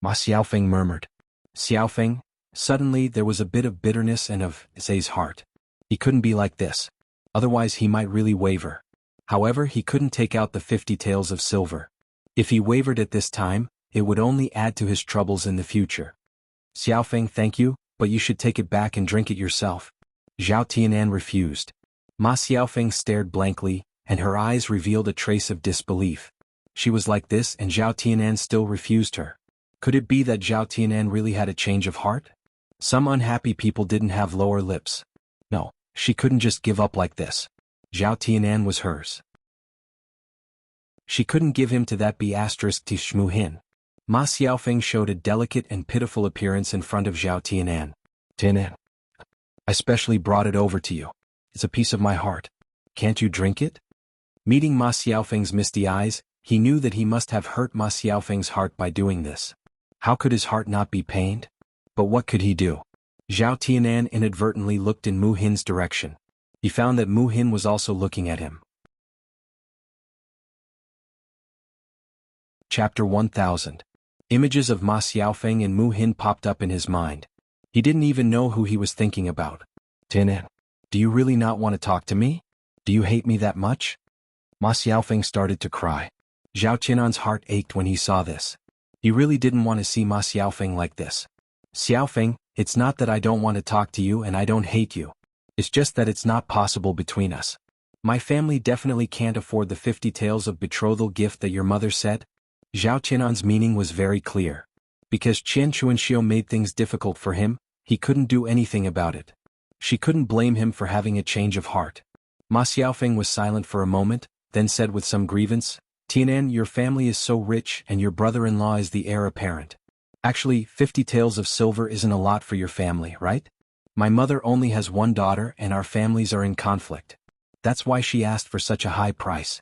Ma Xiaofeng murmured. Xiaofeng, suddenly there was a bit of bitterness and of Zay's heart. He couldn't be like this. Otherwise he might really waver. However, he couldn't take out the 50 taels of silver. If he wavered at this time, it would only add to his troubles in the future. Xiaofeng, thank you, but you should take it back and drink it yourself. Zhao Tianan refused. Ma Xiaofeng stared blankly, and her eyes revealed a trace of disbelief. She was like this and Zhao Tianan still refused her. Could it be that Zhao Tianan really had a change of heart? Some unhappy people didn't have lower lips. No, she couldn't just give up like this. Zhao Tianan was hers. She couldn't give him to that *tch Mu Hin. Ma Xiaofeng showed a delicate and pitiful appearance in front of Zhao Tianan. Tianan, I specially brought it over to you. It's a piece of my heart. Can't you drink it? Meeting Ma Xiaofeng's misty eyes, he knew that he must have hurt Ma Xiaofeng's heart by doing this. How could his heart not be pained? But what could he do? Zhao Tianan inadvertently looked in Mu Hin's direction. He found that Mu Hin was also looking at him. Chapter 1000. Images of Ma Xiaofeng and Mu Hin popped up in his mind. He didn't even know who he was thinking about. Tianan, do you really not want to talk to me? Do you hate me that much? Ma Xiaofeng started to cry. Zhao Tianan's heart ached when he saw this. He really didn't want to see Ma Xiaofeng like this. Xiaofeng, it's not that I don't want to talk to you and I don't hate you. It's just that it's not possible between us. My family definitely can't afford the 50 taels of betrothal gift that your mother said. Zhao Tianan's meaning was very clear. Because Qian Chuanxiu made things difficult for him, he couldn't do anything about it. She couldn't blame him for having a change of heart. Ma Xiaofeng was silent for a moment, then said with some grievance, Tianan, your family is so rich and your brother-in-law is the heir apparent. Actually, 50 taels of silver isn't a lot for your family, right? My mother only has one daughter and our families are in conflict. That's why she asked for such a high price.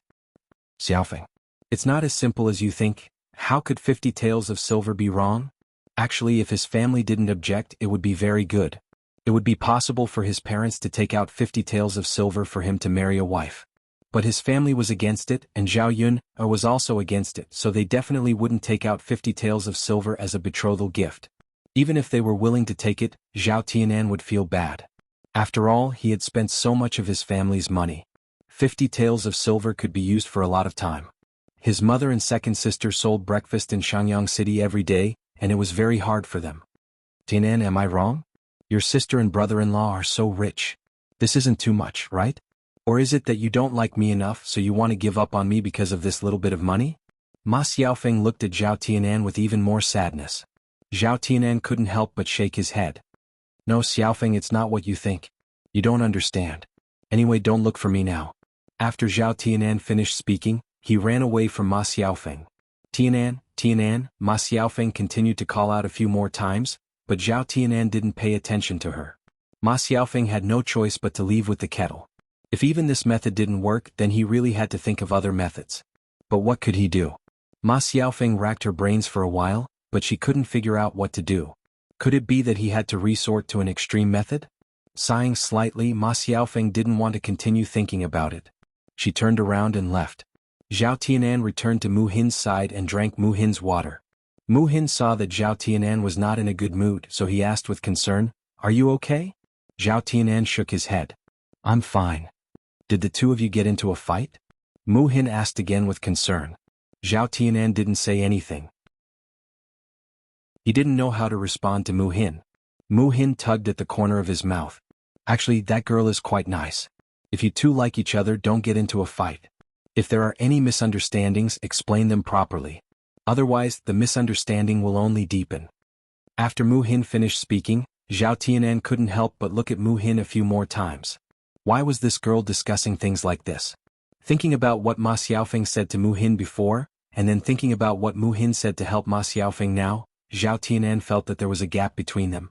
Xiaofeng, it's not as simple as you think. How could 50 taels of silver be wrong? Actually, if his family didn't object, it would be very good. It would be possible for his parents to take out 50 taels of silver for him to marry a wife. But his family was against it, and Zhao Yun was also against it, so they definitely wouldn't take out 50 taels of silver as a betrothal gift. Even if they were willing to take it, Zhao Tianan would feel bad. After all, he had spent so much of his family's money. 50 taels of silver could be used for a lot of time. His mother and second sister sold breakfast in Shangyang City every day, and it was very hard for them. Tianan, am I wrong? Your sister and brother-in-law are so rich. This isn't too much, right? Or is it that you don't like me enough so you want to give up on me because of this little bit of money? Ma Xiaofeng looked at Zhao Tianan with even more sadness. Zhao Tianan couldn't help but shake his head. No, Xiaofeng, it's not what you think. You don't understand. Anyway, don't look for me now. After Zhao Tianan finished speaking, he ran away from Ma Xiaofeng. Tianan, Tianan, Ma Xiaofeng continued to call out a few more times, but Zhao Tianan didn't pay attention to her. Ma Xiaofeng had no choice but to leave with the kettle. If even this method didn't work, then he really had to think of other methods. But what could he do? Ma Xiaofeng racked her brains for a while, but she couldn't figure out what to do. Could it be that he had to resort to an extreme method? Sighing slightly, Ma Xiaofeng didn't want to continue thinking about it. She turned around and left. Zhao Tianan returned to Mu Hin's side and drank Mu Hin's water. Mu Hin saw that Zhao Tianan was not in a good mood, so he asked with concern, "Are you okay?" Zhao Tianan shook his head. "I'm fine." "Did the two of you get into a fight?" Mu Hin asked again with concern. Zhao Tianan didn't say anything. He didn't know how to respond to Mu Hin. Mu Hin tugged at the corner of his mouth. "Actually, that girl is quite nice. If you two like each other, don't get into a fight. If there are any misunderstandings, explain them properly. Otherwise, the misunderstanding will only deepen." After Mu Hin finished speaking, Zhao Tianan couldn't help but look at Mu Hin a few more times. Why was this girl discussing things like this? Thinking about what Ma Xiaofeng said to Mu Hin before, and then thinking about what Mu Hin said to help Ma Xiaofeng now, Zhao Tianan felt that there was a gap between them.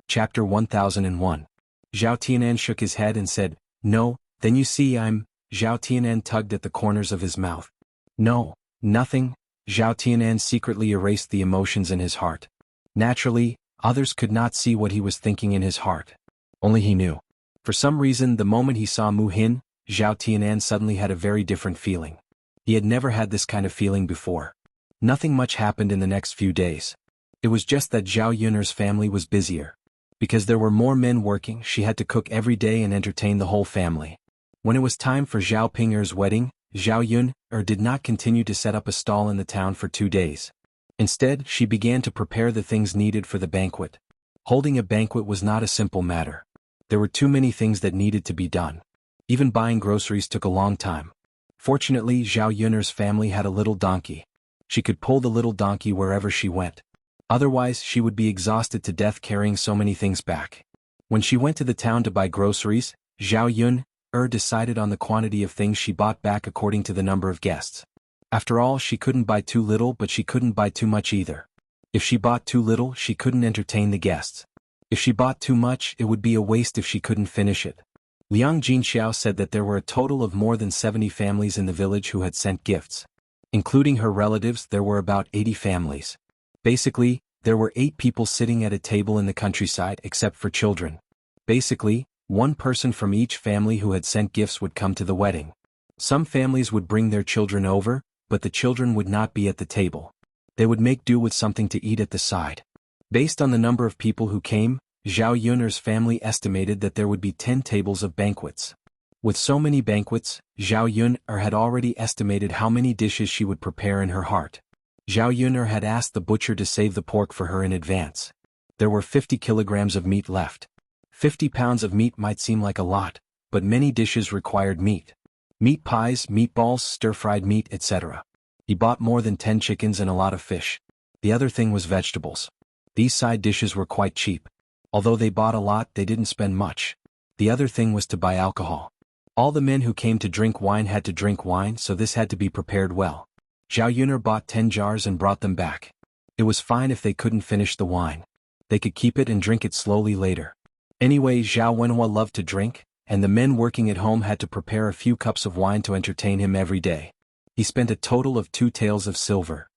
Chapter 1001. Zhao Tianan shook his head and said, "No, then you see I'm—" Zhao Tianan tugged at the corners of his mouth. "No, nothing." Zhao Tianan secretly erased the emotions in his heart. Naturally, others could not see what he was thinking in his heart. Only he knew. For some reason, the moment he saw Mu Hin, Zhao Tianan suddenly had a very different feeling. He had never had this kind of feeling before. Nothing much happened in the next few days. It was just that Zhao Yun'er's family was busier. Because there were more men working, she had to cook every day and entertain the whole family. When it was time for Zhao Ping'er's wedding, Zhao Yun'er did not continue to set up a stall in the town for 2 days. Instead, she began to prepare the things needed for the banquet. Holding a banquet was not a simple matter. There were too many things that needed to be done. Even buying groceries took a long time. Fortunately, Zhao Yun'er's family had a little donkey. She could pull the little donkey wherever she went. Otherwise, she would be exhausted to death carrying so many things back. When she went to the town to buy groceries, Zhao Yun'er decided on the quantity of things she bought back according to the number of guests. After all, she couldn't buy too little, but she couldn't buy too much either. If she bought too little, she couldn't entertain the guests. If she bought too much, it would be a waste if she couldn't finish it. Liang Jinxiao said that there were a total of more than 70 families in the village who had sent gifts. Including her relatives, there were about 80 families. Basically, there were 8 people sitting at a table in the countryside except for children. Basically, one person from each family who had sent gifts would come to the wedding. Some families would bring their children over, but the children would not be at the table. They would make do with something to eat at the side. Based on the number of people who came, Zhao Yun'er's family estimated that there would be 10 tables of banquets. With so many banquets, Zhao Yun'er had already estimated how many dishes she would prepare in her heart. Zhao Yun'er had asked the butcher to save the pork for her in advance. There were 50 kilograms of meat left. 50 pounds of meat might seem like a lot, but many dishes required meat. Meat pies, meatballs, stir-fried meat, etc. He bought more than 10 chickens and a lot of fish. The other thing was vegetables. These side dishes were quite cheap. Although they bought a lot, they didn't spend much. The other thing was to buy alcohol. All the men who came to drink wine had to drink wine, so this had to be prepared well. Zhao Yun'er bought 10 jars and brought them back. It was fine if they couldn't finish the wine. They could keep it and drink it slowly later. Anyway, Zhao Wenhua loved to drink, and the men working at home had to prepare a few cups of wine to entertain him every day. He spent a total of 2 taels of silver.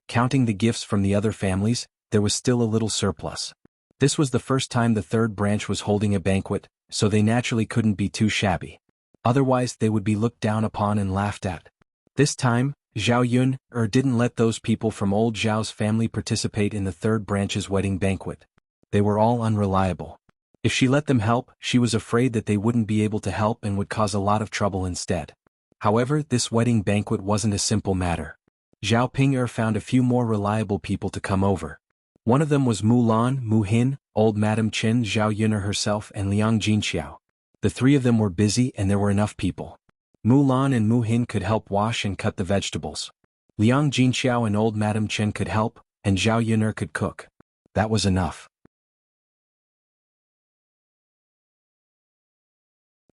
Counting the gifts from the other families, there was still a little surplus. This was the first time the third branch was holding a banquet, so they naturally couldn't be too shabby. Otherwise, they would be looked down upon and laughed at. This time, Zhao Yun'er didn't let those people from old Zhao's family participate in the third branch's wedding banquet. They were all unreliable. If she let them help, she was afraid that they wouldn't be able to help and would cause a lot of trouble instead. However, this wedding banquet wasn't a simple matter. Zhao Ping'er found a few more reliable people to come over. One of them was Mulan, Mu Hin, old Madam Chen, Zhao Yun'er herself, and Liang Jinxiao. The 3 of them were busy and there were enough people. Mulan and Mu Hin could help wash and cut the vegetables. Liang Jinxiao and old Madam Chen could help, and Zhao Yun'er could cook. That was enough.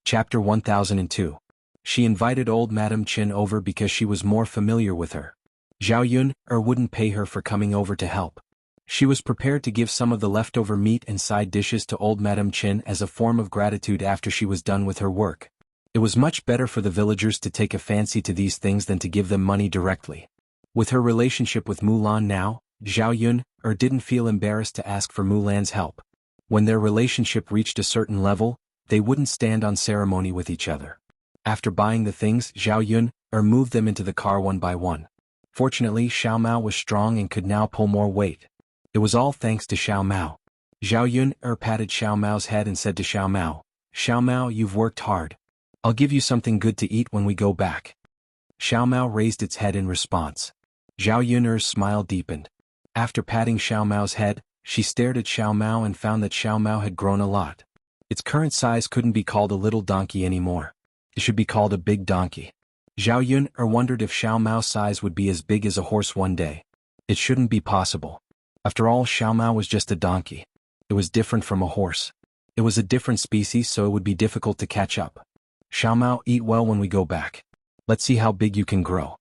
Chapter 1002. She invited old Madam Chen over because she was more familiar with her. Zhao Yun'er wouldn't pay her for coming over to help. She was prepared to give some of the leftover meat and side dishes to old Madam Chen as a form of gratitude after she was done with her work. It was much better for the villagers to take a fancy to these things than to give them money directly. With her relationship with Mulan now, Zhao Yun'er didn't feel embarrassed to ask for Mulan's help. When their relationship reached a certain level, they wouldn't stand on ceremony with each other. After buying the things, Zhao Yun moved them into the car one by one. Fortunately, Xiao Mao was strong and could now pull more weight. It was all thanks to Xiao Mao. Zhao Yun patted Xiao Mao's head and said to Xiao Mao, you've worked hard. I'll give you something good to eat when we go back. Xiao Mao raised its head in response. Zhao Yun's smile deepened. After patting Xiao Mao's head, she stared at Xiao Mao and found that Xiao Mao had grown a lot. Its current size couldn't be called a little donkey anymore. It should be called a big donkey. Zhao Yun wondered if Xiao Mao's size would be as big as a horse one day. It shouldn't be possible. After all, Xiao Mao was just a donkey. It was different from a horse. It was a different species, so it would be difficult to catch up. Xiao Mao, eat well when we go back. Let's see how big you can grow.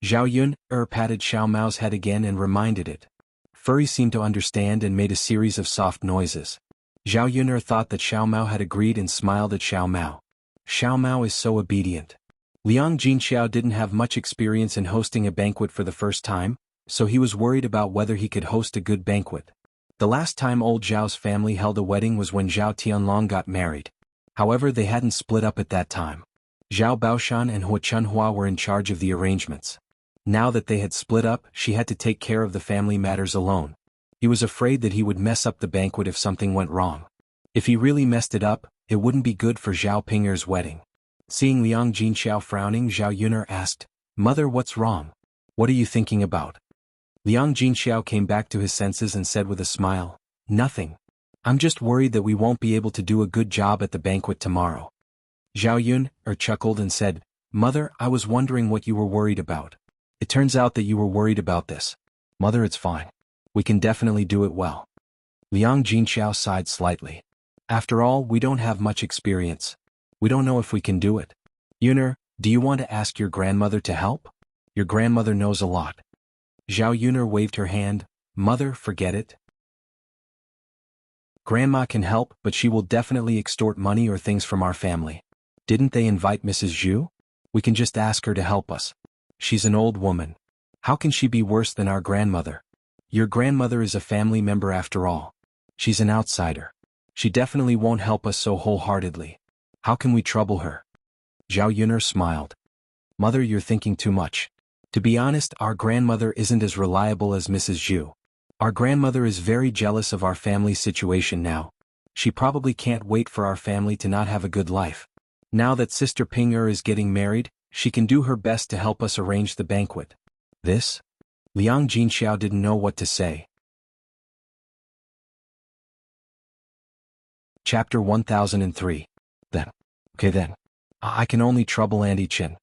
Zhao Yun patted Xiao Mao's head again and reminded it. Furry seemed to understand and made a series of soft noises. Zhao Yun thought that Xiao Mao had agreed and smiled at Xiao Mao. Xiao Mao is so obedient. Liang Jinxiao didn't have much experience in hosting a banquet for the first time, so he was worried about whether he could host a good banquet. The last time old Zhao's family held a wedding was when Zhao Tianlong got married. However, they hadn't split up at that time. Zhao Baoshan and Hua Chunhua were in charge of the arrangements. Now that they had split up, she had to take care of the family matters alone. He was afraid that he would mess up the banquet if something went wrong. If he really messed it up, it wouldn't be good for Zhao Ping'er's wedding. Seeing Liang Jinxiao frowning, Zhao Yun asked, "Mother, what's wrong? What are you thinking about?" Liang Jinxiao came back to his senses and said with a smile, "Nothing. I'm just worried that we won't be able to do a good job at the banquet tomorrow." Zhao Yun chuckled and said, "Mother, I was wondering what you were worried about. It turns out that you were worried about this. Mother, it's fine. We can definitely do it well." Liang Jinxiao sighed slightly. "After all, we don't have much experience. We don't know if we can do it. Yuner, do you want to ask your grandmother to help? Your grandmother knows a lot." Zhao Yuner waved her hand. "Mother, forget it. Grandma can help, but she will definitely extort money or things from our family. Didn't they invite Mrs. Zhu? We can just ask her to help us. She's an old woman. How can she be worse than our grandmother? Your grandmother is a family member after all. She's an outsider. She definitely won't help us so wholeheartedly. How can we trouble her?" Zhao Yuner smiled. "Mother, you're thinking too much. To be honest, our grandmother isn't as reliable as Mrs. Zhu. Our grandmother is very jealous of our family's situation now. She probably can't wait for our family to not have a good life. Now that Sister Ping'er is getting married, she can do her best to help us arrange the banquet." This? Liang Jinxiao didn't know what to say. Chapter 1003. Then. I can only trouble Auntie Chin.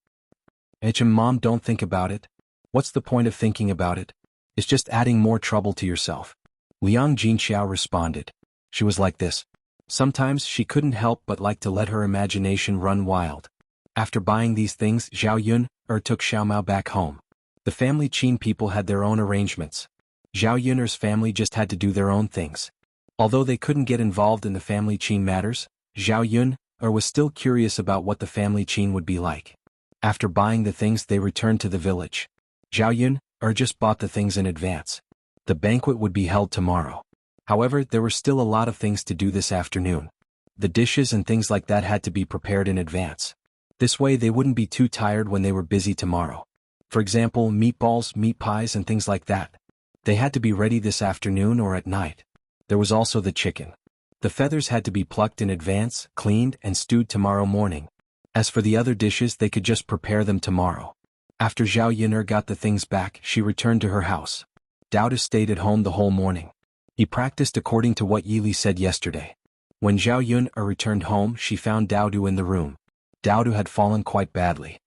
Mom, don't think about it. What's the point of thinking about it? It's just adding more trouble to yourself. Liang Jinxiao responded. She was like this. Sometimes she couldn't help but like to let her imagination run wild. After buying these things, Zhao Yun took Xiao Mao back home. The family Qin people had their own arrangements. Zhao Yun's family just had to do their own things. Although they couldn't get involved in the family Qin matters, Zhao Yun was still curious about what the family Qin would be like. After buying the things, they returned to the village. Zhao Yun just bought the things in advance. The banquet would be held tomorrow. However, there were still a lot of things to do this afternoon. The dishes and things like that had to be prepared in advance. This way they wouldn't be too tired when they were busy tomorrow. For example, meatballs, meat pies and things like that. They had to be ready this afternoon or at night. There was also the chicken. The feathers had to be plucked in advance, cleaned, and stewed tomorrow morning. As for the other dishes, they could just prepare them tomorrow. After Zhao Yun'er got the things back, she returned to her house. Dao stayed at home the whole morning. He practiced according to what Yili said yesterday. When Zhao Yun'er returned home, she found Dao in the room. Dao had fallen quite badly.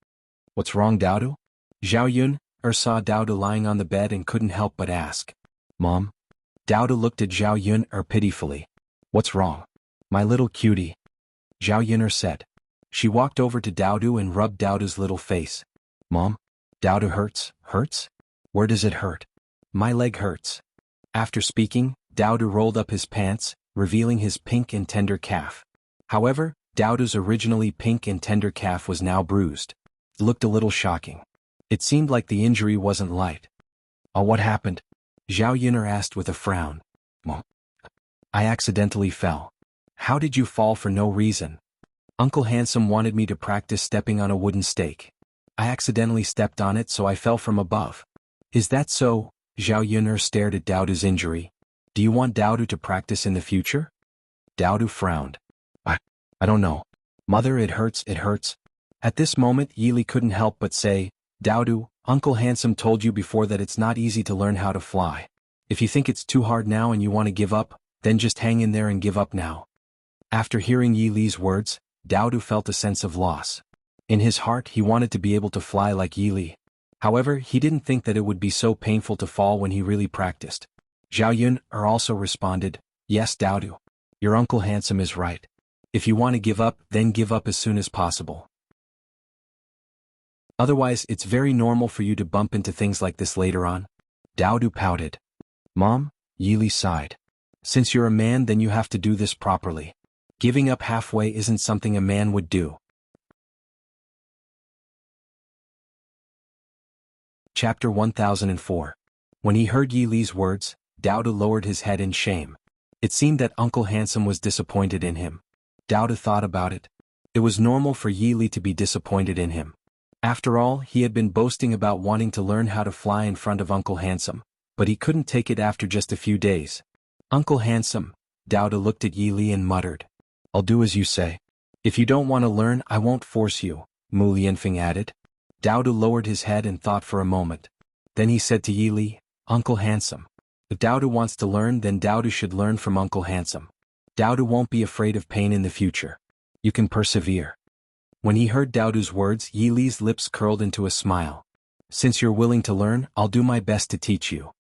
"What's wrong, Dao?" Zhao Yun'er saw Dao lying on the bed and couldn't help but ask. "Mom?" Dao looked at Zhao Yun'er pitifully. "What's wrong? My little cutie?" Zhao Yun'er said. She walked over to Dao and rubbed Dao's little face. "Mom? Dao hurts? Hurts? Where does it hurt?" "My leg hurts." After speaking, Dao rolled up his pants, revealing his pink and tender calf. However, Dao's originally pink and tender calf was now bruised. It looked a little shocking. It seemed like the injury wasn't light. "Oh, what happened?" Zhao Yun'er asked with a frown. "Mom, I accidentally fell." "How did you fall for no reason?" Uncle Handsome wanted me to practice stepping on a wooden stake. I accidentally stepped on it, so I fell from above. Is that so? Zhao Yun'er stared at Daodu's injury. Do you want Daodu to practice in the future? Daodu frowned. I don't know. Mother, it hurts, it hurts. At this moment Yili couldn't help but say, Daodu, Uncle Handsome told you before that it's not easy to learn how to fly. If you think it's too hard now and you want to give up, then just hang in there and give up now. After hearing Yi Li's words, Daodu felt a sense of loss. In his heart he wanted to be able to fly like Yi Li. However, he didn't think that it would be so painful to fall when he really practiced. Zhao Yun'er also responded, Yes, Daodu. Your Uncle Handsome is right. If you want to give up, then give up as soon as possible. Otherwise, it's very normal for you to bump into things like this later on. Daodu pouted. Mom, Yi Li sighed. Since you're a man, then you have to do this properly. Giving up halfway isn't something a man would do. Chapter 1004. When he heard Yi Li's words, Daodu lowered his head in shame. It seemed that Uncle Handsome was disappointed in him. Daodu thought about it. It was normal for Yi Li to be disappointed in him. After all, he had been boasting about wanting to learn how to fly in front of Uncle Handsome, but he couldn't take it after just a few days. Uncle Handsome, Daodu looked at Yi Li and muttered. I'll do as you say. If you don't want to learn, I won't force you, Mu Lianfeng added. Daodu lowered his head and thought for a moment. Then he said to Yi Li, Uncle Handsome. If Daodu wants to learn, then Daodu should learn from Uncle Handsome. Daodu won't be afraid of pain in the future. You can persevere. When he heard Daodu's words, Yi Li's lips curled into a smile. Since you're willing to learn, I'll do my best to teach you.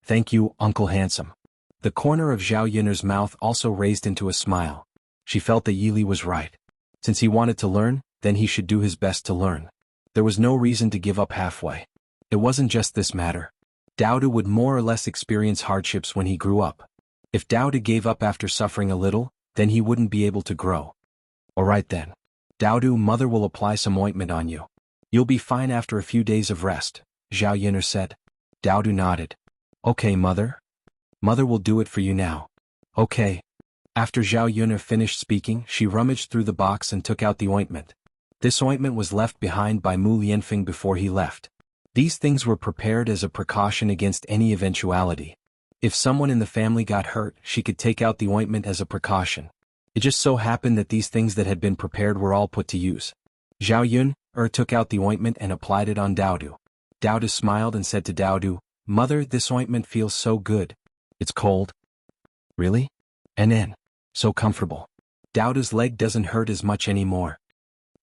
Thank you, Uncle Handsome. The corner of Zhao Yun'er's mouth also raised into a smile. She felt that Yi Li was right. Since he wanted to learn, then he should do his best to learn. There was no reason to give up halfway. It wasn't just this matter. Daodu would more or less experience hardships when he grew up. If Daodu gave up after suffering a little, then he wouldn't be able to grow. Alright then. Daodu, Mother will apply some ointment on you. You'll be fine after a few days of rest, Zhao Yun'er said. Daodu nodded. Okay, Mother. Mother will do it for you now. Okay. After Zhao Yun'er finished speaking, she rummaged through the box and took out the ointment. This ointment was left behind by Mu Lianfeng before he left. These things were prepared as a precaution against any eventuality. If someone in the family got hurt, she could take out the ointment as a precaution. It just so happened that these things that had been prepared were all put to use. Zhao Yun'er took out the ointment and applied it on Daodu. Daodu smiled and said to Daodu, Mother, this ointment feels so good. It's cold. Really? And so comfortable. Daodu's leg doesn't hurt as much anymore.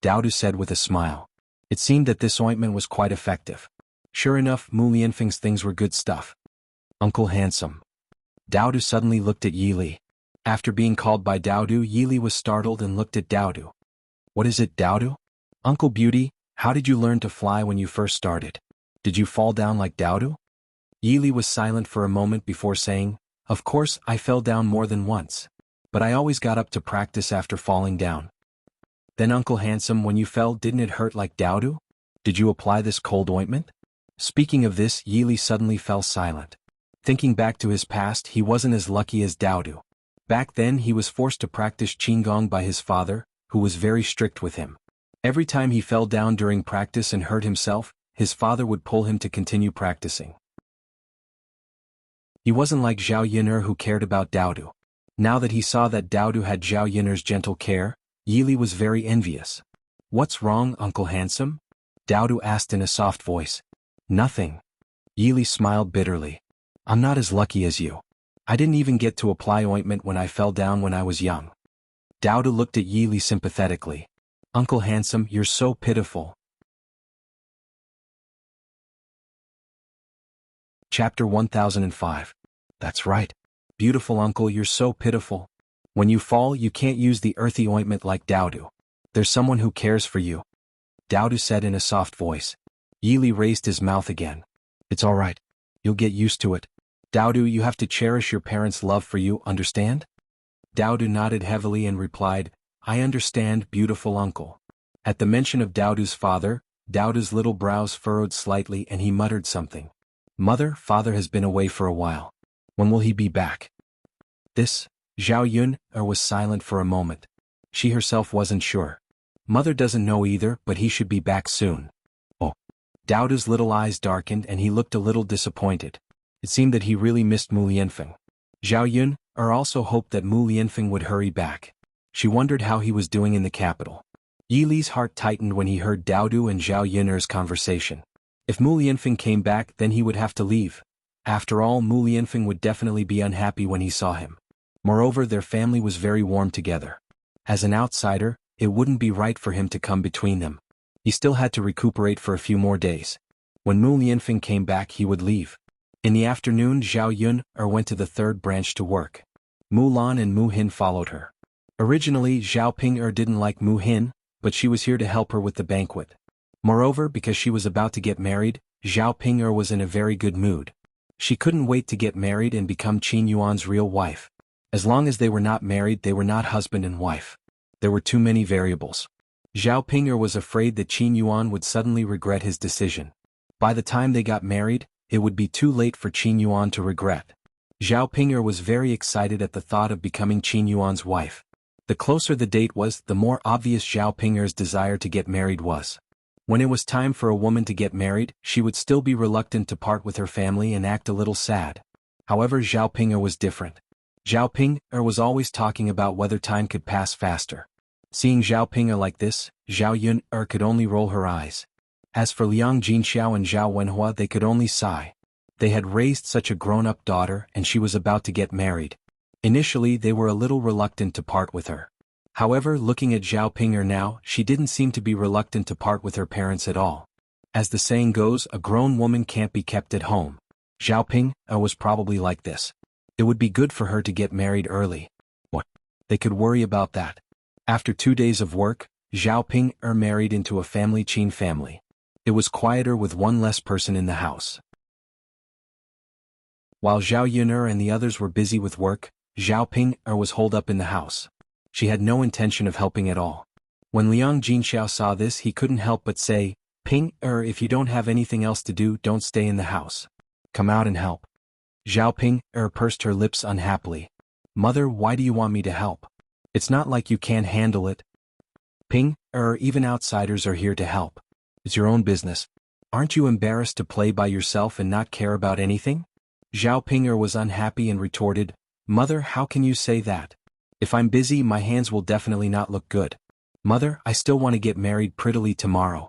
Daodu said with a smile. It seemed that this ointment was quite effective. Sure enough, Mu Lianfeng's things were good stuff. Uncle Handsome. Daodu suddenly looked at Yi Li. After being called by Daodu, Yi Li was startled and looked at Daodu. What is it, Daodu? Uncle Beauty, how did you learn to fly when you first started? Did you fall down like Daodu? Yi Li was silent for a moment before saying, Of course, I fell down more than once. But I always got up to practice after falling down. Then Uncle Handsome, when you fell, didn't it hurt like Daodu? Did you apply this cold ointment? Speaking of this, Yi Li suddenly fell silent. Thinking back to his past, he wasn't as lucky as Daodu. Back then he was forced to practice Qigong by his father, who was very strict with him. Every time he fell down during practice and hurt himself, his father would pull him to continue practicing. He wasn't like Zhao Yun'er, who cared about Daodu. Now that he saw that Daodu had Zhao Yun'er's gentle care, Yi Li was very envious. What's wrong, Uncle Handsome? Daodu asked in a soft voice. Nothing. Yi Li smiled bitterly. I'm not as lucky as you. I didn't even get to apply ointment when I fell down when I was young. Daodu looked at Yi Li sympathetically. Uncle Handsome, you're so pitiful. Chapter 1005. That's right. Beautiful uncle, you're so pitiful. When you fall, you can't use the earthy ointment like Daodu. There's someone who cares for you. Daodu said in a soft voice. Yi Li raised his mouth again. It's all right. You'll get used to it. Daodu, you have to cherish your parents' love for you, understand? Daodu nodded heavily and replied, I understand, beautiful uncle. At the mention of Daodu's father, Daodu's little brows furrowed slightly and he muttered something. Mother, father has been away for a while. When will he be back? Zhao Yun'er was silent for a moment. She herself wasn't sure. Mother doesn't know either, but he should be back soon. Oh. Daodu's little eyes darkened and he looked a little disappointed. It seemed that he really missed Mu Lianfeng. Zhao Yun also hoped that Mu Lianfeng would hurry back. She wondered how he was doing in the capital. Yi Li's heart tightened when he heard Daodu and Zhao Yun's conversation. If Mu Lianfeng came back, then he would have to leave. After all, Mu Lianfeng would definitely be unhappy when he saw him. Moreover, their family was very warm together. As an outsider, it wouldn't be right for him to come between them. He still had to recuperate for a few more days. When Mu Lianfeng came back, he would leave. In the afternoon, Zhao Yun went to the third branch to work. Mu Lan and Mu Hin followed her. Originally, Zhao Ping didn't like Mu Hin, but she was here to help her with the banquet. Moreover, because she was about to get married, Zhao Ping was in a very good mood. She couldn't wait to get married and become Qin Yuan's real wife. As long as they were not married, they were not husband and wife. There were too many variables. Zhao Ping was afraid that Qin Yuan would suddenly regret his decision. By the time they got married, it would be too late for Qin Yuan to regret. Zhao Ping was very excited at the thought of becoming Qin Yuan's wife. The closer the date was, the more obvious Zhao Ping's desire to get married was. When it was time for a woman to get married, she would still be reluctant to part with her family and act a little sad. However, Zhao Ping was different. Zhao Ping was always talking about whether time could pass faster. Seeing Zhao Ping like this, Zhao Yun could only roll her eyes. As for Liang Jinxiao and Zhao Wenhua, they could only sigh. They had raised such a grown-up daughter and she was about to get married. Initially, they were a little reluctant to part with her. However, looking at Zhao Ping now, she didn't seem to be reluctant to part with her parents at all. As the saying goes, a grown woman can't be kept at home. Zhao Ping was probably like this. It would be good for her to get married early. What? They could worry about that. After 2 days of work, Zhao Ping married into a family Qin family. It was quieter with one less person in the house. While Zhao Yun and the others were busy with work, Zhao Ping was holed up in the house. She had no intention of helping at all. When Liang Jinxiao saw this, he couldn't help but say, Ping, if you don't have anything else to do, don't stay in the house. Come out and help. Zhao Ping pursed her lips unhappily. Mother, why do you want me to help? It's not like you can't handle it. Ping, even outsiders are here to help. It's your own business. Aren't you embarrassed to play by yourself and not care about anything? Zhao Ping was unhappy and retorted, Mother, how can you say that? If I'm busy, my hands will definitely not look good. Mother, I still want to get married prettily tomorrow.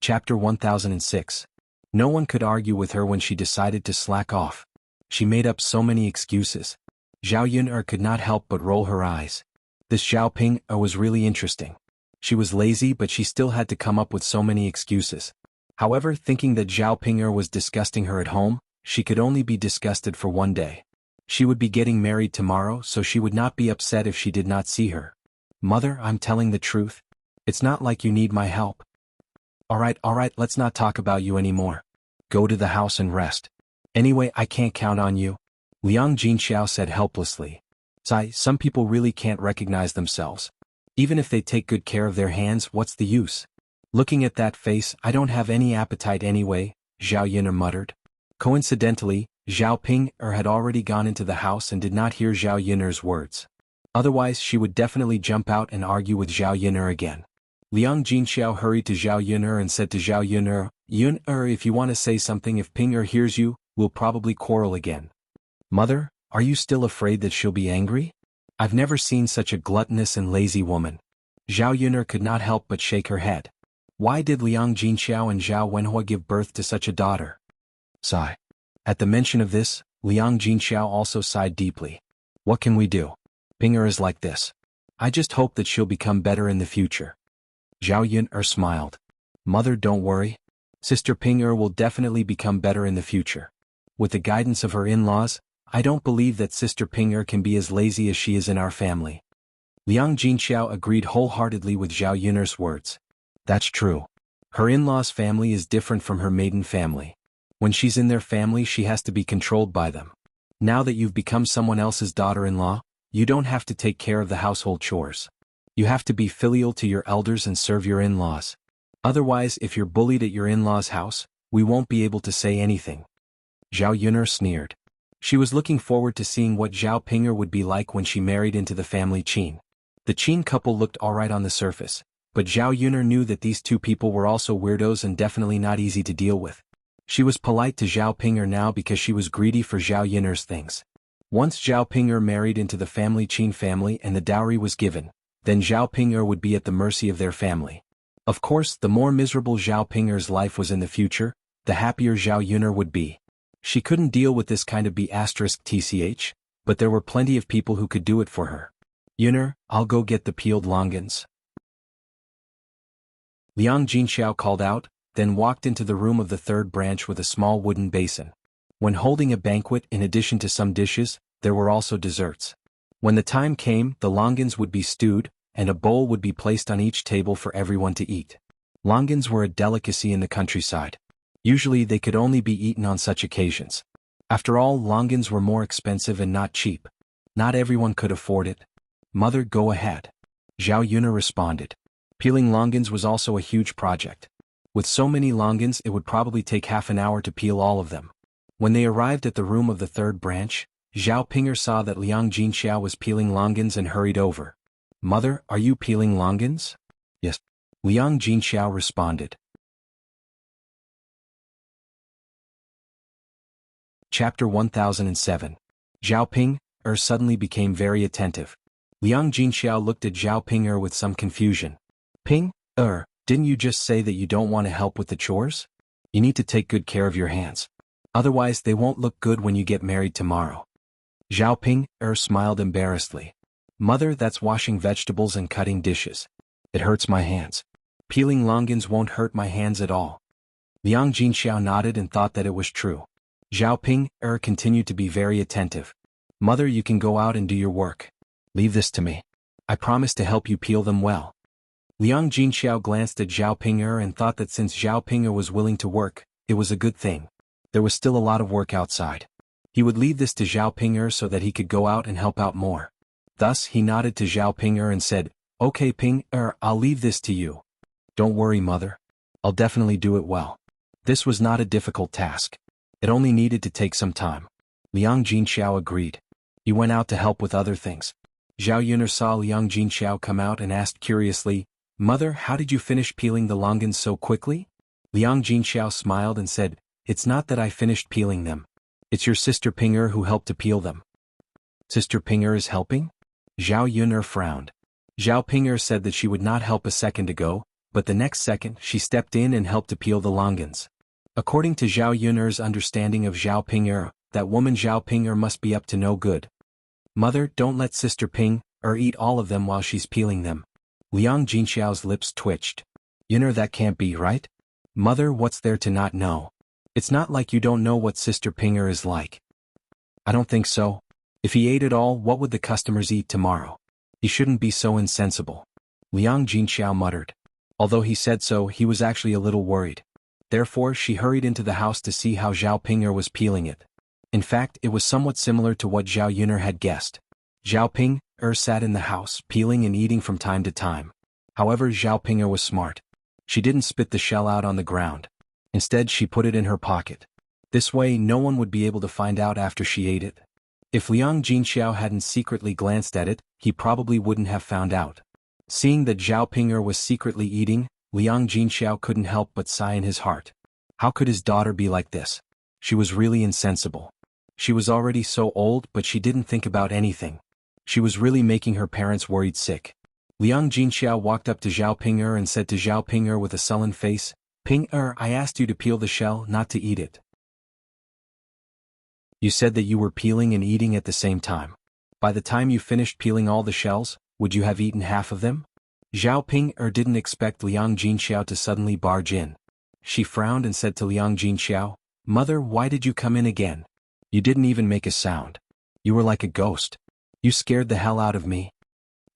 Chapter 1006. No one could argue with her when she decided to slack off. She made up so many excuses. Zhao Yun could not help but roll her eyes. This Zhao Ping was really interesting. She was lazy, but she still had to come up with so many excuses. However, thinking that Zhao Ping was disgusting her at home, she could only be disgusted for one day. She would be getting married tomorrow, so she would not be upset if she did not see her. Mother, I'm telling the truth. It's not like you need my help. Alright, let's not talk about you anymore. Go to the house and rest. Anyway, I can't count on you. Liang Jinxiao said helplessly. Some people really can't recognize themselves. Even if they take good care of their hands, what's the use? Looking at that face, I don't have any appetite anyway, Zhao Yun muttered. Coincidentally, Zhao Ping had already gone into the house and did not hear Zhao Yun's words. Otherwise, she would definitely jump out and argue with Zhao Yun again. Liang Jinxiao hurried to Zhao Yun and said to Zhao Yun, if you want to say something, if Ping hears you, we'll probably quarrel again. Mother, are you still afraid that she'll be angry? I've never seen such a gluttonous and lazy woman. Zhao Yun could not help but shake her head. Why did Liang Jinxiao and Zhao Wenhua give birth to such a daughter? Sigh. At the mention of this, Liang Jinxiao also sighed deeply. What can we do? Ping is like this. I just hope that she'll become better in the future. Zhao Yun smiled. Mother, don't worry. Sister Ping will definitely become better in the future. With the guidance of her in-laws, I don't believe that Sister Ping can be as lazy as she is in our family. Liang Jinxiao agreed wholeheartedly with Zhao Yun's words. That's true. Her in-laws' family is different from her maiden family. When she's in their family, she has to be controlled by them. Now that you've become someone else's daughter-in-law, you don't have to take care of the household chores. You have to be filial to your elders and serve your in-laws. Otherwise, if you're bullied at your in-laws' house, we won't be able to say anything. Zhao Yun sneered. She was looking forward to seeing what Zhao Ping'er would be like when she married into the family Qin. The Qin couple looked alright on the surface, but Zhao Yuner knew that these two people were also weirdos and definitely not easy to deal with. She was polite to Zhao Ping'er now because she was greedy for Zhao Yuner's things. Once Zhao Ping'er married into the family Qin family and the dowry was given, then Zhao Ping'er would be at the mercy of their family. Of course, the more miserable Zhao Ping'er's life was in the future, the happier Zhao Yuner would be. She couldn't deal with this kind of B***tch, but there were plenty of people who could do it for her. Yuner, I'll go get the peeled longans. Liang Jinxiao called out, then walked into the room of the third branch with a small wooden basin. When holding a banquet, in addition to some dishes, there were also desserts. When the time came, the longans would be stewed, and a bowl would be placed on each table for everyone to eat. Longans were a delicacy in the countryside. Usually they could only be eaten on such occasions. After all, longans were more expensive and not cheap. Not everyone could afford it. Mother, go ahead. Zhao Yuner responded. Peeling longans was also a huge project. With so many longans, it would probably take half an hour to peel all of them. When they arrived at the room of the third branch, Zhao Ping'er saw that Liang Jinxiao was peeling longans and hurried over. Mother, are you peeling longans? Yes. Liang Jinxiao responded. Chapter 1007. Zhao Ping'er suddenly became very attentive. Liang Jinxiao looked at Zhao Ping'er with some confusion. Ping'er, didn't you just say that you don't want to help with the chores? You need to take good care of your hands. Otherwise they won't look good when you get married tomorrow. Zhao Ping'er smiled embarrassedly. Mother, that's washing vegetables and cutting dishes. It hurts my hands. Peeling longans won't hurt my hands at all. Liang Jinxiao nodded and thought that it was true. Zhao Ping'er continued to be very attentive. Mother, you can go out and do your work. Leave this to me. I promise to help you peel them well. Liang Jinxiao glanced at Zhao Ping'er and thought that since Zhao Ping'er was willing to work, it was a good thing. There was still a lot of work outside. He would leave this to Zhao Ping'er so that he could go out and help out more. Thus, he nodded to Zhao Ping'er and said, Okay Ping'er, I'll leave this to you. Don't worry, Mother. I'll definitely do it well. This was not a difficult task. It only needed to take some time. Liang Jinxiao agreed. He went out to help with other things. Zhao Yuner saw Liang Jinxiao come out and asked curiously, Mother, how did you finish peeling the longans so quickly? Liang Jinxiao smiled and said, It's not that I finished peeling them. It's your sister Ping'er who helped to peel them. Sister Ping'er is helping? Zhao Yuner frowned. Zhao Ping'er said that she would not help a second ago, but the next second she stepped in and helped to peel the longans. According to Zhao Yuner's understanding of Zhao Ping'er, that woman Zhao Ping'er must be up to no good. Mother, don't let Sister Ping'er eat all of them while she's peeling them. Liang Jinxiao's lips twitched. Yuner, that can't be right? Mother, what's there to not know? It's not like you don't know what Sister Ping'er is like. I don't think so. If he ate it all, what would the customers eat tomorrow? He shouldn't be so insensible. Liang Jinxiao muttered. Although he said so, he was actually a little worried. Therefore, she hurried into the house to see how Zhao Ping'er was peeling it. In fact, it was somewhat similar to what Zhao Yuner had guessed. Zhao Ping'er sat in the house, peeling and eating from time to time. However, Zhao Ping'er was smart. She didn't spit the shell out on the ground. Instead, she put it in her pocket. This way, no one would be able to find out after she ate it. If Liang Jinxiao hadn't secretly glanced at it, he probably wouldn't have found out. Seeing that Zhao Ping'er was secretly eating, Liang Jinxiao couldn't help but sigh in his heart. How could his daughter be like this? She was really insensible. She was already so old, but she didn't think about anything. She was really making her parents worried sick. Liang Jinxiao walked up to Zhao Ping'er and said to Zhao Ping'er with a sullen face, Ping'er, I asked you to peel the shell, not to eat it. You said that you were peeling and eating at the same time. By the time you finished peeling all the shells, would you have eaten half of them? Zhao Ping'er didn't expect Liang Jinxiao to suddenly barge in. She frowned and said to Liang Jinxiao, Mother, why did you come in again? You didn't even make a sound. You were like a ghost. You scared the hell out of me.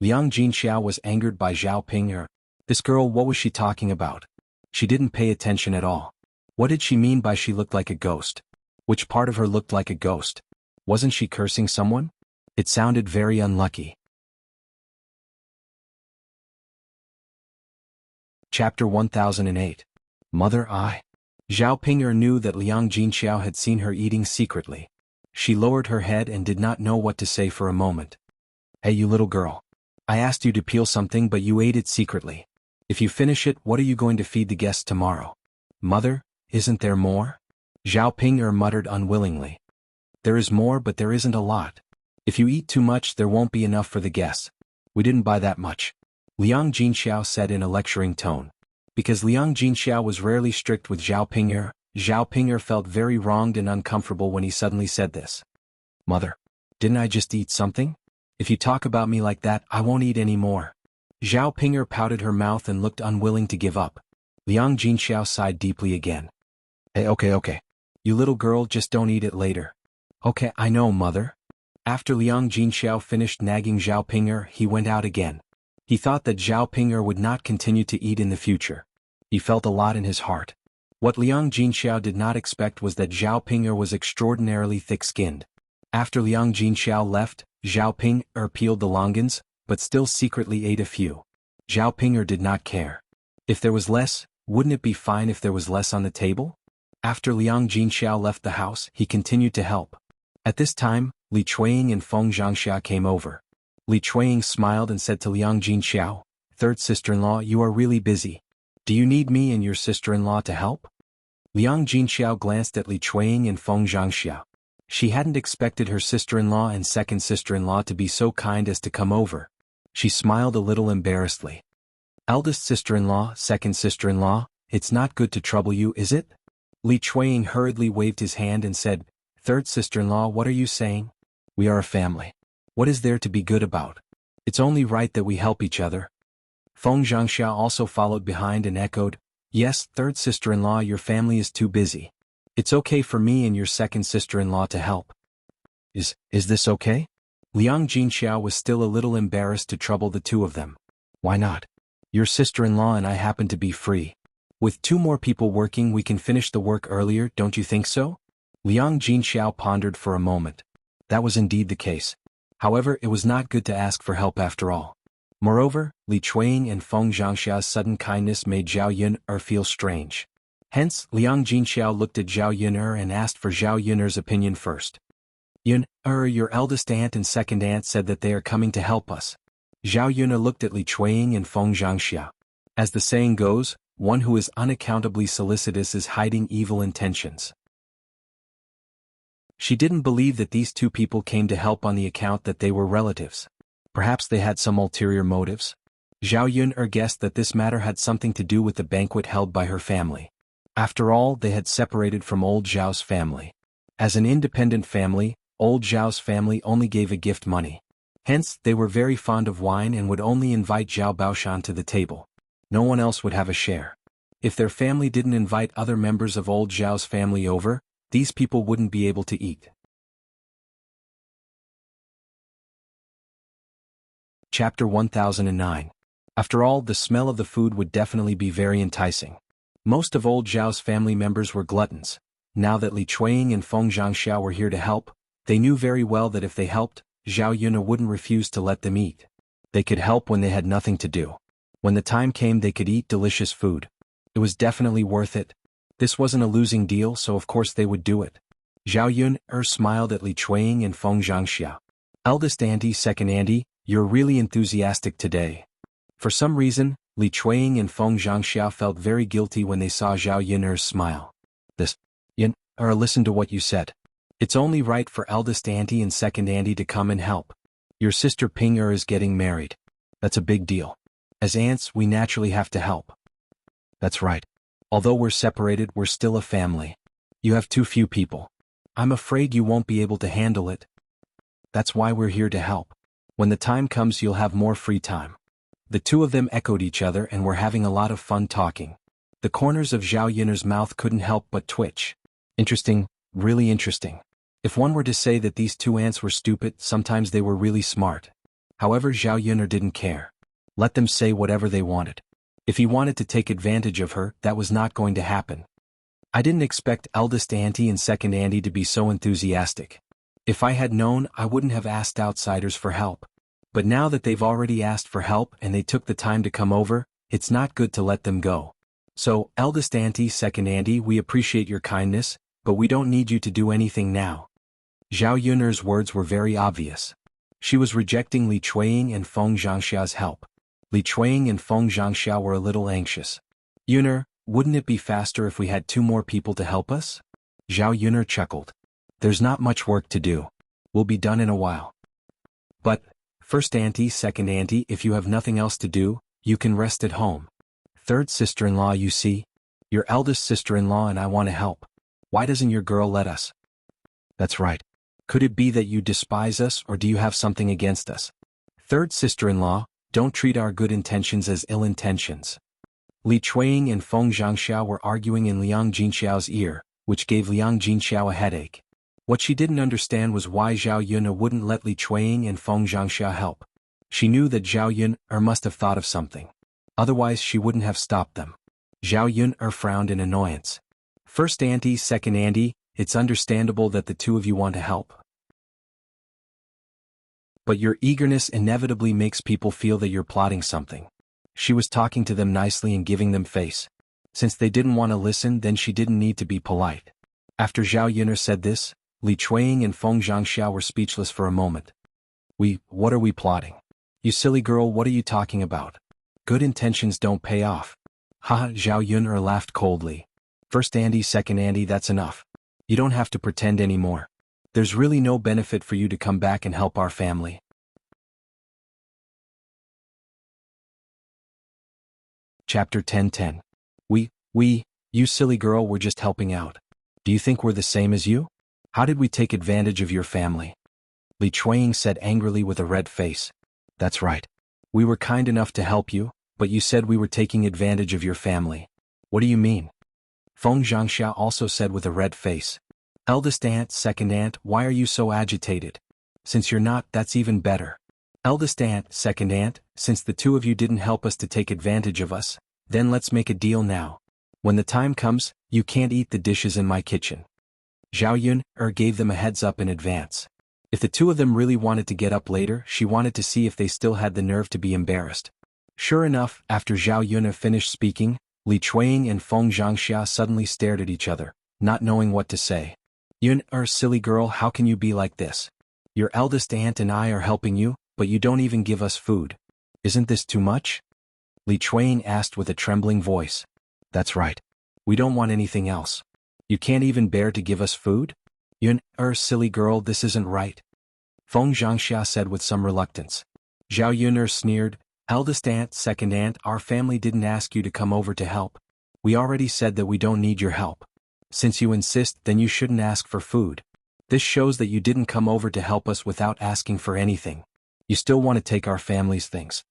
Liang Jinxiao was angered by Zhao Ping'er. This girl, what was she talking about? She didn't pay attention at all. What did she mean by she looked like a ghost? Which part of her looked like a ghost? Wasn't she cursing someone? It sounded very unlucky. Chapter 1008. Mother, I. Zhao Ping'er knew that Liang Jinxiao had seen her eating secretly. She lowered her head and did not know what to say for a moment. Hey, you little girl. I asked you to peel something but you ate it secretly. If you finish it, what are you going to feed the guests tomorrow? Mother, isn't there more? Zhao Ping'er muttered unwillingly. There is more, but there isn't a lot. If you eat too much, there won't be enough for the guests. We didn't buy that much. Liang Jinxiao said in a lecturing tone. Because Liang Jinxiao was rarely strict with Zhao Ping'er felt very wronged and uncomfortable when he suddenly said this. Mother, didn't I just eat something? If you talk about me like that, I won't eat any more. Zhao Ping'er pouted her mouth and looked unwilling to give up. Liang Jinxiao sighed deeply again. Hey, okay. You little girl, just don't eat it later. Okay, I know, mother. After Liang Jinxiao finished nagging Zhao Ping'er, he went out again. He thought that Zhao Ping'er would not continue to eat in the future. He felt a lot in his heart. What Liang Jinxiao did not expect was that Zhao Ping'er was extraordinarily thick-skinned. After Liang Jinxiao left, Zhao Ping'er peeled the longans, but still secretly ate a few. Zhao Ping'er did not care. If there was less, wouldn't it be fine if there was less on the table? After Liang Jinxiao left the house, he continued to help. At this time, Li Chuiying and Feng Zhangxia came over. Li Chuiying smiled and said to Liang Jinxiao, "Third sister-in-law, you are really busy. Do you need me and your sister-in-law to help?" Liang Jinxiao glanced at Li Chuiying and Feng Zhangxia. She hadn't expected her sister-in-law and second sister-in-law to be so kind as to come over. She smiled a little embarrassedly. "Eldest sister-in-law, second sister-in-law, it's not good to trouble you, is it?" Li Chuiying hurriedly waved his hand and said, "Third sister-in-law, what are you saying? We are a family. What is there to be good about? It's only right that we help each other." Feng Zhangxia also followed behind and echoed, "Yes, third sister-in-law, your family is too busy. It's okay for me and your second sister-in-law to help." Is this okay? Liang Jinxiao was still a little embarrassed to trouble the two of them. "Why not? Your sister-in-law and I happen to be free. With two more people working, we can finish the work earlier, don't you think so?" Liang Jinxiao pondered for a moment. That was indeed the case. However, it was not good to ask for help after all. Moreover, Li Chuiying and Feng Zhangxia's sudden kindness made Zhao Yun'er feel strange. Hence, Liang Jinxiao looked at Zhao Yun'er and asked for Zhao Yun'er's opinion first. "Yun'er, your eldest aunt and second aunt said that they are coming to help us." Zhao Yun'er looked at Li Chuiying and Feng Zhangxia. As the saying goes, one who is unaccountably solicitous is hiding evil intentions. She didn't believe that these two people came to help on the account that they were relatives. Perhaps they had some ulterior motives? Zhao Yun'er guessed that this matter had something to do with the banquet held by her family. After all, they had separated from old Zhao's family. As an independent family, old Zhao's family only gave a gift money. Hence, they were very fond of wine and would only invite Zhao Baoshan to the table. No one else would have a share. If their family didn't invite other members of old Zhao's family over, these people wouldn't be able to eat. Chapter 1009. After all, the smell of the food would definitely be very enticing. Most of old Zhao's family members were gluttons. Now that Li Chuiying and Feng Zhangxia were here to help, they knew very well that if they helped, Zhao Yun'er wouldn't refuse to let them eat. They could help when they had nothing to do. When the time came, they could eat delicious food. It was definitely worth it. This wasn't a losing deal, so of course they would do it. Zhao Yun'er smiled at Li Chuiying and Feng Zhangxia. "Eldest auntie, second auntie, you're really enthusiastic today." For some reason, Li Chuiying and Feng Zhangxia felt very guilty when they saw Zhao Yun'er's smile. Yun'er, listen to what you said. It's only right for eldest auntie and second auntie to come and help. Your sister Ping'er is getting married. That's a big deal. As aunts, we naturally have to help. That's right. Although we're separated, we're still a family. You have too few people. I'm afraid you won't be able to handle it. That's why we're here to help. When the time comes, you'll have more free time. The two of them echoed each other and were having a lot of fun talking. The corners of Zhao Yun'er's mouth couldn't help but twitch. Interesting, really interesting. If one were to say that these two aunts were stupid, sometimes they were really smart. However, Zhao Yun'er didn't care. Let them say whatever they wanted. If he wanted to take advantage of her, that was not going to happen. I didn't expect eldest auntie and second auntie to be so enthusiastic. If I had known, I wouldn't have asked outsiders for help. But now that they've already asked for help and they took the time to come over, it's not good to let them go. So, eldest auntie, second auntie, we appreciate your kindness, but we don't need you to do anything now. Zhao Yun'er's words were very obvious. She was rejecting Li Chuanying and Feng Zhangxia's help. Li Chuanying and Feng Zhangxia were a little anxious. Yun'er, wouldn't it be faster if we had 2 more people to help us? Zhao Yun'er chuckled. There's not much work to do. We'll be done in a while. But, first auntie, second auntie, if you have nothing else to do, you can rest at home. Third sister-in-law, you see? Your eldest sister-in-law and I want to help. Why doesn't your girl let us? That's right. Could it be that you despise us or do you have something against us? Third sister-in-law, don't treat our good intentions as ill intentions. Li Chuanying and Feng Zhangxia were arguing in Liang Jinxiao's ear, which gave Liang Jinxiao a headache. What she didn't understand was why Zhao Yun'er wouldn't let Li Chuanying and Feng Zhangxia help. She knew that Zhao Yun'er must have thought of something. Otherwise she wouldn't have stopped them. Zhao Yun'er frowned in annoyance. First auntie, second auntie, it's understandable that the 2 of you want to help. But your eagerness inevitably makes people feel that you're plotting something. She was talking to them nicely and giving them face. Since they didn't want to listen, then she didn't need to be polite. After Zhao Yun'er said this, Li Chuanying and Feng Zhangxia were speechless for a moment. What are we plotting? You silly girl, what are you talking about? Good intentions don't pay off. Haha, Zhao Yun'er laughed coldly. First auntie, second auntie, that's enough. You don't have to pretend anymore. There's really no benefit for you to come back and help our family. Chapter 10:10. You silly girl, we're just helping out. Do you think we're the same as you? How did we take advantage of your family? Li Chuanying said angrily with a red face. That's right. We were kind enough to help you, but you said we were taking advantage of your family. What do you mean? Feng Zhangxia also said with a red face. Eldest aunt, second aunt, why are you so agitated? Since you're not, that's even better. Eldest aunt, second aunt, since the 2 of you didn't help us to take advantage of us, then let's make a deal now. When the time comes, you can't eat the dishes in my kitchen. Zhao Yun'er gave them a heads up in advance. If the 2 of them really wanted to get up later, she wanted to see if they still had the nerve to be embarrassed. Sure enough, after Zhao Yun'er finished speaking, Li Chuanying and Feng Zhangxia suddenly stared at each other, not knowing what to say. Yun'er, silly girl, how can you be like this? Your eldest aunt and I are helping you, but you don't even give us food. Isn't this too much? Li Chuanying asked with a trembling voice. That's right. We don't want anything else. You can't even bear to give us food? Yun'er, silly girl, this isn't right. Feng Zhangxia said with some reluctance. Zhao Yun'er sneered, eldest aunt, second aunt, our family didn't ask you to come over to help. We already said that we don't need your help. Since you insist, then you shouldn't ask for food. This shows that you didn't come over to help us without asking for anything. You still want to take our family's things.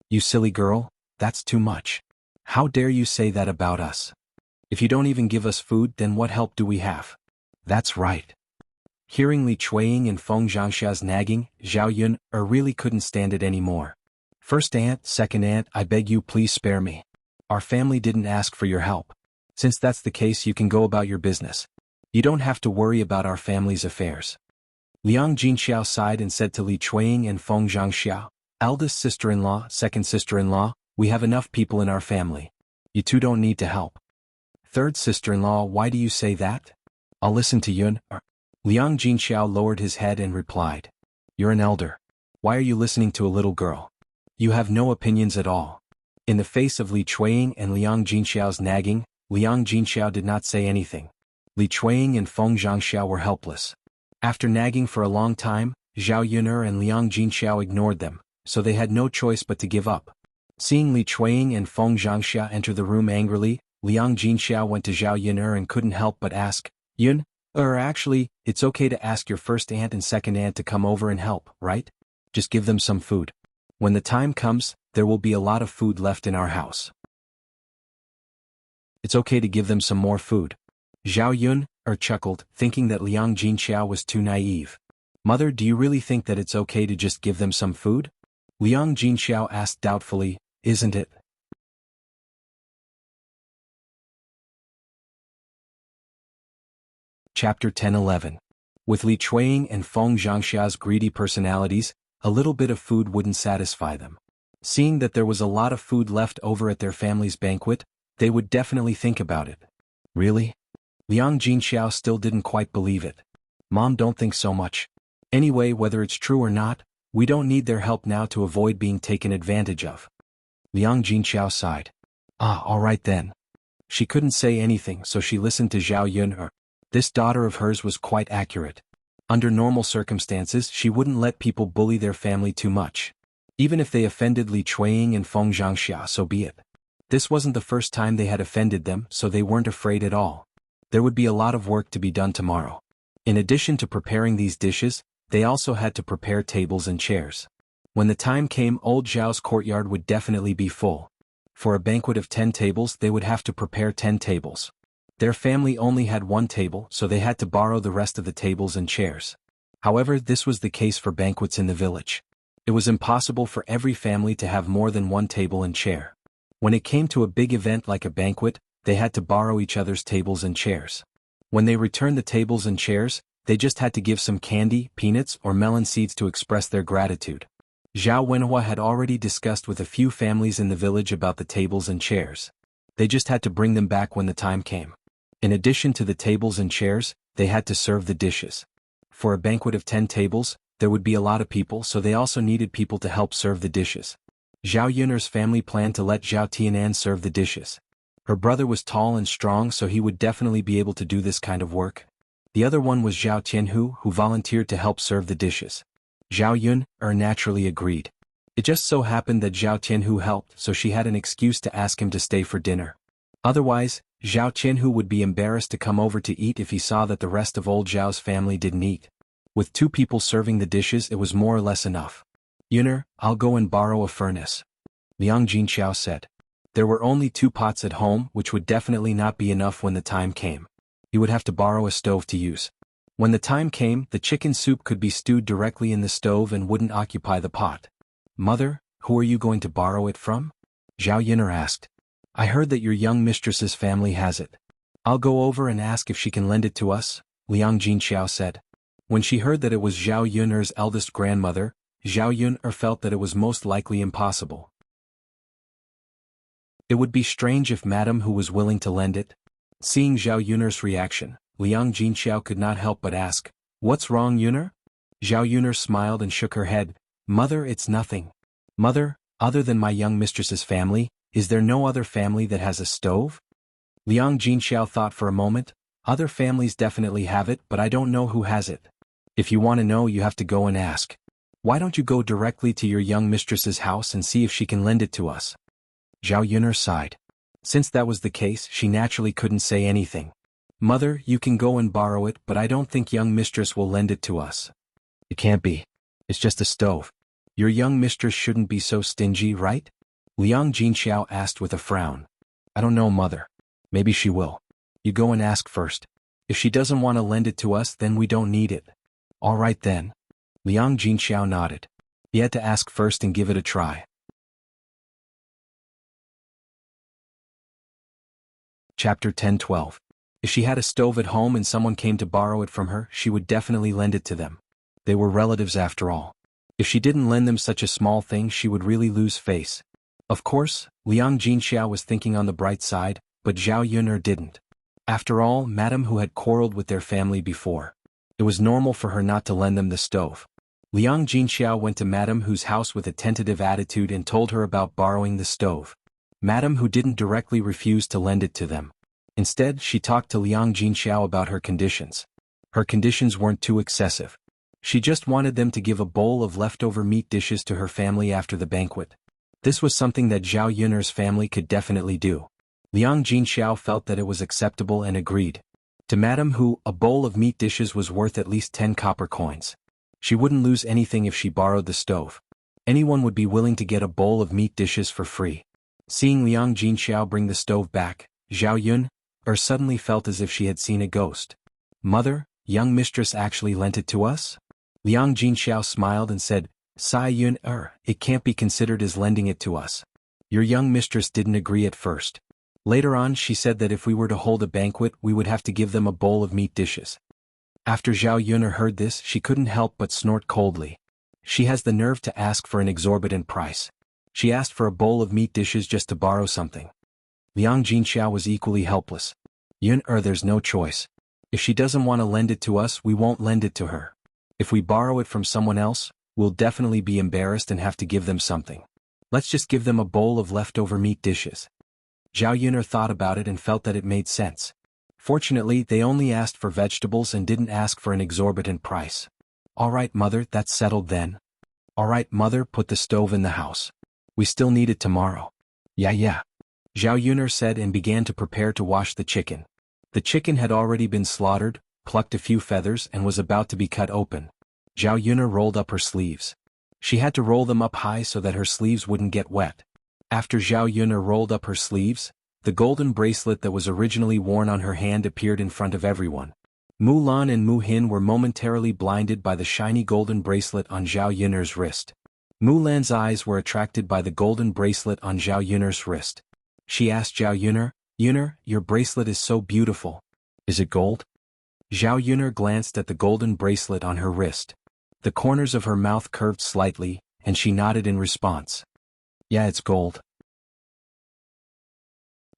You silly girl, that's too much. How dare you say that about us? If you don't even give us food, then what help do we have? That's right. Hearing Li Chuanying and Feng Zhangxia's nagging, Zhao Yun'er really couldn't stand it anymore. First aunt, second aunt, I beg you please spare me. Our family didn't ask for your help. Since that's the case, you can go about your business. You don't have to worry about our family's affairs. Liang Jinxiao sighed and said to Li Chuanying and Feng Zhangxia, eldest sister-in-law, second sister-in-law, we have enough people in our family. You 2 don't need to help. Third sister-in-law, why do you say that? I'll listen to Yun'er. Liang Jinxiao lowered his head and replied. You're an elder. Why are you listening to a little girl? You have no opinions at all. In the face of Li Chuanying and Liang Jinxiao's nagging, Liang Jinxiao did not say anything. Li Chuanying and Feng Zhangxia were helpless. After nagging for a long time, Zhao Yun'er and Liang Jinxiao ignored them, so they had no choice but to give up. Seeing Li Chuanying and Feng Zhangxia enter the room angrily, Liang Jinxiao went to Zhao Yun'er and couldn't help but ask, actually, it's okay to ask your first aunt and second aunt to come over and help, right? Just give them some food. When the time comes, there will be a lot of food left in our house. It's okay to give them some more food. Zhao Yun'er chuckled, thinking that Liang Jinxiao was too naive. Mother, do you really think that it's okay to just give them some food? Liang Jinxiao asked doubtfully, isn't it? Chapter 10:11. With Li Chuanying and Feng Zhangxia's greedy personalities, a little bit of food wouldn't satisfy them. Seeing that there was a lot of food left over at their family's banquet, they would definitely think about it. Really? Liang Jinxiao still didn't quite believe it. Mom, don't think so much. Anyway, whether it's true or not, we don't need their help now to avoid being taken advantage of. Liang Jinxiao sighed. Ah, all right then. She couldn't say anything, so she listened to Zhao Yun. This daughter of hers was quite accurate. Under normal circumstances, she wouldn't let people bully their family too much. Even if they offended Li Chuiying and Feng Zhangxia, so be it. This wasn't the first time they had offended them, so they weren't afraid at all. There would be a lot of work to be done tomorrow. In addition to preparing these dishes, they also had to prepare tables and chairs. When the time came, old Zhao's courtyard would definitely be full. For a banquet of 10 tables, they would have to prepare 10 tables. Their family only had one table, so they had to borrow the rest of the tables and chairs. However, this was the case for banquets in the village. It was impossible for every family to have more than one table and chair. When it came to a big event like a banquet, they had to borrow each other's tables and chairs. When they returned the tables and chairs, they just had to give some candy, peanuts, or melon seeds to express their gratitude. Zhao Wenhua had already discussed with a few families in the village about the tables and chairs. They just had to bring them back when the time came. In addition to the tables and chairs, they had to serve the dishes. For a banquet of 10 tables, there would be a lot of people, so they also needed people to help serve the dishes. Zhao Yun'er's family planned to let Zhao Tianan serve the dishes. Her brother was tall and strong, so he would definitely be able to do this kind of work. The other one was Zhao Tianhu, who volunteered to help serve the dishes. Zhao Yun'er naturally agreed. It just so happened that Zhao Tianhu helped, so she had an excuse to ask him to stay for dinner. Otherwise, Zhao Tianhu would be embarrassed to come over to eat if he saw that the rest of old Zhao's family didn't eat. With 2 people serving the dishes, it was more or less enough. Yun'er, I'll go and borrow a furnace. Liang Jinxiao said. There were only 2 pots at home, which would definitely not be enough when the time came. He would have to borrow a stove to use. When the time came, the chicken soup could be stewed directly in the stove and wouldn't occupy the pot. Mother, who are you going to borrow it from? Zhao Yun'er asked. I heard that your young mistress's family has it. I'll go over and ask if she can lend it to us, Liang Jinxiao said. When she heard that it was Zhao Yun'er's eldest grandmother, Zhao Yun'er felt that it was most likely impossible. It would be strange if Madame Hu was willing to lend it. Seeing Zhao Yun'er's reaction, Liang Jinxiao could not help but ask, What's wrong, Yun'er? Zhao Yun'er smiled and shook her head. Mother, it's nothing. Mother, other than my young mistress's family, is there no other family that has a stove? Liang Jinxiao thought for a moment. Other families definitely have it, but I don't know who has it. If you want to know, you have to go and ask. Why don't you go directly to your young mistress's house and see if she can lend it to us? Zhao Yun'er sighed. Since that was the case, she naturally couldn't say anything. Mother, you can go and borrow it, but I don't think young mistress will lend it to us. It can't be. It's just a stove. Your young mistress shouldn't be so stingy, right? Liang Jinxiao asked with a frown. I don't know, Mother. Maybe she will. You go and ask first. If she doesn't want to lend it to us, then we don't need it. All right then. Liang Jinxiao nodded. He had to ask first and give it a try. Chapter 10-12. If she had a stove at home and someone came to borrow it from her, she would definitely lend it to them. They were relatives after all. If she didn't lend them such a small thing, she would really lose face. Of course, Liang Jinxiao was thinking on the bright side, but Zhao Yun'er didn't. After all, Madame Hu had quarreled with their family before. It was normal for her not to lend them the stove. Liang Jinxiao went to Madame Hu's house with a tentative attitude and told her about borrowing the stove. Madame Hu didn't directly refuse to lend it to them. Instead, she talked to Liang Jinxiao about her conditions. Her conditions weren't too excessive. She just wanted them to give a bowl of leftover meat dishes to her family after the banquet. This was something that Zhao Yun'er's family could definitely do. Liang Jinxiao felt that it was acceptable and agreed. To Madame Hu, a bowl of meat dishes was worth at least 10 copper coins. She wouldn't lose anything if she borrowed the stove. Anyone would be willing to get a bowl of meat dishes for free. Seeing Liang Jinxiao bring the stove back, Zhao Yun'er suddenly felt as if she had seen a ghost. Mother, young mistress actually lent it to us? Liang Jinxiao smiled and said, Sai Yun'er, it can't be considered as lending it to us. Your young mistress didn't agree at first. Later on, she said that if we were to hold a banquet, we would have to give them a bowl of meat dishes. After Zhao Yun'er heard this, she couldn't help but snort coldly. She has the nerve to ask for an exorbitant price. She asked for a bowl of meat dishes just to borrow something. Liang Jinxiao was equally helpless. Yun'er, there's no choice. If she doesn't want to lend it to us, we won't lend it to her. If we borrow it from someone else, we'll definitely be embarrassed and have to give them something. Let's just give them a bowl of leftover meat dishes. Zhao Yuner thought about it and felt that it made sense. Fortunately, they only asked for vegetables and didn't ask for an exorbitant price. All right, mother, that's settled then. All right, mother, put the stove in the house. We still need it tomorrow. Yeah. Zhao Yuner said and began to prepare to wash the chicken. The chicken had already been slaughtered, plucked a few feathers and was about to be cut open. Zhao Yuner rolled up her sleeves. She had to roll them up high so that her sleeves wouldn't get wet. After Zhao Yuner rolled up her sleeves, the golden bracelet that was originally worn on her hand appeared in front of everyone. Mulan and Mu Hin were momentarily blinded by the shiny golden bracelet on Zhao Yuner's wrist. Mulan's eyes were attracted by the golden bracelet on Zhao Yuner's wrist. She asked Zhao Yuner, "Yuner, your bracelet is so beautiful. Is it gold?" Zhao Yuner glanced at the golden bracelet on her wrist. The corners of her mouth curved slightly, and she nodded in response. Yeah, it's gold.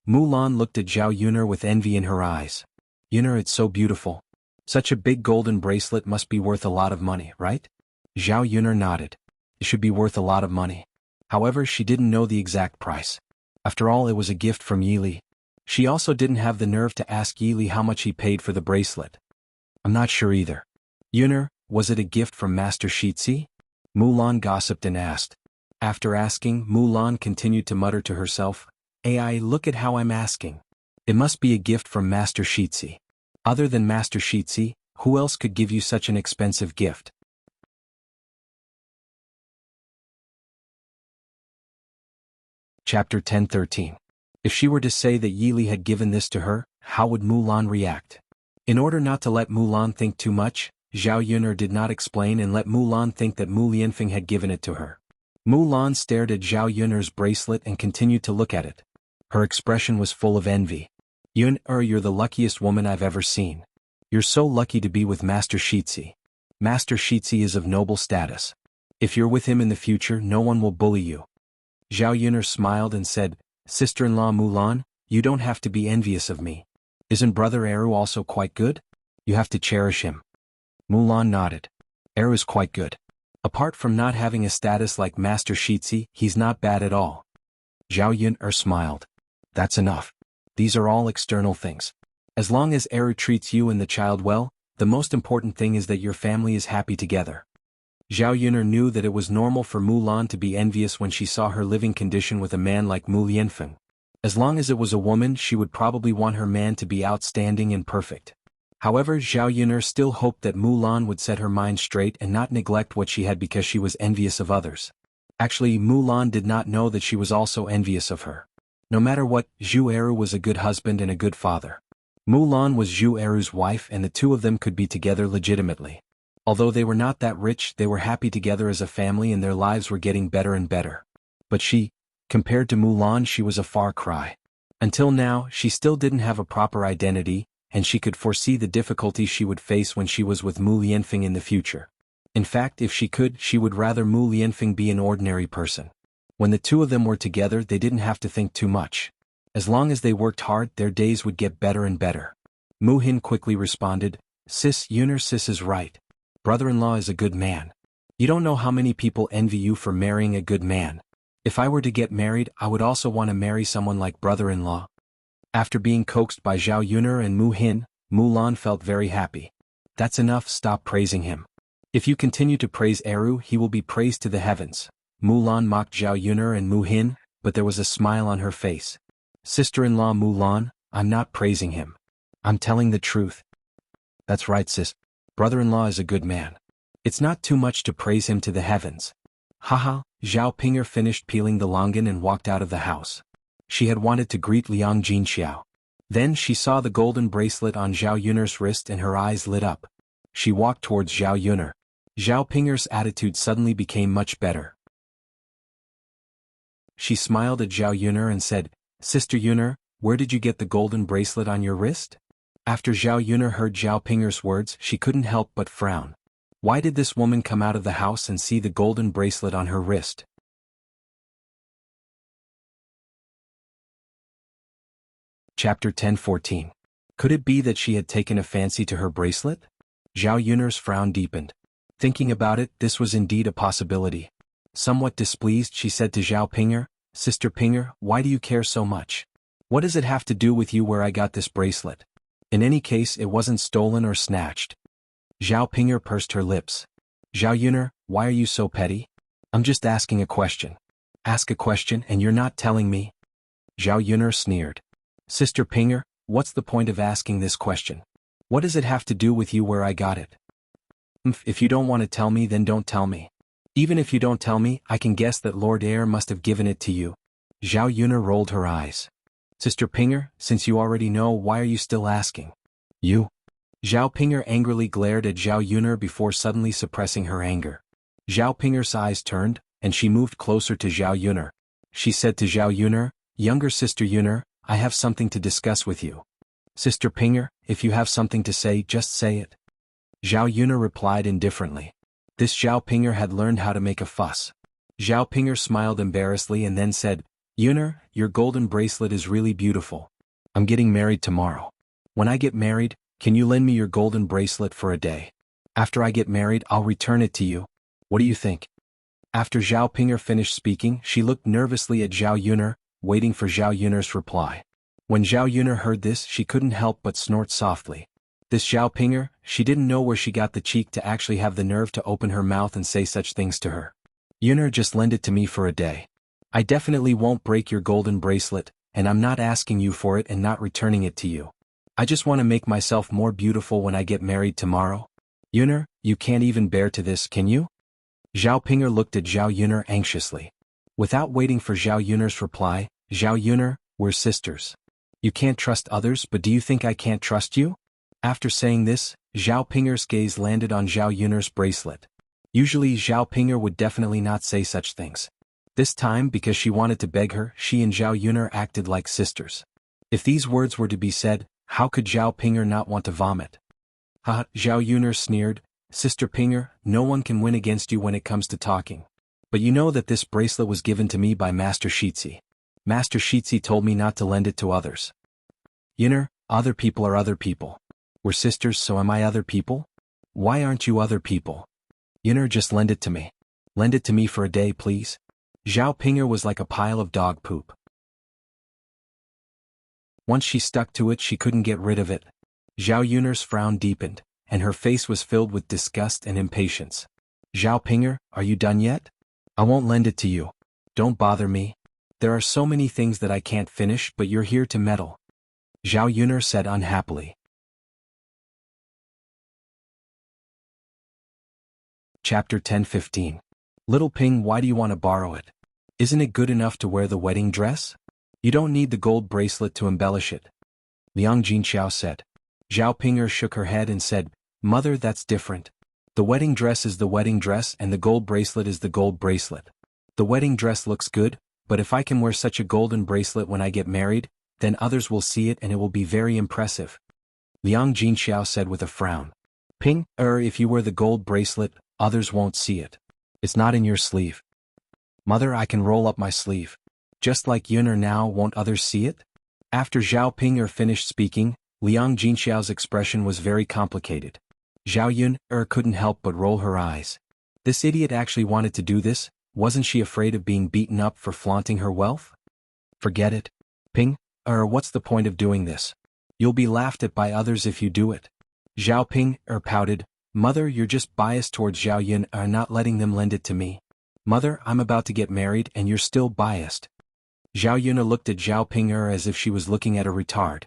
Mulan looked at Zhao Yuner with envy in her eyes. Yuner, it's so beautiful. Such a big golden bracelet must be worth a lot of money, right? Zhao Yuner nodded. It should be worth a lot of money. However, she didn't know the exact price. After all, it was a gift from Yi Li. She also didn't have the nerve to ask Yi Li how much he paid for the bracelet. I'm not sure either. Yuner, was it a gift from Master Shitzi? Mulan gossiped and asked. After asking, Mulan continued to mutter to herself, "AI, look at how I'm asking. It must be a gift from Master Shitzi. Other than Master Shitzi, who else could give you such an expensive gift?" Chapter 10:13. If she were to say that Yi Li had given this to her, how would Mulan react? In order not to let Mulan think too much, Zhao Yuner did not explain and let Mulan think that Mu Lianfeng had given it to her. Mulan stared at Zhao Yuner's bracelet and continued to look at it. Her expression was full of envy. Yuner, you're the luckiest woman I've ever seen. You're so lucky to be with Master Shitzi. Master Shitzi is of noble status. If you're with him in the future, no one will bully you. Zhao Yuner smiled and said, "Sister-in-law Mulan, you don't have to be envious of me. Isn't brother Eru also quite good? You have to cherish him." Mulan nodded. Eru's quite good. Apart from not having a status like Master Shitzi, he's not bad at all. Zhao Yuner smiled. That's enough. These are all external things. As long as Eru treats you and the child well, the most important thing is that your family is happy together. Zhao Yuner knew that it was normal for Mulan to be envious when she saw her living condition with a man like Mu Lianfeng. As long as it was a woman, she would probably want her man to be outstanding and perfect. However, Zhao Yuner still hoped that Mulan would set her mind straight and not neglect what she had because she was envious of others. Actually, Mulan did not know that she was also envious of her. No matter what, Zhu Eru was a good husband and a good father. Mulan was Zhu Eru's wife and the two of them could be together legitimately. Although they were not that rich, they were happy together as a family and their lives were getting better and better. But compared to Mulan, she was a far cry. Until now, she still didn't have a proper identity, and she could foresee the difficulties she would face when she was with Mu Lianfeng in the future. In fact, if she could, she would rather Mu Lianfeng be an ordinary person. When the two of them were together, they didn't have to think too much. As long as they worked hard, their days would get better and better. Mu Hin quickly responded, "Sis, Yuner, sis is right. Brother-in-law is a good man. You don't know how many people envy you for marrying a good man. If I were to get married, I would also want to marry someone like brother-in-law." After being coaxed by Zhao Yuner and Mu Hin, Mulan felt very happy. That's enough, stop praising him. If you continue to praise Eru, he will be praised to the heavens. Mulan mocked Zhao Yuner and Mu Hin, but there was a smile on her face. Sister-in-law Mulan, I'm not praising him. I'm telling the truth. That's right, sis. Brother-in-law is a good man. It's not too much to praise him to the heavens. Haha, Zhao Pinger finished peeling the longan and walked out of the house. She had wanted to greet Liang Jinxiao. Then she saw the golden bracelet on Zhao Yuner's wrist and her eyes lit up. She walked towards Zhao Yuner. Zhao Pinger's attitude suddenly became much better. She smiled at Zhao Yuner and said, "Sister Yuner, where did you get the golden bracelet on your wrist?" After Zhao Yuner heard Zhao Pinger's words, she couldn't help but frown. Why did this woman come out of the house and see the golden bracelet on her wrist? Chapter 10:14. Could it be that she had taken a fancy to her bracelet? Zhao Yun'er's frown deepened. Thinking about it, this was indeed a possibility. Somewhat displeased, she said to Zhao Ping'er, "Sister Ping'er, why do you care so much? What does it have to do with you where I got this bracelet? In any case, it wasn't stolen or snatched." Zhao Ping'er pursed her lips. "Zhao Yun'er, why are you so petty? I'm just asking a question." "Ask a question and you're not telling me?" Zhao Yun'er sneered. "Sister Ping'er, what's the point of asking this question? What does it have to do with you where I got it?" If you don't want to tell me, then don't tell me. Even if you don't tell me, I can guess that Lord Air must have given it to you." Zhao Yun'er rolled her eyes. "Sister Ping'er, since you already know, why are you still asking?" "You?" Zhao Ping'er angrily glared at Zhao Yun'er before suddenly suppressing her anger. Zhao Ping'er's eyes turned, and she moved closer to Zhao Yun'er. She said to Zhao Yun'er, "Younger sister Yun'er, I have something to discuss with you." "Sister Ping'er, if you have something to say, just say it." Zhao Yun'er replied indifferently. This Zhao Ping'er had learned how to make a fuss. Zhao Ping'er smiled embarrassedly and then said, "Yun'er, your golden bracelet is really beautiful. I'm getting married tomorrow. When I get married, can you lend me your golden bracelet for a day? After I get married, I'll return it to you. What do you think?" After Zhao Ping'er finished speaking, she looked nervously at Zhao Yun'er, waiting for Zhao Yun'er's reply. When Zhao Yun'er heard this, she couldn't help but snort softly. This Zhao Ping'er, she didn't know where she got the cheek to actually have the nerve to open her mouth and say such things to her. "Yun'er, just lend it to me for a day. I definitely won't break your golden bracelet, and I'm not asking you for it and not returning it to you. I just want to make myself more beautiful when I get married tomorrow. Yun'er, you can't even bear to this, can you?" Zhao Ping'er looked at Zhao Yun'er anxiously. Without waiting for Zhao Yun'er's reply, "Zhao Yun'er, we're sisters. You can't trust others, but do you think I can't trust you?" After saying this, Zhao Ping'er's gaze landed on Zhao Yun'er's bracelet. Usually Zhao Ping'er would definitely not say such things. This time, because she wanted to beg her, she and Zhao Yun'er acted like sisters. If these words were to be said, how could Zhao Ping'er not want to vomit? "Ha!" Zhao Yun'er sneered. "Sister Ping'er, no one can win against you when it comes to talking. But you know that this bracelet was given to me by Master Shitzi. Master Shitzi told me not to lend it to others." "Yun'er, other people are other people. We're sisters, so am I other people? Why aren't you other people? Yun'er, just lend it to me. Lend it to me for a day, please." Zhao Ping'er was like a pile of dog poop. Once she stuck to it, she couldn't get rid of it. Zhao Yun'er's frown deepened, and her face was filled with disgust and impatience. "Zhao Ping'er, are you done yet? I won't lend it to you. Don't bother me. There are so many things that I can't finish, but you're here to meddle." Zhao Yun'er said unhappily. Chapter 10:15. "Little Ping, why do you want to borrow it? Isn't it good enough to wear the wedding dress? You don't need the gold bracelet to embellish it." Liang Jinxiao said. Zhao Ping'er shook her head and said, "Mother, that's different. The wedding dress is the wedding dress and the gold bracelet is the gold bracelet. The wedding dress looks good, but if I can wear such a golden bracelet when I get married, then others will see it and it will be very impressive." Liang Jinxiao said with a frown. "Ping, if you wear the gold bracelet, others won't see it. It's not in your sleeve." "Mother, I can roll up my sleeve. Just like Yun'er now, won't others see it?" After Zhao Ping'er finished speaking, Liang Jinxiao's expression was very complicated. Zhao Yun'er couldn't help but roll her eyes. This idiot actually wanted to do this. Wasn't she afraid of being beaten up for flaunting her wealth? "Forget it. Ping, what's the point of doing this? You'll be laughed at by others if you do it." Zhao Ping'er pouted. "Mother, you're just biased towards Zhao Yun'er not letting them lend it to me. Mother, I'm about to get married and you're still biased." Zhao Yun'er looked at Zhao Ping'er as if she was looking at a retard.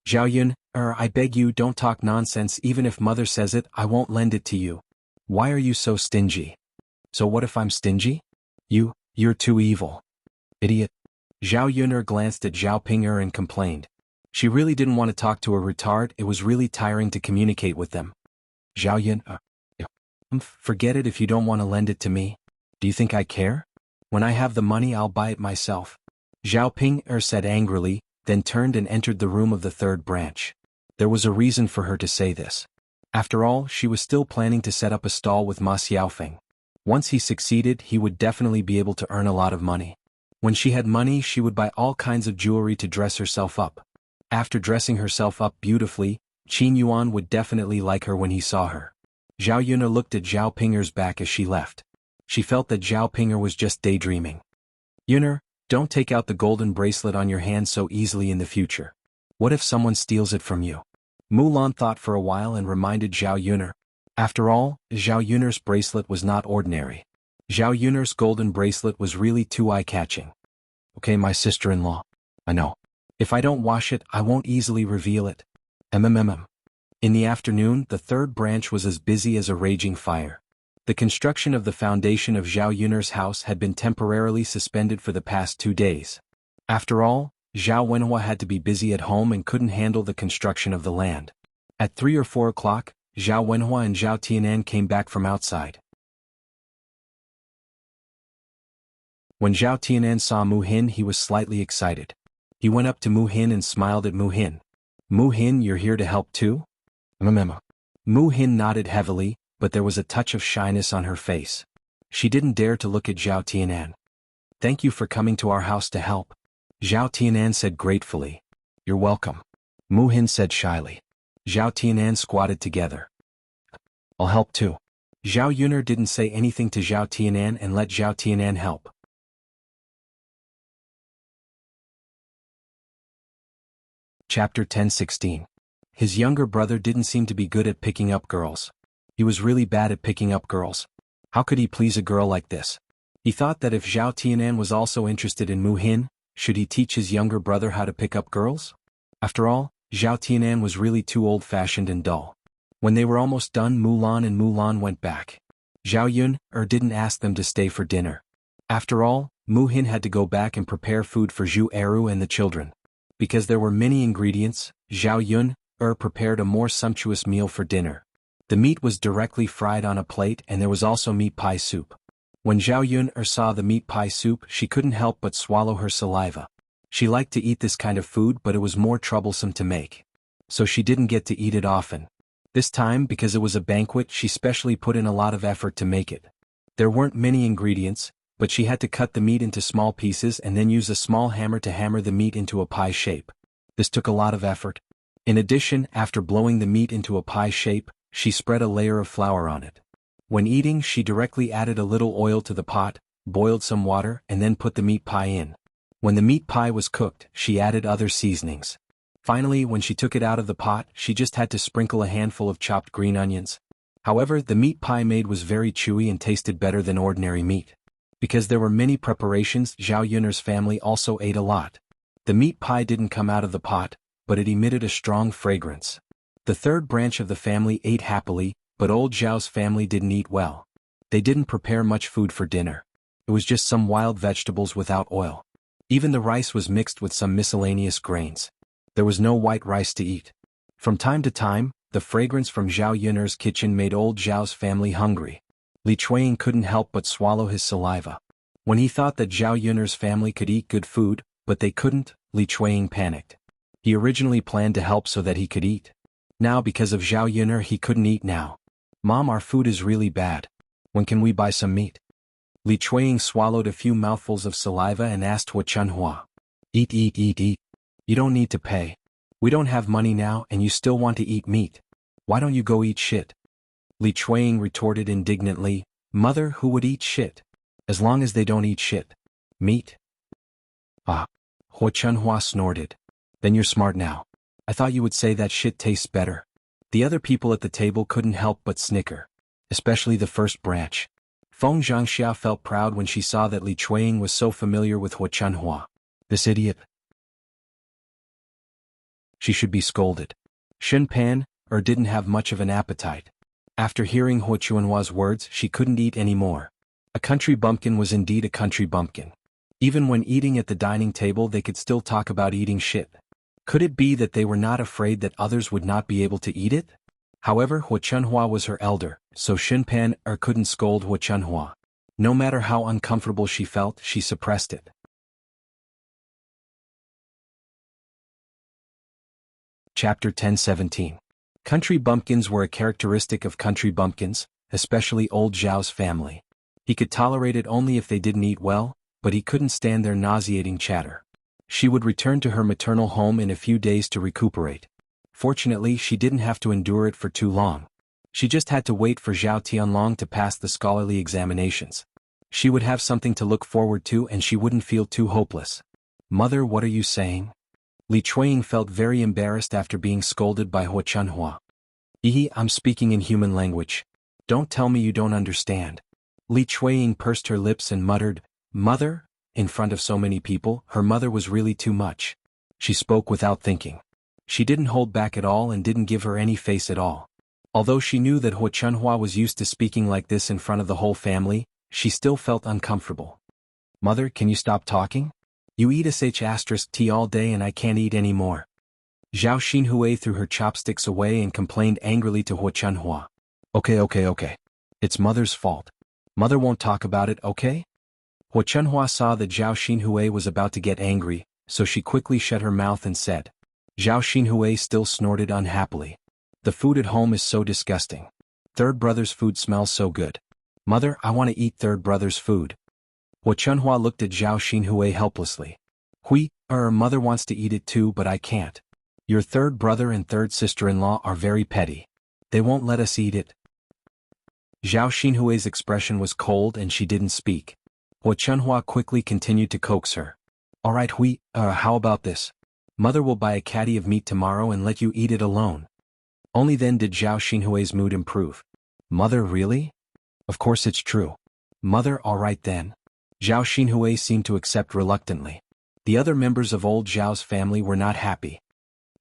"Zhao Yun'er, I beg you, don't talk nonsense. Even if Mother says it, I won't lend it to you. Why are you so stingy?" "So what if I'm stingy?" You're too evil. Idiot." Zhao Yun'er glanced at Zhao Ping'er and complained. She really didn't want to talk to a retard. It was really tiring to communicate with them. "Zhao Yun'er, forget it if you don't want to lend it to me. Do you think I care? When I have the money, I'll buy it myself." Zhao Ping'er said angrily, then turned and entered the room of the third branch. There was a reason for her to say this. After all, she was still planning to set up a stall with Ma Xiaofeng. Once he succeeded, he would definitely be able to earn a lot of money. When she had money, she would buy all kinds of jewelry to dress herself up. After dressing herself up beautifully, Qin Yuan would definitely like her when he saw her. Zhao Yun'er looked at Zhao Pinger's back as she left. She felt that Zhao Pinger was just daydreaming. Yun'er, don't take out the golden bracelet on your hand so easily in the future. What if someone steals it from you? Mulan thought for a while and reminded Zhao Yun'er. After all, Zhao Yun'er's bracelet was not ordinary. Zhao Yun'er's golden bracelet was really too eye-catching. Okay, my sister-in-law. I know. If I don't wash it, I won't easily reveal it. MMMM. In the afternoon, the third branch was as busy as a raging fire. The construction of the foundation of Zhao Yun'er's house had been temporarily suspended for the past 2 days. After all, Zhao Wenhua had to be busy at home and couldn't handle the construction of the land. At 3 or 4 o'clock, Zhao Wenhua and Zhao Tianan came back from outside. When Zhao Tianan saw Mu Hin, he was slightly excited. He went up to Mu Hin and smiled at Mu Hin. Mu Hin, you're here to help too? Mu Hin nodded heavily, but there was a touch of shyness on her face. She didn't dare to look at Zhao Tianan. Thank you for coming to our house to help. Zhao Tianan said gratefully. You're welcome. Mu Hin said shyly. Zhao Tianan squatted together. I'll help too. Zhao Yun'er didn't say anything to Zhao Tianan and let Zhao Tianan help. Chapter 10:16. His younger brother didn't seem to be good at picking up girls. He was really bad at picking up girls. How could he please a girl like this? He thought that if Zhao Tianan was also interested in Mu Hin, should he teach his younger brother how to pick up girls? After all, Zhao Tianan was really too old-fashioned and dull. When they were almost done, Mulan went back. Zhao Yun'er didn't ask them to stay for dinner. After all, Mu Hin had to go back and prepare food for Zhu Eru and the children. Because there were many ingredients, Zhao Yun'er prepared a more sumptuous meal for dinner. The meat was directly fried on a plate and there was also meat pie soup. When Zhao Yun'er saw the meat pie soup, she couldn't help but swallow her saliva. She liked to eat this kind of food, but it was more troublesome to make. So she didn't get to eat it often. This time, because it was a banquet, she specially put in a lot of effort to make it. There weren't many ingredients, but she had to cut the meat into small pieces and then use a small hammer to hammer the meat into a pie shape. This took a lot of effort. In addition, after blowing the meat into a pie shape, she spread a layer of flour on it. When eating, she directly added a little oil to the pot, boiled some water, and then put the meat pie in. When the meat pie was cooked, she added other seasonings. Finally, when she took it out of the pot, she just had to sprinkle a handful of chopped green onions. However, the meat pie made was very chewy and tasted better than ordinary meat. Because there were many preparations, Zhao Yun'er's family also ate a lot. The meat pie didn't come out of the pot, but it emitted a strong fragrance. The third branch of the family ate happily, but old Zhao's family didn't eat well. They didn't prepare much food for dinner. It was just some wild vegetables without oil. Even the rice was mixed with some miscellaneous grains. There was no white rice to eat. From time to time, the fragrance from Zhao Yun'er's kitchen made old Zhao's family hungry. Li Chuanying couldn't help but swallow his saliva. When he thought that Zhao Yun'er's family could eat good food, but they couldn't, Li Chuanying panicked. He originally planned to help so that he could eat. Now because of Zhao Yun'er he couldn't eat now. Mom, our food is really bad. When can we buy some meat? Li Chuanying swallowed a few mouthfuls of saliva and asked Huachenhua. Eat, eat, eat, eat. You don't need to pay. We don't have money now and you still want to eat meat. Why don't you go eat shit? Li Chuanying retorted indignantly, Mother, who would eat shit? As long as they don't eat shit. Meat? Ah. Huachenhua snorted. Then you're smart now. I thought you would say that shit tastes better. The other people at the table couldn't help but snicker. Especially the first branch. Feng Zhangxia felt proud when she saw that Li Chuanying was so familiar with Huachenhua. This idiot. She should be scolded. Shun Pan didn't have much of an appetite. After hearing Huachenhua's words, she couldn't eat any more. A country bumpkin was indeed a country bumpkin. Even when eating at the dining table they could still talk about eating shit. Could it be that they were not afraid that others would not be able to eat it? However, Huachenhua was her elder, so Shun Pan couldn't scold Huachenhua. No matter how uncomfortable she felt, she suppressed it. Chapter 10:17. Country bumpkins were a characteristic of country bumpkins, especially old Zhao's family. He could tolerate it only if they didn't eat well, but he couldn't stand their nauseating chatter. She would return to her maternal home in a few days to recuperate. Fortunately, she didn't have to endure it for too long. She just had to wait for Zhao Tianlong to pass the scholarly examinations. She would have something to look forward to and she wouldn't feel too hopeless. Mother, what are you saying? Li Chuiying felt very embarrassed after being scolded by Hua Chunhua. I'm speaking in human language. Don't tell me you don't understand. Li Chuiying pursed her lips and muttered, Mother? In front of so many people, her mother was really too much. She spoke without thinking. She didn't hold back at all and didn't give her any face at all. Although she knew that Hua Chunhua was used to speaking like this in front of the whole family, she still felt uncomfortable. Mother, can you stop talking? You eat sh*t all day and I can't eat any more. Zhao Xinhui threw her chopsticks away and complained angrily to Hua Chunhua. Okay. It's Mother's fault. Mother won't talk about it, okay? Hua Chunhua saw that Zhao Xinhui was about to get angry, so she quickly shut her mouth and said. Zhao Xinhui still snorted unhappily. The food at home is so disgusting. Third brother's food smells so good. Mother, I want to eat third brother's food. Hua Chunhua looked at Zhao Xinhui helplessly. Mother wants to eat it too but I can't. Your third brother and third sister-in-law are very petty. They won't let us eat it. Zhao Xinhui's expression was cold and she didn't speak. Hua Chunhua quickly continued to coax her. Alright how about this? Mother will buy a caddy of meat tomorrow and let you eat it alone. Only then did Zhao Xinhui's mood improve. Mother, really? Of course it's true. Mother, alright then. Zhao Xinhui seemed to accept reluctantly. The other members of old Zhao's family were not happy.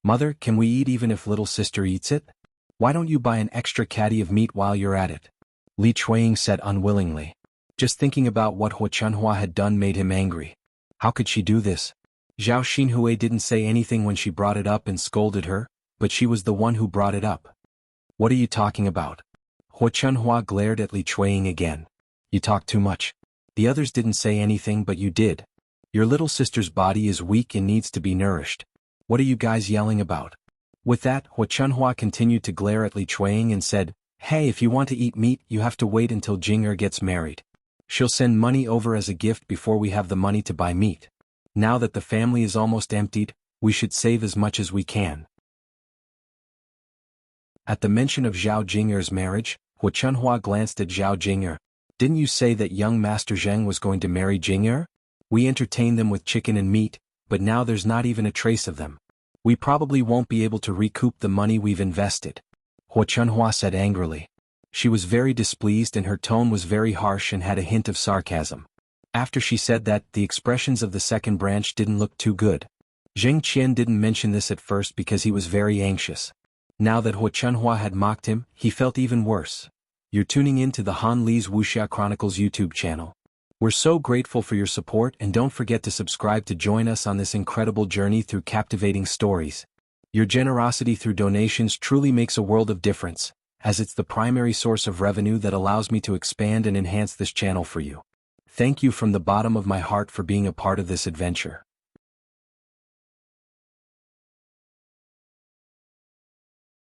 Mother, can we eat even if little sister eats it? Why don't you buy an extra caddy of meat while you're at it? Li Chuiying said unwillingly. Just thinking about what Hua Chunhua had done made him angry. How could she do this? Zhao Xinhui didn't say anything when she brought it up and scolded her, but she was the one who brought it up. What are you talking about? Hua Chunhua glared at Li Chuiying again. You talk too much. The others didn't say anything but you did. Your little sister's body is weak and needs to be nourished. What are you guys yelling about? With that, Hua Chunhua continued to glare at Li Chuiying and said, Hey, if you want to eat meat, you have to wait until Jing'er gets married. She'll send money over as a gift before we have the money to buy meat. Now that the family is almost emptied, we should save as much as we can. At the mention of Zhao Jing'er's marriage, Hua Chunhua glanced at Zhao Jing'er. Didn't you say that young Master Zheng was going to marry Jing'er? We entertained them with chicken and meat, but now there's not even a trace of them. We probably won't be able to recoup the money we've invested. Hua Chunhua said angrily. She was very displeased and her tone was very harsh and had a hint of sarcasm. After she said that, the expressions of the second branch didn't look too good. Zheng Qian didn't mention this at first because he was very anxious. Now that Hua Chunhua had mocked him, he felt even worse. You're tuning in to the Han Li's Wuxia Chronicles YouTube channel. We're so grateful for your support and don't forget to subscribe to join us on this incredible journey through captivating stories. Your generosity through donations truly makes a world of difference, as it's the primary source of revenue that allows me to expand and enhance this channel for you. Thank you from the bottom of my heart for being a part of this adventure.